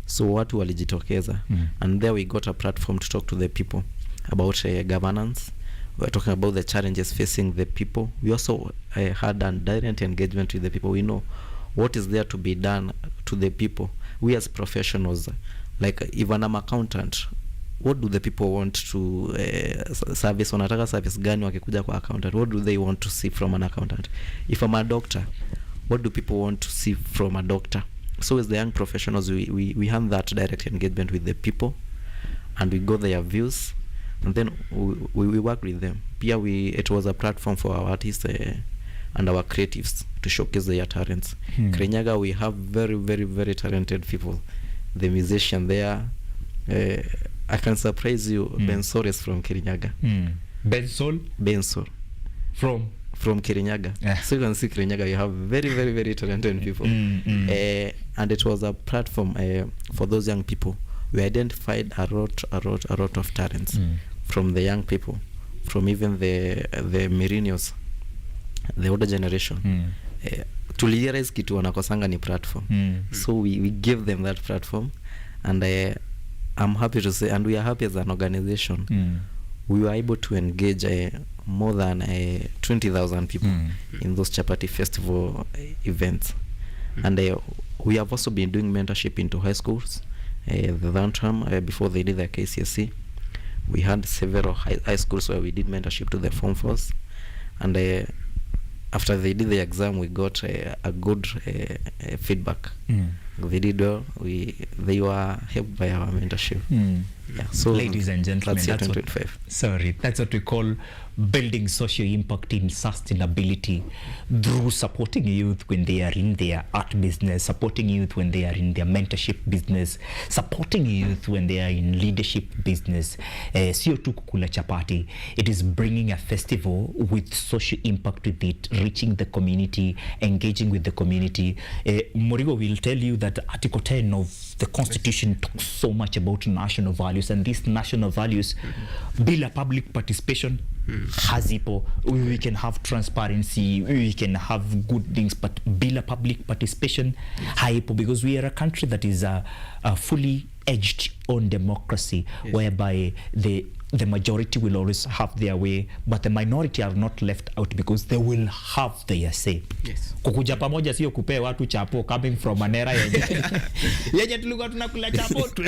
so watu walijitokeza, and there we got a platform to talk to the people about governance. We were talking about the challenges facing the people. We also had a direct engagement with the people. We know what is there to be done to the people. We as professionals, like even I'm accountant, what do the people want to service? Wanataka service gani wakikuja kwa accountant? What do they want to see from an accountant? If I'm a doctor, what do people want to see from a doctor? So as the young professionals, we have that direct engagement with the people, and we got their views, and then we work with them. Pia it was a platform for our artists and our creatives to showcase their talents. Kirinyaga, we have very, very, very talented people. The musician there, I can surprise you. Bensol is from Kirinyaga. Bensol from Kirinyaga. So you can see Kirinyaga, you have very, very, very talented people. And it was a platform for those young people. We identified a lot of talents from the young people, from even the millennials, the older generation. Tulirealize kitu wanakosanga ni platform. So we gave them that platform, and I'm happy to say, and we are happy as an organization, we were able to engage more than 20,000 people in those Chapati Festival events. And we have also been doing mentorship into high schools. The term before they did their KCSE, we had several high schools where we did mentorship to the Form 4s, and after they did the exam, we got a good feedback. They did well. They were helped by our mentorship. So ladies and gentlemen, that's what we call building social impact in sustainability through supporting youth when they are in their art business, supporting youth when they are in their mentorship business, supporting youth when they are in leadership business. Sio tu kukula chapati, it is bringing a festival with social impact with it, reaching the community, engaging with the community. Morigo will tell you that Article 10 of the Constitution talks so much about national values, and these national values, bila public participation, hazipo. We can have transparency, we can have good things, but bila public participation, haipo, because we are a country that is fully edged on democracy, whereby the majority will always have their way, but the minority are not left out because they will have their say. Kukuja pamoja sio kupea watu chapo coming from an era yenye tulikuwa tunakula chapo tu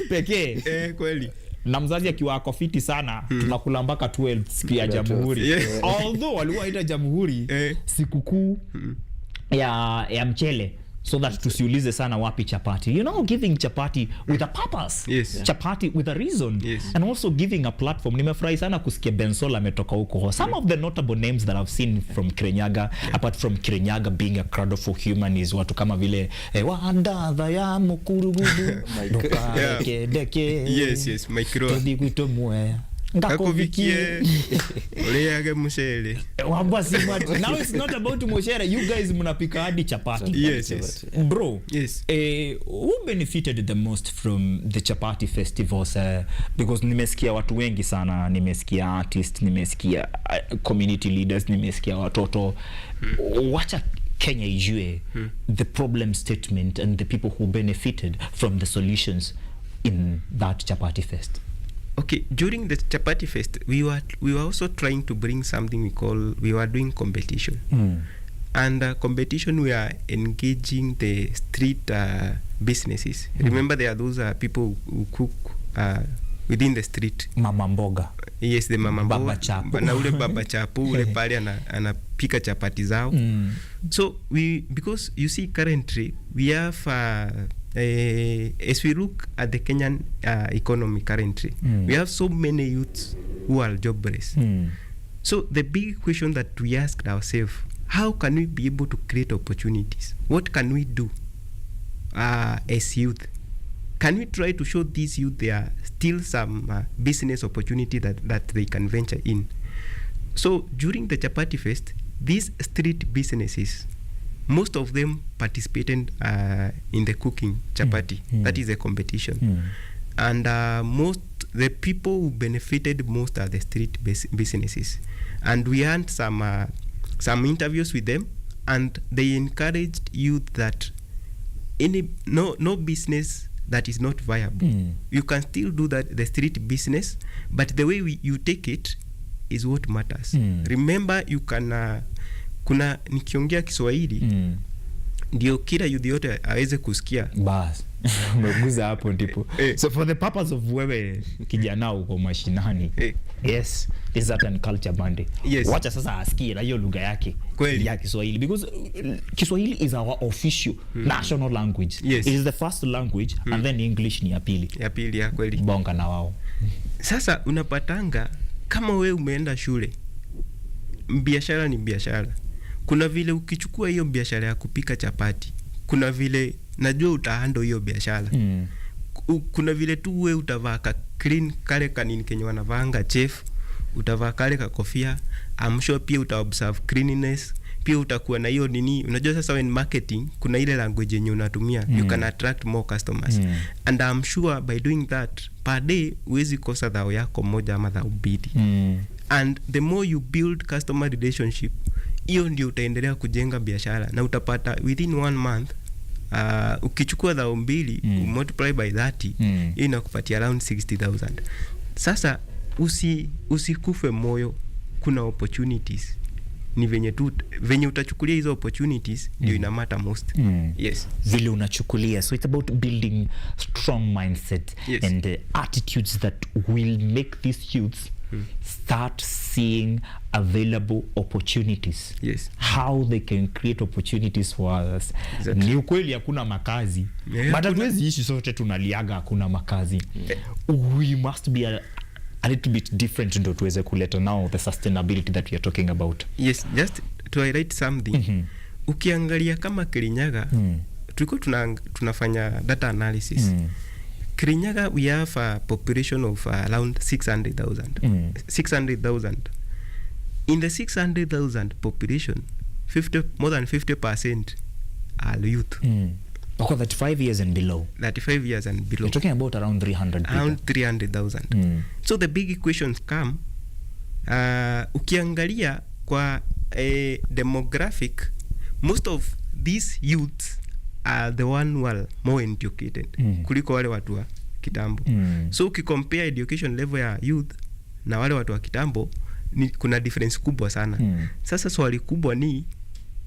pekee. Kweli. na mzazi akiwa ako fiti sana tunakula mpaka 12 siku ya Jamhuri. Although waliwaita Jamhuri sikukuu ya mchele, so that tusiulize sana wapi chapati. You know, giving chapati with a purpose. Yes. Chapati with a reason. Yes. And also giving a platform. Nimefurahi sana kusikia Bensola ametoka huko. Some of the notable names that I've seen from Kirinyaga, apart from Kirinyaga being a crowd of human, is watu kama vile wanda ya mukurugudu deke yes micro tobikuito mwe ngakovikie oleage mushele wabasi mati. Now it's not about mushere, you guys mnapika hadi chapati. Yes. Bro, yes. Who benefited the most from the chapati festivals? Because nimesikia watu wengi sana, nimesikia artists, nimesikia community leaders, nimesikia watoto. Wacha Kenya ijue the problem statement and the people who benefited from the solutions in that chapati fest. Okay, during the Chapati Fest, we were also trying to bring something we were doing competition. And competition, we are engaging the street businesses. Remember, there are those people who cook within the street. Mama mboga. Yes, the mama baba mboga. Chapu. Na ule baba chapu, ule pale anapika chapati zao. So because you see currently, we have as we look at the Kenyan economy currently, we have so many youths who are jobless. So the big question that we asked ourselves, how can we be able to create opportunities? What can we do as youth? Can we try to show these youth there are still some business opportunity that they can venture in? So during the Chapati Fest, these street businesses, most of them participated in the cooking chapati. That is a competition. And the people who benefited most are the street businesses. And we had some interviews with them, and they encouraged youth that no business that is not viable. You can still do the street business, but the way you take it is what matters. Remember, you can kuna nikiongea Kiswahili ndio kila youth yote aweze kusikia. Bas. Umeguza hapo ndipo. So for the purpose of wewe kijana uko mashinani. Yes, is that an culture Monday. Yes. Wacha sasa asikie na hiyo lugha yake ya Kiswahili, because Kiswahili is our official national language. Yes. It is the first language and then English ni ya pili. Ya pili ya kweli. Bonga na wao. Sasa unapatanga kama wewe umeenda shule, biashara ni biashara. Kuna vile ukichukua hiyo biashara ya kupika chapati, kuna vile najua utahandle hiyo biashara. Kuna vile tu wewe utavaa clean kale kanini kenye wanavanga chef, utavaa kale ka kofia, I'm sure pia utaobserve cleanliness, pia utakuwa na hiyo nini. Unajua sasa when marketing kuna ile language yenye unatumia, you can attract more customers. And I'm sure by doing that per day huwezi kosa dhao yako moja ama dhao mbili. And the more you build customer relationship, hiyo ndio utaendelea kujenga biashara, na utapata within 1 month ukichukua dhao mbili multiply by 30 hiyo inakupatia around 60,000. Sasa usikufe moyo, kuna opportunities. Ni venye utachukulia hizo opportunities ndio ina matter most. Yes. Vile unachukulia. So it's about building strong mindset and attitudes that will make these youths start seeing available opportunities. Yes. How they can create opportunities for others. Exactly. Ni ukweli hakuna makazi. But hatuwezi ishi sote tunaliaga hakuna makazi. We must be a little bit different ndo tuweze kuleta now the sustainability that we are talking about. Yes, just to highlight something. Ukiangalia kama Kirinyaga, tulikuwa tunafanya data analysis. Kirinyaga, we have a population of around 600,000. 600,000. In the 600,000 population, more than 50% are youth. Okay, 35 years and below. 35 years and below. You're talking about around 300 people. Around 300,000. So the big questions come, ukiangalia kwa demographic, most of these youths are the one who are more educated kuliko wale watu wa kitambo. So ukicompare education level ya youth na wale watu wa kitambo, kuna difference kubwa sana. Sasa swali kubwa ni,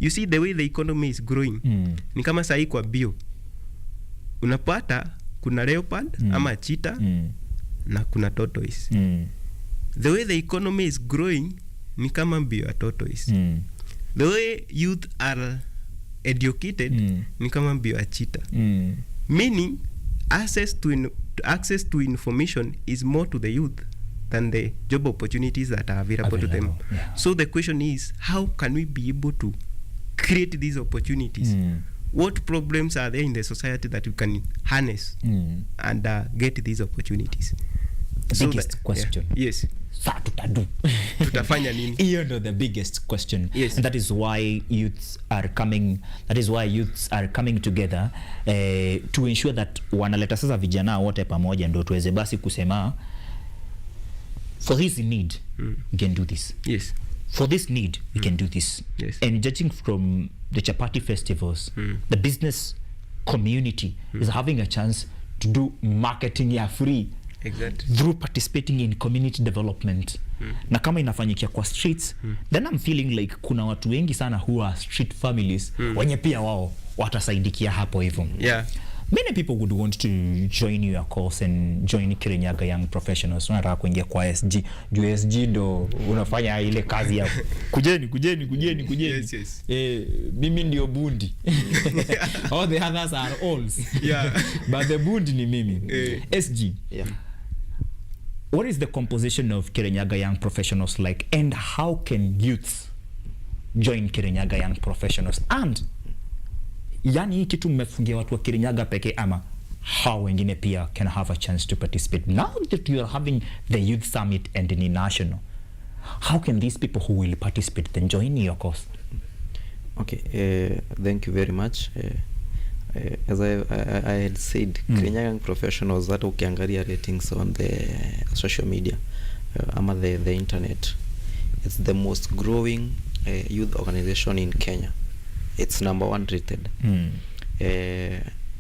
you see the way the economy is growing. Ni kama sahi kwa bio unapata kuna leopard ama cheetah na kuna tortoise. The way the economy is growing ni kama mbio ya tortoise. The way youth are educated ni kama mbio ya cheetah. Meaning access to information is more to the youth than the job opportunities that are available to them. Yeah. So the question is, how can we be able to create these opportunities? What problems are there in the society that we can harness and get these opportunities? The biggest question. Yeah. Yes. Tutafanya nini? Hiyo ndo the biggest question. Yes. And that is why youths are coming together to ensure that wanaleta sasa vijana wote pamoja ndo tuweze basi kusema for this need we can do this. Yes. For this need we can do this. Yes. And judging from the Chapati festivals, the business community is having a chance to do marketing ya free. Exactly. Through participating in community development. Na kama inafanyikia kwa streets, then I'm feeling like kuna watu wengi sana who are street families wenye pia wao watasaidikia hapo hivyo. Yeah. Many people would want to join your course and join Kirinyaga Young Professionals. Unataka kuingia kwa SG. Juu SG ndo unafanya ile kazi ya kujeni. Yes. Mimi ndio bundi. All the others are alls. Yeah. But the bundi ni mimi. SG. Yeah. What is the composition of Kirinyaga Young Professionals like, and how can youths join Kirinyaga Young Professionals? And yani hii kitu mmefungia watu wa Kirinyaga pekee ama how wengine pia can have a chance to participate? Now that you are having the Youth Summit and the national, how can these people who will participate then join your course? Okay, thank you very much. As I had said, Kirinyaga Young Professionals, that ukiangalia ratings on the social media ama the internet, it's the most growing youth organization in Kenya. It's number 1 rated.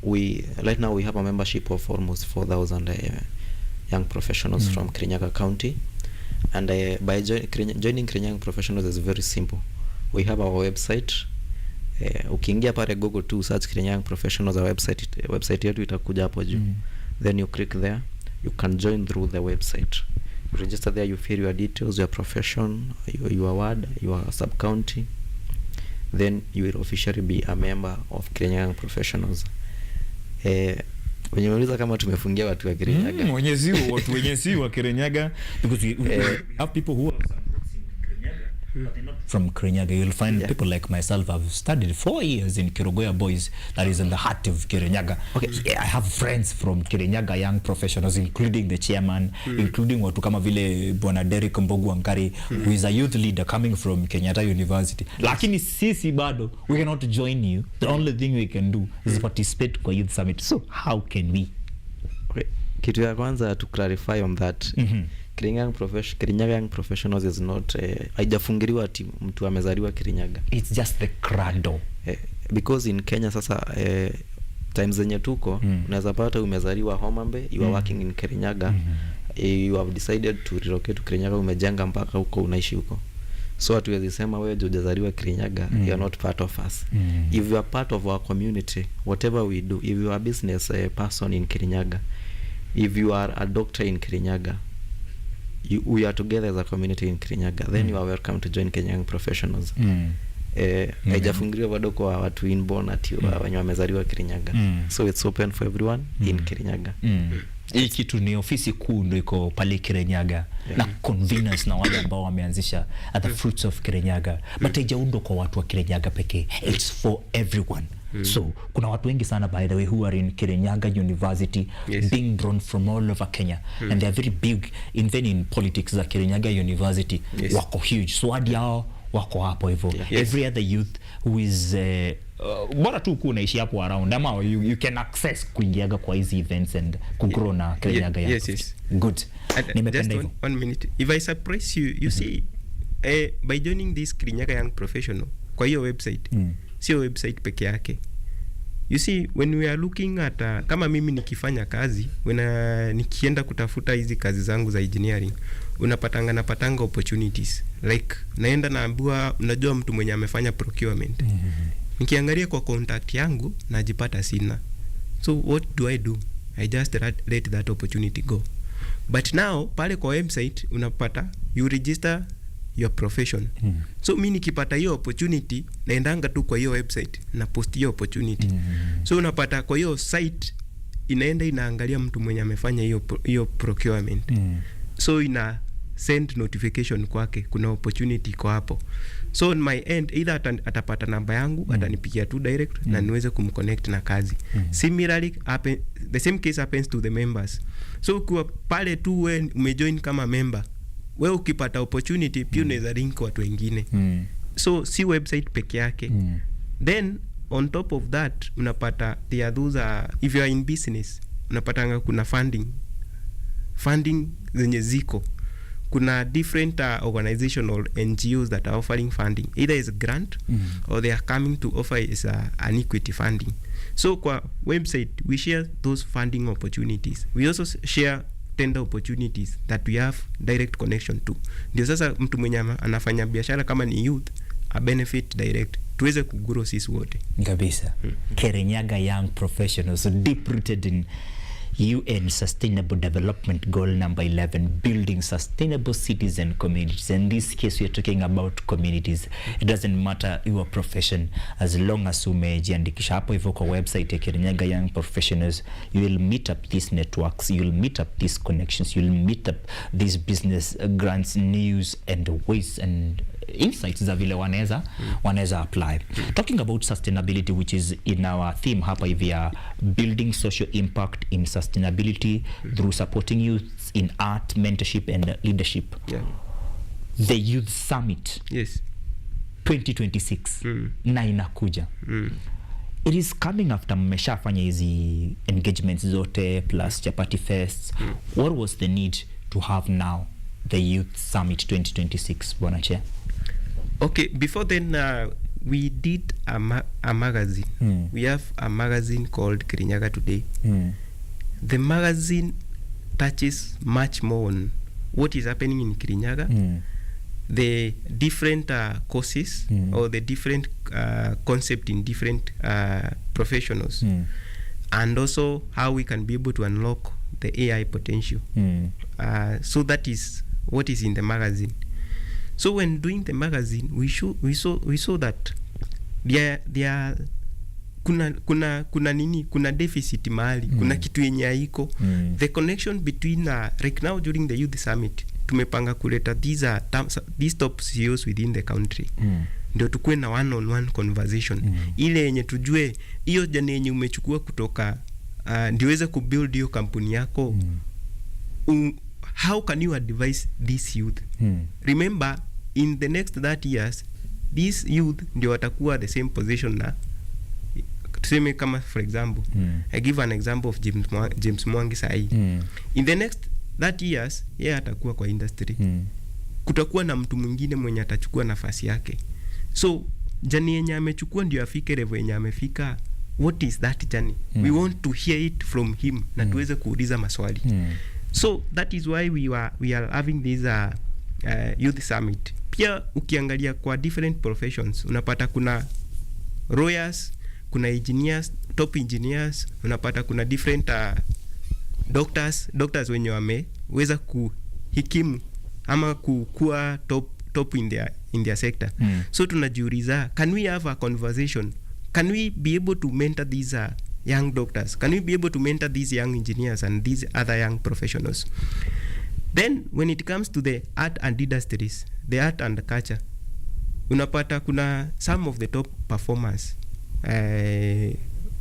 We right now we have a membership of almost 4,000 young professionals from Kirinyaga County, and by joining Kirinyaga Young Professionals is very simple. We have our website. Ukiingia pale Google tu search Kirinyaga Young Professionals, our website yetu itakuja hapo juu. Then you click there, you can join through the website. You register there, you fill your details, your profession, your ward, your sub county. Then you will officially be a member of Kirinyaga Young Professionals. When you realize kama tumefungia watu wa Kirinyaga. Wenye si wa Kirinyaga, because we have people who are but they're not from Kirinyaga. You'll find people like myself. I've studied 4 years in Kirogoya Boys, that is in the heart of Kirinyaga. Okay. Yeah, I have friends from Kirinyaga Young Professionals, including the chairman, including watu kama vile Bwana Derek Mbogu Wankari, who is a youth leader coming from Kenyatta University. Lakini sisi bado, we cannot join you. The only thing we can do is participate kwa Youth Summit. So how can we? Okay. Kitu ya kwanza to clarify on that. Kirinyaga Young Professionals is not haijafungiriwa ati mtu amezaliwa Kirinyaga. It's just the crado. Because in Kenya sasa times zenye tuko unaweza pata umezaliwa Homabay, you are working in Kirinyaga, you have decided to relocate to Kirinyaga, umejenga mpaka huko unaishi huko. So hatuwezi sema wewe hujazaliwa Kirinyaga, you are not part of us. If you are part of our community, whatever we do, if you are a business person in Kirinyaga, if you are a doctor in Kirinyaga, we are together as a community in Kirinyaga, then you are welcome to join Kirinyaga Young Professionals. Haijafungiriwa bado kwa watu inborn ati wenye wamezaliwa Kirinyaga. So it's open for everyone in Kirinyaga. Hii kitu ni ofisi kuu ndio iko pale Kirinyaga, na convenience na wale ambao wameanzisha at the fruits of Kirinyaga, but haijaundwa kwa watu wa Kirinyaga pekee, it's for everyone. So kuna watu wengi sana by the way who are in Kirinyaga University, being drawn from all over Kenya, and they are very big even in politics za Kirinyaga University. Wako huge, so hadi hao wako hapo hivyo. Every other youth who is bora tu unaishi hapo around, ama you can access kuingiaga kwa hizi events and kugrow na Kirinyaga. Yes. Good. Nimependa hivyo. One minute. If I surprise you, you see, by joining this Kirinyaga Young Professional kwa hiyo website, sio website peke yake. You see, when we are looking at kama mimi nikifanya kazi, nikienda kutafuta hizi kazi zangu za engineering, napatanga opportunities. Like naenda naambiwa, unajua mtu mwenye amefanya procurement. Nikiangalia kwa contact yangu najipata sina. So what do? I just let that opportunity go. But now pale kwa website unapata you register your profession. So mimi nikipata hiyo opportunity naendanga tu kwa hiyo website na post hiyo opportunity. So unapata kwa hiyo site inaenda inaangalia mtu mwenye amefanya hiyo procurement. So ina send notification kwake kuna opportunity kwa hapo. So on my end either atapata namba yangu atanipigia tu direct na niweze kumconnect na kazi. Similarly the same case happens to the members. So ukiwa pale tu when umejoin kama member, wewe ukipata opportunity pia unaweza link watu wengine. So si website peke yake. Then on top of that unapata there are those if you are in business unapata kuna funding zenye ziko. Kuna different organizational NGOs that are offering funding, either as a grant or they are coming to offer as an equity funding. So kwa website we share those funding opportunities. We also share tender opportunities that we have direct connection to. Ndio sasa mtu mwenye anafanya biashara kama ni youth a benefit direct tuweze kugrow sisi wote kabisa. Kirinyaga Young Professionals, so deep rooted in UN Sustainable Development Goal number 11, building sustainable cities and communities. In this case, we are talking about communities. It doesn't matter your profession, as long as umejiandikisha hapo hivyo kwa website ya Kirinyaga Young Professionals, you will meet up these networks, you will meet up these connections, you will meet up these business grants, news and ways and insights za vile wanaweza apply. Talking about sustainability, which is in our theme hapa hivi ya building social impact in sustainability through supporting youth in art, mentorship and leadership. The Youth Summit 2026 na inakuja. It is coming after mmeshafanya hizi engagements zote plus Chapati Fest. What was the need to have now the Youth Summit 2026, Bwana Chair? Okay, before then we did a magazine. We have a magazine called Kirinyaga Today. The magazine touches much more on what is happening in Kirinyaga, the different courses or the different concept in different professionals, and also how we can be able to unlock the AI potential. So that is what is in the magazine. So when doing the magazine, we saw that there kuna deficit mahali, kuna kitu yenye haiko. The connection between right now during the Youth Summit tumepanga kuleta these top CEOs within the country. Ndio tukue na one-on-one conversation. Ile yenye tujue hiyo jani yenye umechukua kutoka ndiweze kubuild hiyo kampuni yako. How can you advise this youth? Remember, in the next 30 years, these youth ndio watakuwa the same position na tuseme kama for example, I give an example of James Mwangi sahi. In the next 30 years, yeye atakuwa kwa industry. Kutakuwa na mtu mwingine mwenye atachukua nafasi yake. So, jani yenye amechukua ndio afike level yenye amefika. What is that journey? We want to hear it from him na tuweze kuuliza maswali. So that is why we are having this Youth Summit. Pia ukiangalia kwa different professions unapata kuna lawyers, kuna engineers, top engineers, unapata kuna different doctors wenye wameweza kuhikimu ama kukua top in their sector. So tunajiuliza, can we have a conversation? Can we be able to mentor these young doctors? Can we be able to mentor these young engineers and these other young professionals? Then when it comes to the art and industries, the art and the culture, unapata kuna some of the top performers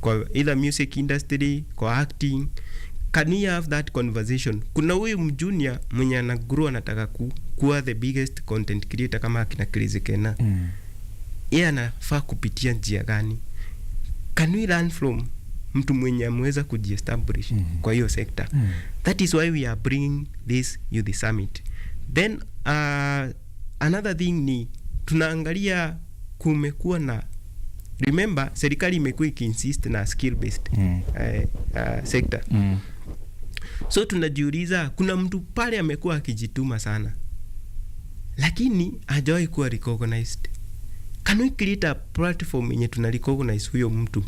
kwa either music industry, kwa acting. Can we have that conversation? Kuna huyu mjunior mwenye anagrow anataka kuwa the biggest content creator kama akina Chris Kena. Yeye anafaa kupitia njia gani? Can we learn from mtu mwenye ameweza kujiestablish kwa hiyo sector? That is why we are bringing this Youth Summit. Then another thing ni tunaangalia kumekuwa na, remember serikali imekuwa ikiinsist na skill based sector. So tunajiuliza kuna mtu pale amekuwa akijituma sana lakini hajawahi kuwa recognized. Can we create a platform yenye tuna recognize huyo mtu?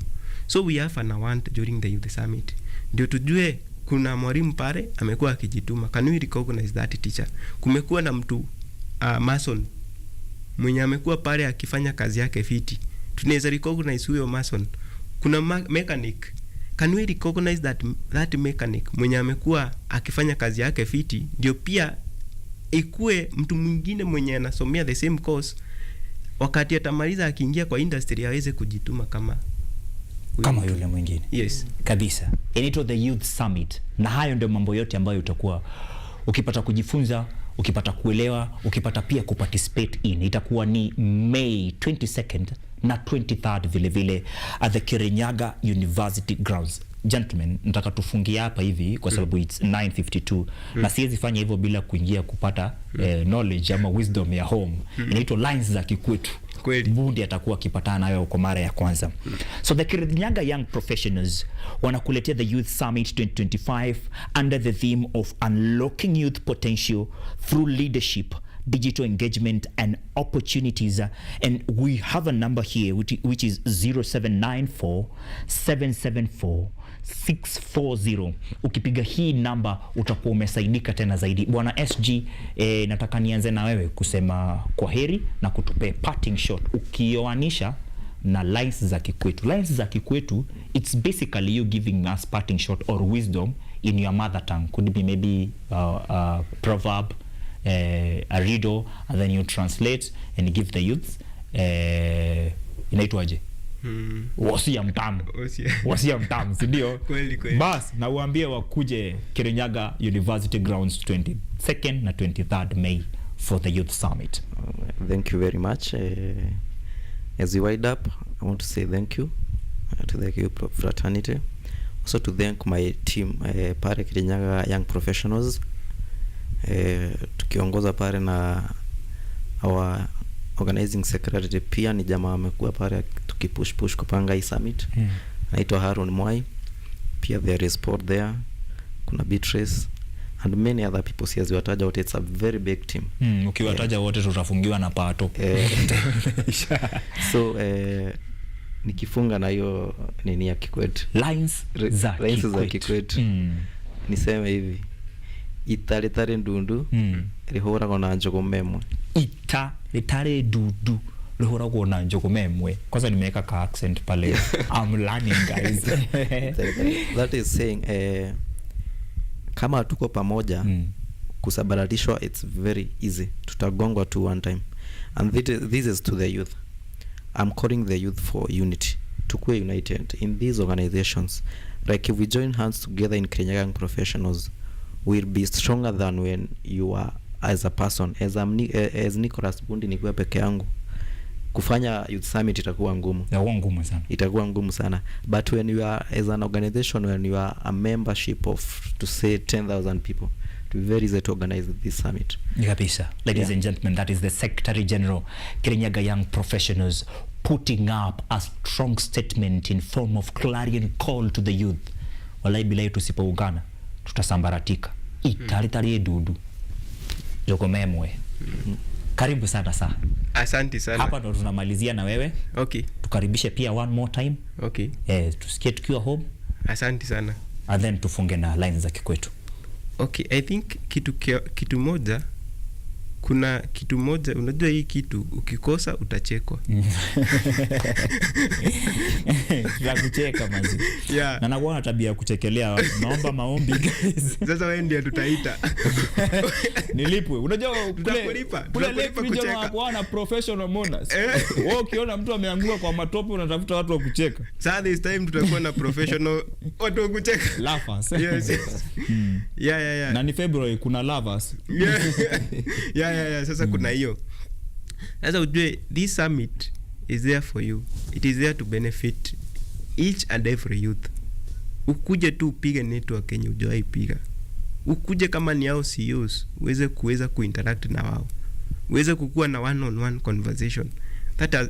So we have an award during the Youth Summit. Ndio tujue kuna mwalimu pale amekuwa akijituma. Can we recognize that teacher? Kumekuwa na mtu mason mwenye amekuwa pale akifanya kazi yake fiti, tunaweza recognize huyo mason. Kuna mechanic, can we recognize that mechanic mwenye amekuwa akifanya kazi yake fiti, ndio pia ikue mtu mwingine mwenye anasomea the same course, wakati atamaliza akiingia kwa industry aweze kujituma kama yule mwingine. Yes, kabisa. Inaitwa the Youth Summit, na hayo ndio mambo yote ambayo utakuwa ukipata kujifunza, ukipata kuelewa, ukipata pia kuparticipate in. Itakuwa ni May 22nd na 23rd vile vile at the Kirinyaga University grounds. Gentlemen, nataka tufungie hapa hivi kwa sababu it's 9:52 na siwezi fanya hivyo bila kuingia kupata knowledge ama wisdom ya home. Inaitwa lines za kikwetu. Kweli. Bundi atakuwa akipatana nayo kwa mara ya kwanza. So the Kirinyaga Young Professionals wanakuletea the Youth Summit 2025 under the theme of unlocking youth potential through leadership, digital engagement and opportunities, and we have a number here which is 0794 774 640. Ukipiga hii namba utakuwa umesaidika tena zaidi. Bwana SG, nataka nianze na wewe kusema kwaheri na kutupe parting shot ukioanisha na lines za kikwetu. Lines za kikwetu, it's basically you giving us parting shot or wisdom in your mother tongue. Could be maybe a proverb, a riddle, and then you translate and give the youth inaitwaje? Wasia mtamu. Wasia mtamu, si ndio? Kweli. Bas, na uambie wakuje Kirinyaga University grounds 22nd na 23rd May for the Youth Summit. Thank you very much. As we wind up, I want to say thank you to the KU fraternity. Also to thank my team, pare Kirinyaga Young Professionals. Tukiongoza pare na our organizing secretary pia ni jamaa amekuwa pale tukipush kupanga hii summit. Naitwa Haron Mwai. Pia there is sport there, kuna Beatrice and many other people. Siwezi wataja wote, it's a very big team. Ukiwataja wote tutafungiwa na pato. So nikifunga na hiyo nini ya kikwetu, lines za kikwetu. Niseme hivi, italetare ndundu rihora gona njogo memwe. Italetare dudu rihora gona njogo memwe. Kwanza nimeweka ka accent pale. I'm learning, guys. That is saying kama tuko pamoja kusabaratishwa, it's very easy, tutagongwa tu one time. And this is to the youth. I'm calling the youth for unity, tukue united in these organizations. Like if we join hands together in Kirinyaga Young Professionals, we'll be stronger than when you are as a person. As Nicholas Bundi nikiwa peke yangu, kufanya youth summit itakuwa ngumu. Itakuwa ngumu sana. But when you are as an organization, when you are a membership of to say 10,000 people, to be very easy to organize this summit. Kabisa. Ladies and gentlemen, that is the Secretary General Kirinyaga Young Professionals putting up a strong statement in form of clarion call to the youth. Walai bila tusipoungana tutasambaratika. Italetare dudu joko memwe. Karibu sana sana. Asante sana. Hapa ndo tunamalizia na wewe. Okay. Tukaribishe pia one more time. Okay. Tusikie tukiwa home. Asante sana. And then tufunge na lines za kikwetu. Okay, I think kitu moja, kuna kitu moja, unajua hii kitu ukikosa utachekwa. La kucheka mazi. Yeah. Na nakuwa tabia kuchekelea watu. Naomba maombi, guys. Sasa wewe ndiye tutaita. Nilipwe. Unajua kule kucheka wako na professional mourners. Wewe ukiona mtu ameanguka kwa matope unatafuta watu wa kucheka. Sasa this time tutakuwa na professional watu wa kucheka. Laughers. Yes. Yeah. Na ni February kuna lovers. Yeah. Sasa kuna hiyo. Sasa ujue this summit is there for you. It is there to benefit each and every youth. Ukuje tu upige network yenye hujawahi piga. Ukuje kama ni hao CEOs uweze kuinteract na wao. Uweze kukua na one-on-one conversation.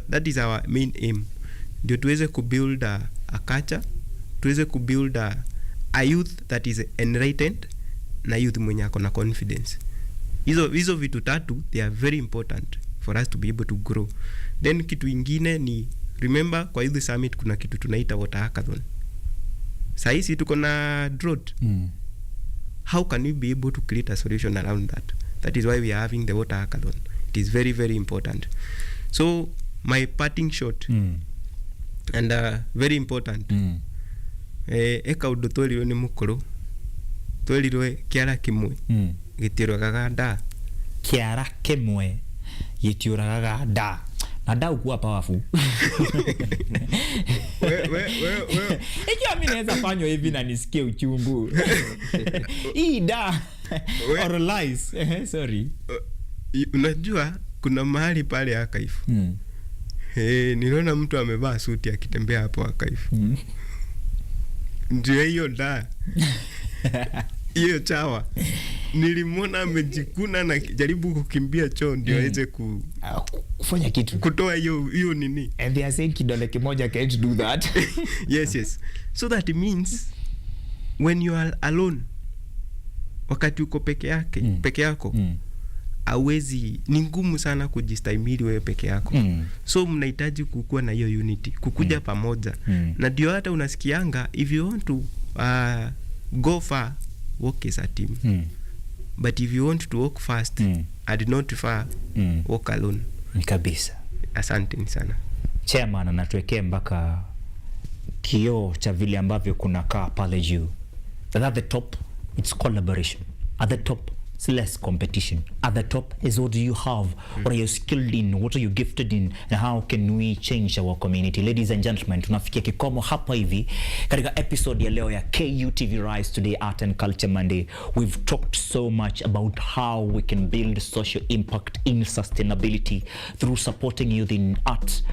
That is our main aim. Ndio tuweze kubuild a culture, tuweze kubuild a youth that is enlightened na youth mwenye ako na confidence. Hizo vitu tatu, they are very important for us to be able to grow. Then kitu ingine ni, remember kwa youth summit kuna kitu tunaita water hackathon. Sasa hizi tuko na drought. how can we be able to create a solution around that? That is why we are having the water hackathon. It is very, very important. So my parting shot and very important. Eka undu twirirwe ni mukuru twirirwe kiara kimwe gitiuragaga nda. Kiara kimwe gitiuragaga nda. Na nda ukuwa powerful. Ikiwa mimi naweza fanywa hivi na nisikie uchungu. Hii nda or lies. Sorry. Unajua kuna mahali pale Akaifu. Niliona mtu amevaa suti akitembea hapo Akaifu. Ndio hiyo nda. Hiyo chawa. Nilimwona amejikuna na jaribu kukimbia choo ndio aweze kufanya kitu. Kutoa hiyo nini. And they are saying kidole kimoja can't do that. Yes. So that means when you are alone, wakati uko peke yako, hawezi, ni ngumu sana kujistahimili wewe peke yako. So mnahitaji kukua na hiyo unity, kukuja pamoja. Na ndio hata unasikianga, if you want to go far, walk as a team. But if you want to walk fast and not far, walk alone. Kabisa. Asante sana. Chairman anatuwekea mpaka kioo cha vile ambavyo kuna kaa pale juu. At the top, it's collaboration. At the top, it's less competition. At the top is what do you have? What are you skilled in? What are you gifted in? And how can we change our community? Ladies and gentlemen, tunafikia kikomo hapa hivi katika episode ya leo ya KUTV Rise Today Art and Culture Monday. We've talked so much about how we can build social impact in sustainability through supporting youth in art,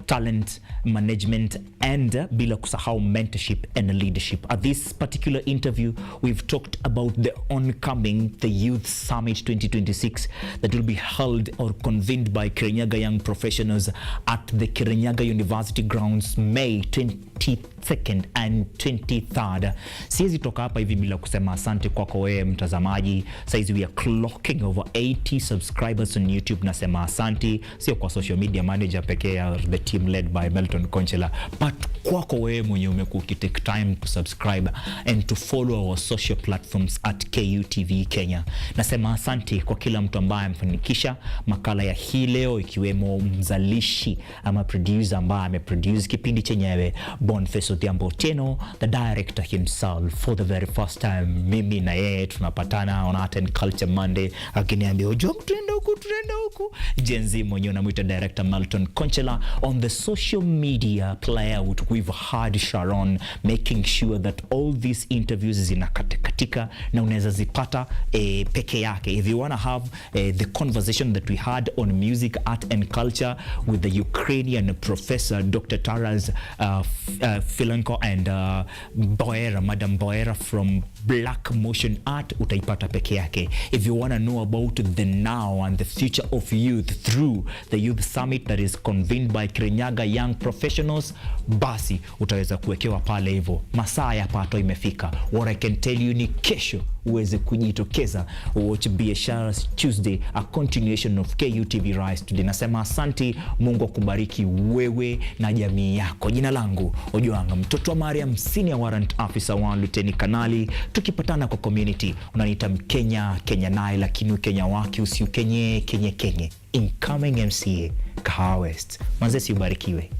talent management, and bila kusahau mentorship and leadership. At this particular interview, we've talked about the oncoming the Youth Summit 2026 that will be held or convened by Kirinyaga Young Professionals at the Kirinyaga University grounds May 22nd and 23rd. Siwezi toka hapa hivi bila kusema asante kwako wewe mtazamaji. Saizi we are clocking over 80 subscribers on YouTube. Nasema asante sio kwa social media manager pekee, the team led by Melton Conchela, but kwako wewe mwenye umekuwa ukitake time to subscribe and to follow our social platforms at KUTV Kenya. Nasema asante kwa kila mtu ambaye amefanikisha makala ya hii leo, ikiwemo mzalishi ama producer ambaye ameproduce kipindi chenyewe, Boniface Odhiambo Teno, the director himself. For the very first time mimi na yeye tunapatana on Art and Culture Monday, akiniambia ujua tuenda huku. Jenzi mwenyewe namuita director Melton Conchela. On the social media player, we've had Sharon making sure that all these interviews zinakatika na unaweza zipata peke yake. If you want to have the conversation that we had on music, art and culture with the Ukrainian professor Dr. Taras Filenko and Madam Boera from Black Motion Art, utaipata peke yake. If you want to know about the now and the future of youth through the Youth Summit that is convened by Kirinyaga Young Professionals, basi utaweza kuwekewa pale hivyo. Masaa ya pato imefika. What I can tell you ni kesho uweze kujitokeza watch Biashara Tuesday, a continuation of KUTV Rise Today. Nasema asante, Mungu akubariki wewe na jamii yako. Jina langu Ojuanga, mtoto wa Mariam, Senior Warrant Officer 1 Lieutenant Kanali. Tukipatana kwa community unaniita Kenya naye, lakini Kenya wake usiukenye Kenya. Incoming MCA Kahawa West. Manzesi ubarikiwe.